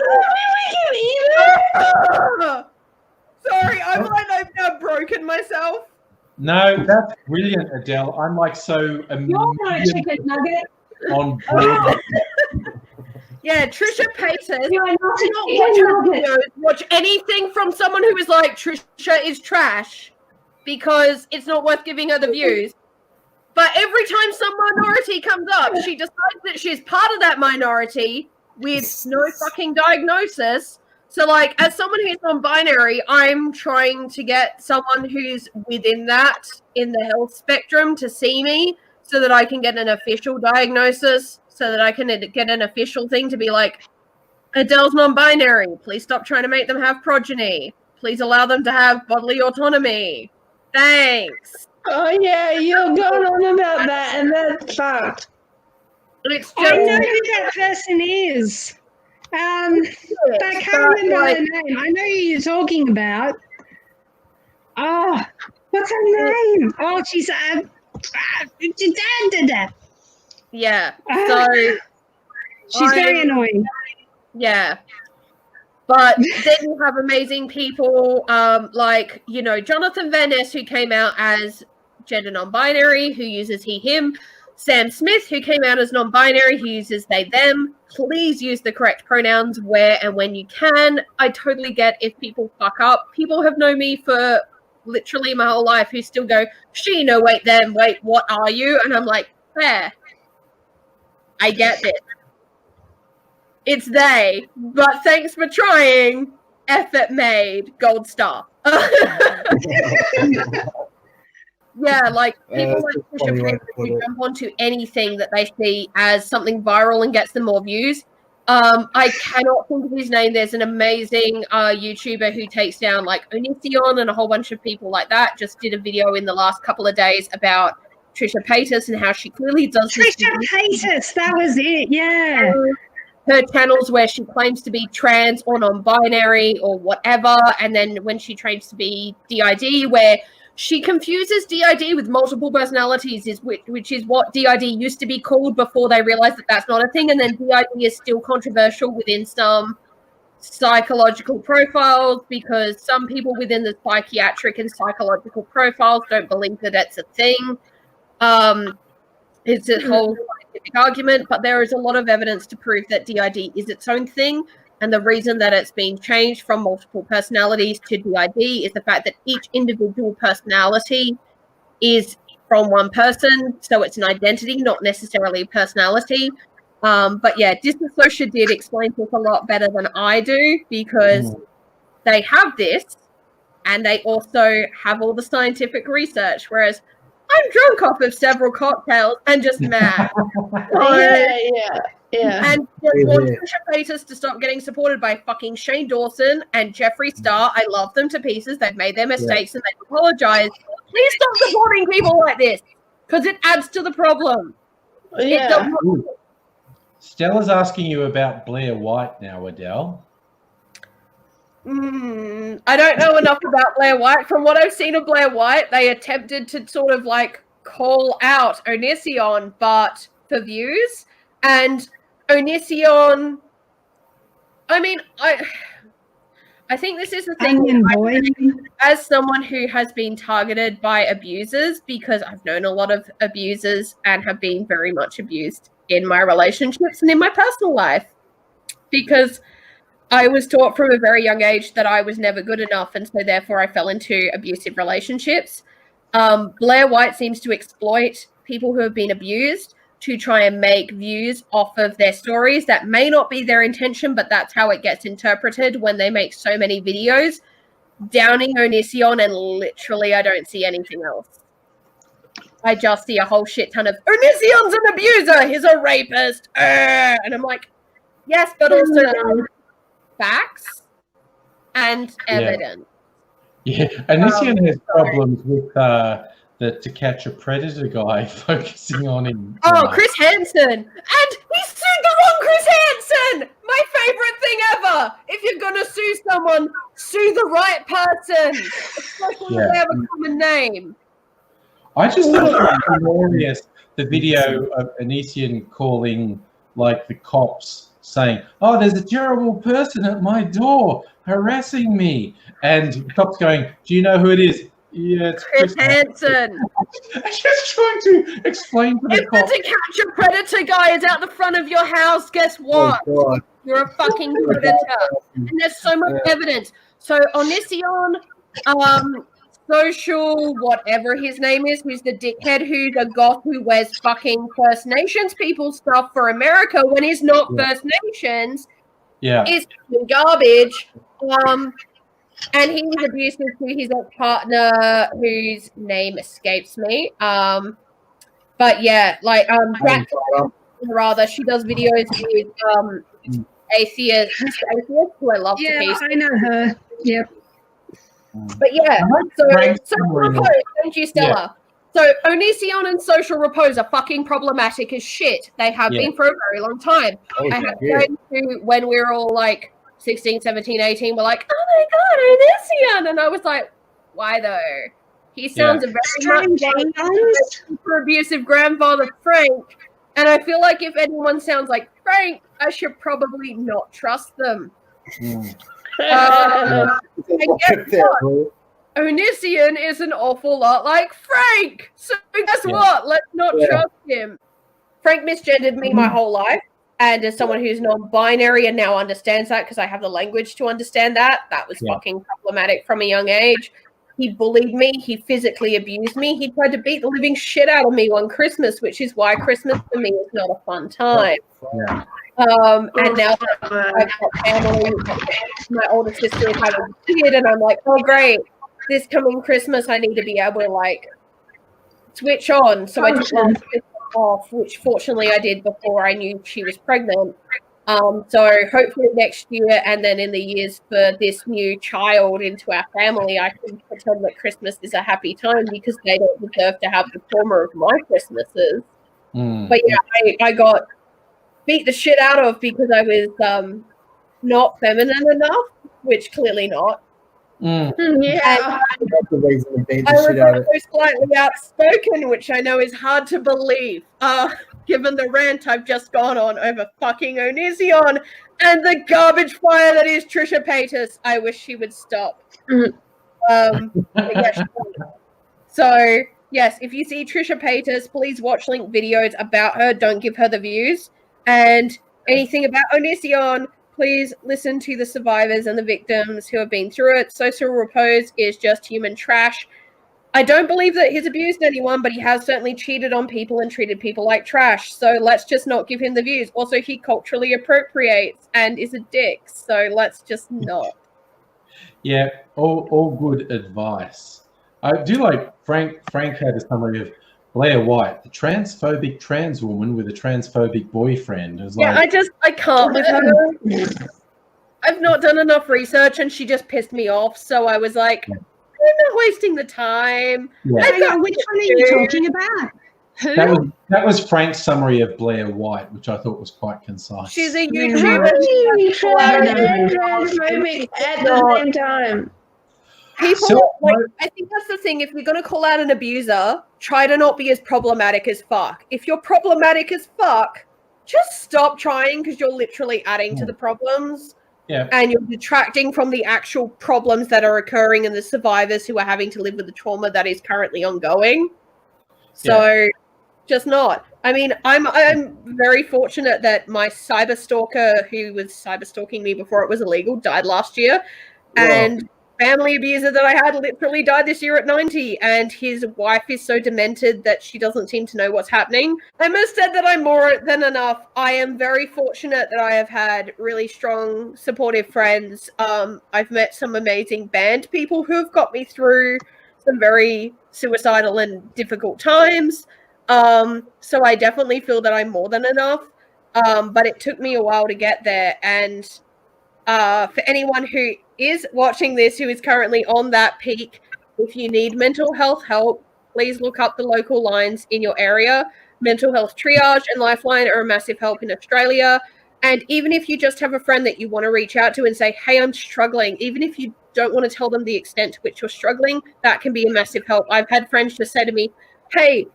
Speaker 6: Sorry, I've now broken myself.
Speaker 1: no, that's brilliant, Adele. I'm like so
Speaker 5: You're not a chicken nugget.
Speaker 1: on board.
Speaker 6: Yeah, Trisha Payton.
Speaker 5: You are not a
Speaker 6: Watch
Speaker 5: chicken
Speaker 6: her
Speaker 5: nugget.
Speaker 6: videos, watch anything from someone who is like, Trisha is trash because it's not worth giving her the views. But every time some minority comes up, she decides that she's part of that minority with no fucking diagnosis. So, like, as someone who's non-binary, I'm trying to get someone who's within that in the health spectrum to see me so that I can get an official diagnosis, so that I can get an official thing to be like, Adele's non-binary. Please stop trying to make them have progeny. Please allow them to have bodily autonomy. Thanks.
Speaker 4: Oh, yeah, you're going on about that, and that's fucked.
Speaker 6: It's just,
Speaker 5: I know who that person is. But I can't remember her name. I know who you're talking about. Oh, what's her name? Oh, she's
Speaker 6: yeah. So
Speaker 5: she's very annoying.
Speaker 6: yeah. But then you have amazing people like, you know, Jonathan Van Ness, who came out as gender non-binary, who uses he, him. Sam Smith, who came out as non-binary, who uses they, them. Please use the correct pronouns where and when you can. I totally get if people fuck up. People have known me for literally my whole life who still go, she, no, wait, them, wait, what are you? And I'm like, fair. I get it. It's they, but thanks for trying. Effort made. Gold star. Yeah, like people like Trisha Paytas who jump onto anything that they see as something viral and gets them more views. I cannot think of his name. There's an amazing YouTuber who takes down like Onision and a whole bunch of people like that. Just did a video in the last couple of days about Trisha Paytas and how she clearly does
Speaker 5: Trisha Paytas, that was it, yeah.
Speaker 6: Her channels where she claims to be trans or non-binary or whatever, and then when she trains to be DID, where she confuses DID with multiple personalities, which is what DID used to be called before they realized that that's not a thing, and then DID is still controversial within some psychological profiles because some people within the psychiatric and psychological profiles don't believe that it's a thing. It's a whole scientific argument, but there is a lot of evidence to prove that DID is its own thing. And the reason that it's been changed from multiple personalities to DID is the fact that each individual personality is from one person. So it's an identity, not necessarily a personality. But yeah, Disassocia did explain this a lot better than I do because they have this and they also have all the scientific research, whereas I'm drunk off of several cocktails and just mad.
Speaker 4: Yeah.
Speaker 6: And just want Trisha Paytas to stop getting supported by fucking Shane Dawson and Jeffree Star. I love them to pieces. They've made their mistakes and they apologize. Please stop supporting people like this because it adds to the problem.
Speaker 4: Yeah.
Speaker 1: Stella's asking you about Blair White now, Adele.
Speaker 6: I don't know enough about Blair White. From what I've seen of Blair White, they attempted to sort of like call out Onision, but for views. And Onision, I mean, I think this is the thing. As someone who has been targeted by abusers, because I've known a lot of abusers and have been very much abused in my relationships and in my personal life, because I was taught from a very young age that I was never good enough, and so therefore I fell into abusive relationships. Blair White seems to exploit people who have been abused to try and make views off of their stories. That may not be their intention, but that's how it gets interpreted when they make so many videos downing Onision, and literally I don't see anything else. I just see a whole shit ton of Onision's an abuser, he's a rapist, and I'm like, yes, but also facts and evidence.
Speaker 1: Yeah, Onision has problems with the To Catch a Predator guy focusing on him.
Speaker 6: Oh, Chris Hansen. And he sued the wrong Chris Hansen! My favorite thing ever! If you're going to sue someone, sue the right person. Especially if they have a common name.
Speaker 1: I just thought it was hilarious, the video of Onision calling like the cops saying, oh, there's a terrible person at my door harassing me. And cops going, do you know who it is? Yeah, it's
Speaker 6: Chris Hansen.
Speaker 1: Just trying to explain to the cops.
Speaker 6: If the To Catch a Predator guy is out the front of your house, guess what?
Speaker 3: Oh,
Speaker 6: you're a fucking predator. And there's so much evidence. So Onision, Social, whatever his name is, who's the dickhead who's a goth who wears fucking First Nations people stuff for America when he's not First Nations, is garbage. And he was abusive to his ex-partner, whose name escapes me. But yeah, like rather, she does videos with atheist, Mr. Atheist, who I love to pieces.
Speaker 5: I know her. Yep.
Speaker 6: But yeah, so Social Repose, thank you, Stella. So Onision and Social Repose are fucking problematic as shit. They have been for a very long time. I have friends who, when we were all like 16, 17, 18, were like, oh my god, Onision! And I was like, why though? He sounds a very much like super abusive grandfather Frank. And I feel like if anyone sounds like Frank, I should probably not trust them. And guess what? Onision is an awful lot like Frank. So guess what? Let's not trust him. Frank misgendered me my whole life. And as someone who's non-binary and now understands that because I have the language to understand that, that was fucking problematic from a young age. He bullied me. He physically abused me. He tried to beat the living shit out of me on Christmas, which is why Christmas for me is not a fun time.
Speaker 1: Yeah.
Speaker 6: And now that I've got family, my older sister is having a kid, and I'm like, oh, great. This coming Christmas, I need to be able to, like, switch on. So I took Christmas off, which fortunately I did before I knew she was pregnant. So hopefully next year and then in the years for this new child into our family, I can pretend that Christmas is a happy time because they don't deserve to have the trauma of my Christmases. But yeah, I got beat the shit out of because I was not feminine enough, which clearly not.
Speaker 3: Yeah.
Speaker 6: That's the reason we beat the shit out of it. Slightly outspoken, which I know is hard to believe, given the rant I've just gone on over fucking Onision and the garbage fire that is Trisha Paytas. I wish she would stop. So, yes, if you see Trisha Paytas, please watch link videos about her. Don't give her the views. And anything about Onision, please listen to the survivors and the victims who have been through it. Social repose is just human trash. I don't believe that he's abused anyone, but he has certainly cheated on people and treated people like trash. So let's just not give him the views. Also, he culturally appropriates and is a dick. So let's just not.
Speaker 1: Yeah, all good advice. I do like Frank had a summary of Blair White, the transphobic trans woman with a transphobic boyfriend. It was like,
Speaker 6: I can't with her. I've not done enough research and she just pissed me off. So I was like, I'm not wasting the time.
Speaker 5: Yeah. Which one are you talking about? Who?
Speaker 1: That was Frank's summary of Blair White, which I thought was quite concise.
Speaker 6: She's a YouTuber.
Speaker 4: Transphobic at the same time.
Speaker 6: People, I think that's the thing. If you're going to call out an abuser, try to not be as problematic as fuck. If you're problematic as fuck, just stop trying because you're literally adding to the problems.
Speaker 1: Yeah.
Speaker 6: And you're detracting from the actual problems that are occurring and the survivors who are having to live with the trauma that is currently ongoing. So just not. I mean, I'm very fortunate that my cyber stalker who was cyber stalking me before it was illegal died last year. Whoa. And family abuser that I had literally died this year at 90, and his wife is so demented that she doesn't seem to know what's happening. I must add that I'm more than enough. I am very fortunate that I have had really strong, supportive friends. I've met some amazing band people who have got me through some very suicidal and difficult times. So I definitely feel that I'm more than enough. But it took me a while to get there. And for anyone who is watching this, who is currently on that peak, if you need mental health help, please look up the local lines in your area. Mental health triage and Lifeline are a massive help in Australia. And even if you just have a friend that you want to reach out to and say, hey, I'm struggling, even if you don't want to tell them the extent to which you're struggling, that can be a massive help. I've had friends just say to me, hey,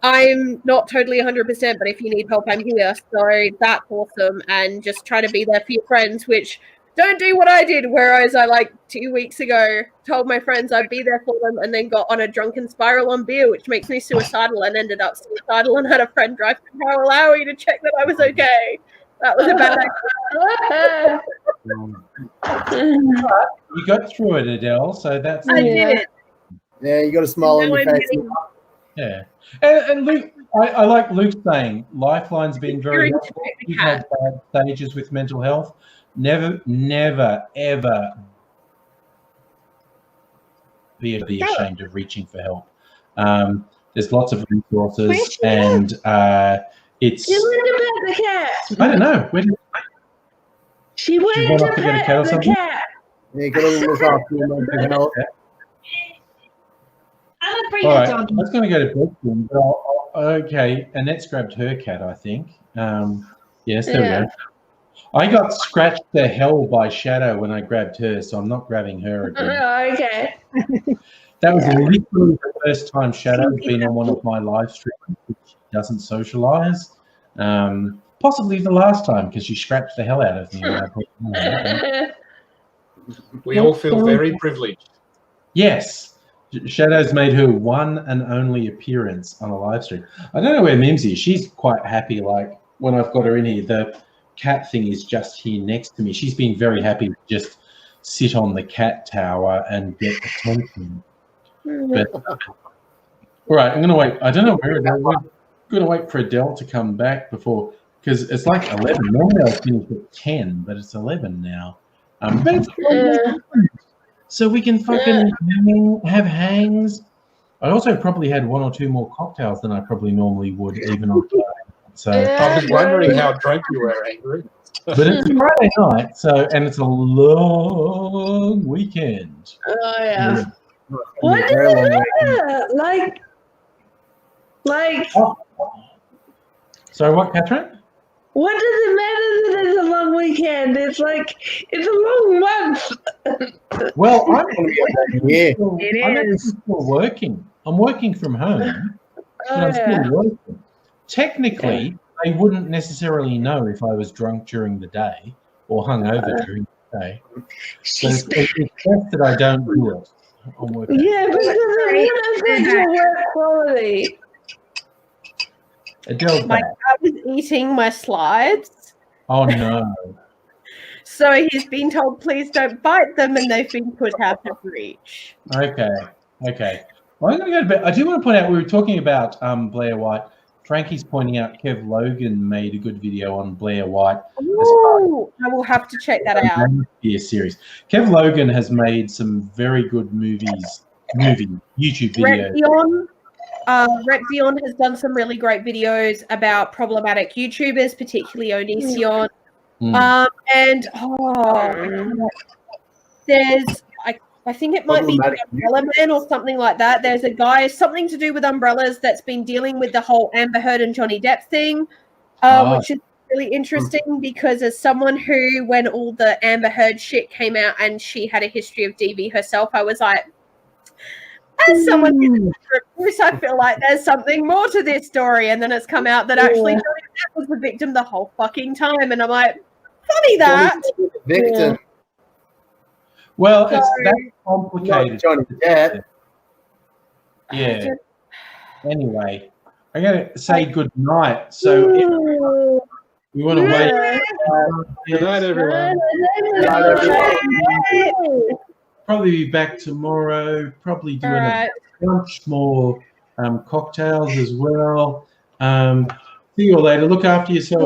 Speaker 6: I'm not totally 100%, but if you need help, I'm here. So that's awesome. And just try to be there for your friends, which don't do what I did, whereas I, 2 weeks ago, told my friends I'd be there for them and then got on a drunken spiral on beer, which makes me suicidal and ended up suicidal and had a friend drive to Malawi to check that I was okay. That was a bad accident.
Speaker 1: You got through it, Adele, so that's...
Speaker 6: I did.
Speaker 3: Yeah, you got a smile on your face.
Speaker 1: Yeah. And Luke, I like Luke saying Lifeline's been very helpful. You've had bad stages with mental health. Never, ever be ashamed of reaching for help. There's lots of resources, and it's...
Speaker 4: She went to pet the cat.
Speaker 1: I don't know.
Speaker 4: She went to pet the cat.
Speaker 3: Yeah, you got to look after your mental health.
Speaker 1: All right, I was going to go to bed soon, but okay. Annette's grabbed her cat, I think. Yes, there we go. I got scratched to hell by Shadow when I grabbed her, so I'm not grabbing her again.
Speaker 4: Okay.
Speaker 1: That was literally the first time Shadow's been on one of my live streams, which she doesn't socialise. Possibly the last time, because she scratched the hell out of me.
Speaker 2: We all feel very privileged.
Speaker 1: Yes. Shadow's made her one and only appearance on a live stream. I don't know where Mimsy is. She's quite happy. Like when I've got her in here, the cat thing is just here next to me. She's been very happy to just sit on the cat tower and get attention. But all right, I'm going to wait. I don't know where Adele. We're going to wait for Adele to come back before, because it's like 11. Normally I finish at 10, but it's 11 now. But it's so we can fucking have hangs. I also probably had one or two more cocktails than I probably normally would, even on Friday. So
Speaker 2: I've been wondering how drunk you were, Angry.
Speaker 1: But it's Friday night, and it's a long weekend.
Speaker 4: Oh yeah. What does it matter? Like.
Speaker 1: Oh. Sorry, what, Catherine?
Speaker 4: What does it matter that it's a long weekend? It's like it's a long month.
Speaker 1: Well, I'm
Speaker 5: is.
Speaker 1: still working. I'm working from home, but I'm still working. Technically, they wouldn't necessarily know if I was drunk during the day or hungover during the day. So it's best that I don't do it.
Speaker 4: Yeah, because it would affect your work quality.
Speaker 1: Adele's
Speaker 6: My
Speaker 1: back.
Speaker 6: cat was eating my slides.
Speaker 1: Oh no.
Speaker 6: So he's been told, please don't bite them, and they've been put out of reach.
Speaker 1: Okay. Well, I'm going to go to bed. I do want to point out, we were talking about Blair White. Frankie's pointing out Kev Logan made a good video on Blair White.
Speaker 6: Ooh, I will have to check that out.
Speaker 1: Series. Kev Logan has made some very good YouTube videos.
Speaker 6: Rhett Dion has done some really great videos about problematic YouTubers, particularly Onision. And there's I think it might be the Umbrella Man or something like that. There's a guy, something to do with umbrellas, that's been dealing with the whole Amber Heard and Johnny Depp thing, which is really interesting because as someone who, when all the Amber Heard shit came out and she had a history of DV herself, I was like, as someone who's Bruce, I feel like there's something more to this story. And then it's come out that actually Johnny Depp was the victim the whole fucking time. And I'm like, funny that.
Speaker 3: Victim.
Speaker 1: Well, it's that complicated.
Speaker 3: Johnny Depp.
Speaker 1: Yeah. Anyway, I'm going to say good night. So we want to wait.
Speaker 2: Good night, everyone.
Speaker 1: Probably be back tomorrow. Probably doing a bunch more cocktails as well. See you all later. Look after yourself.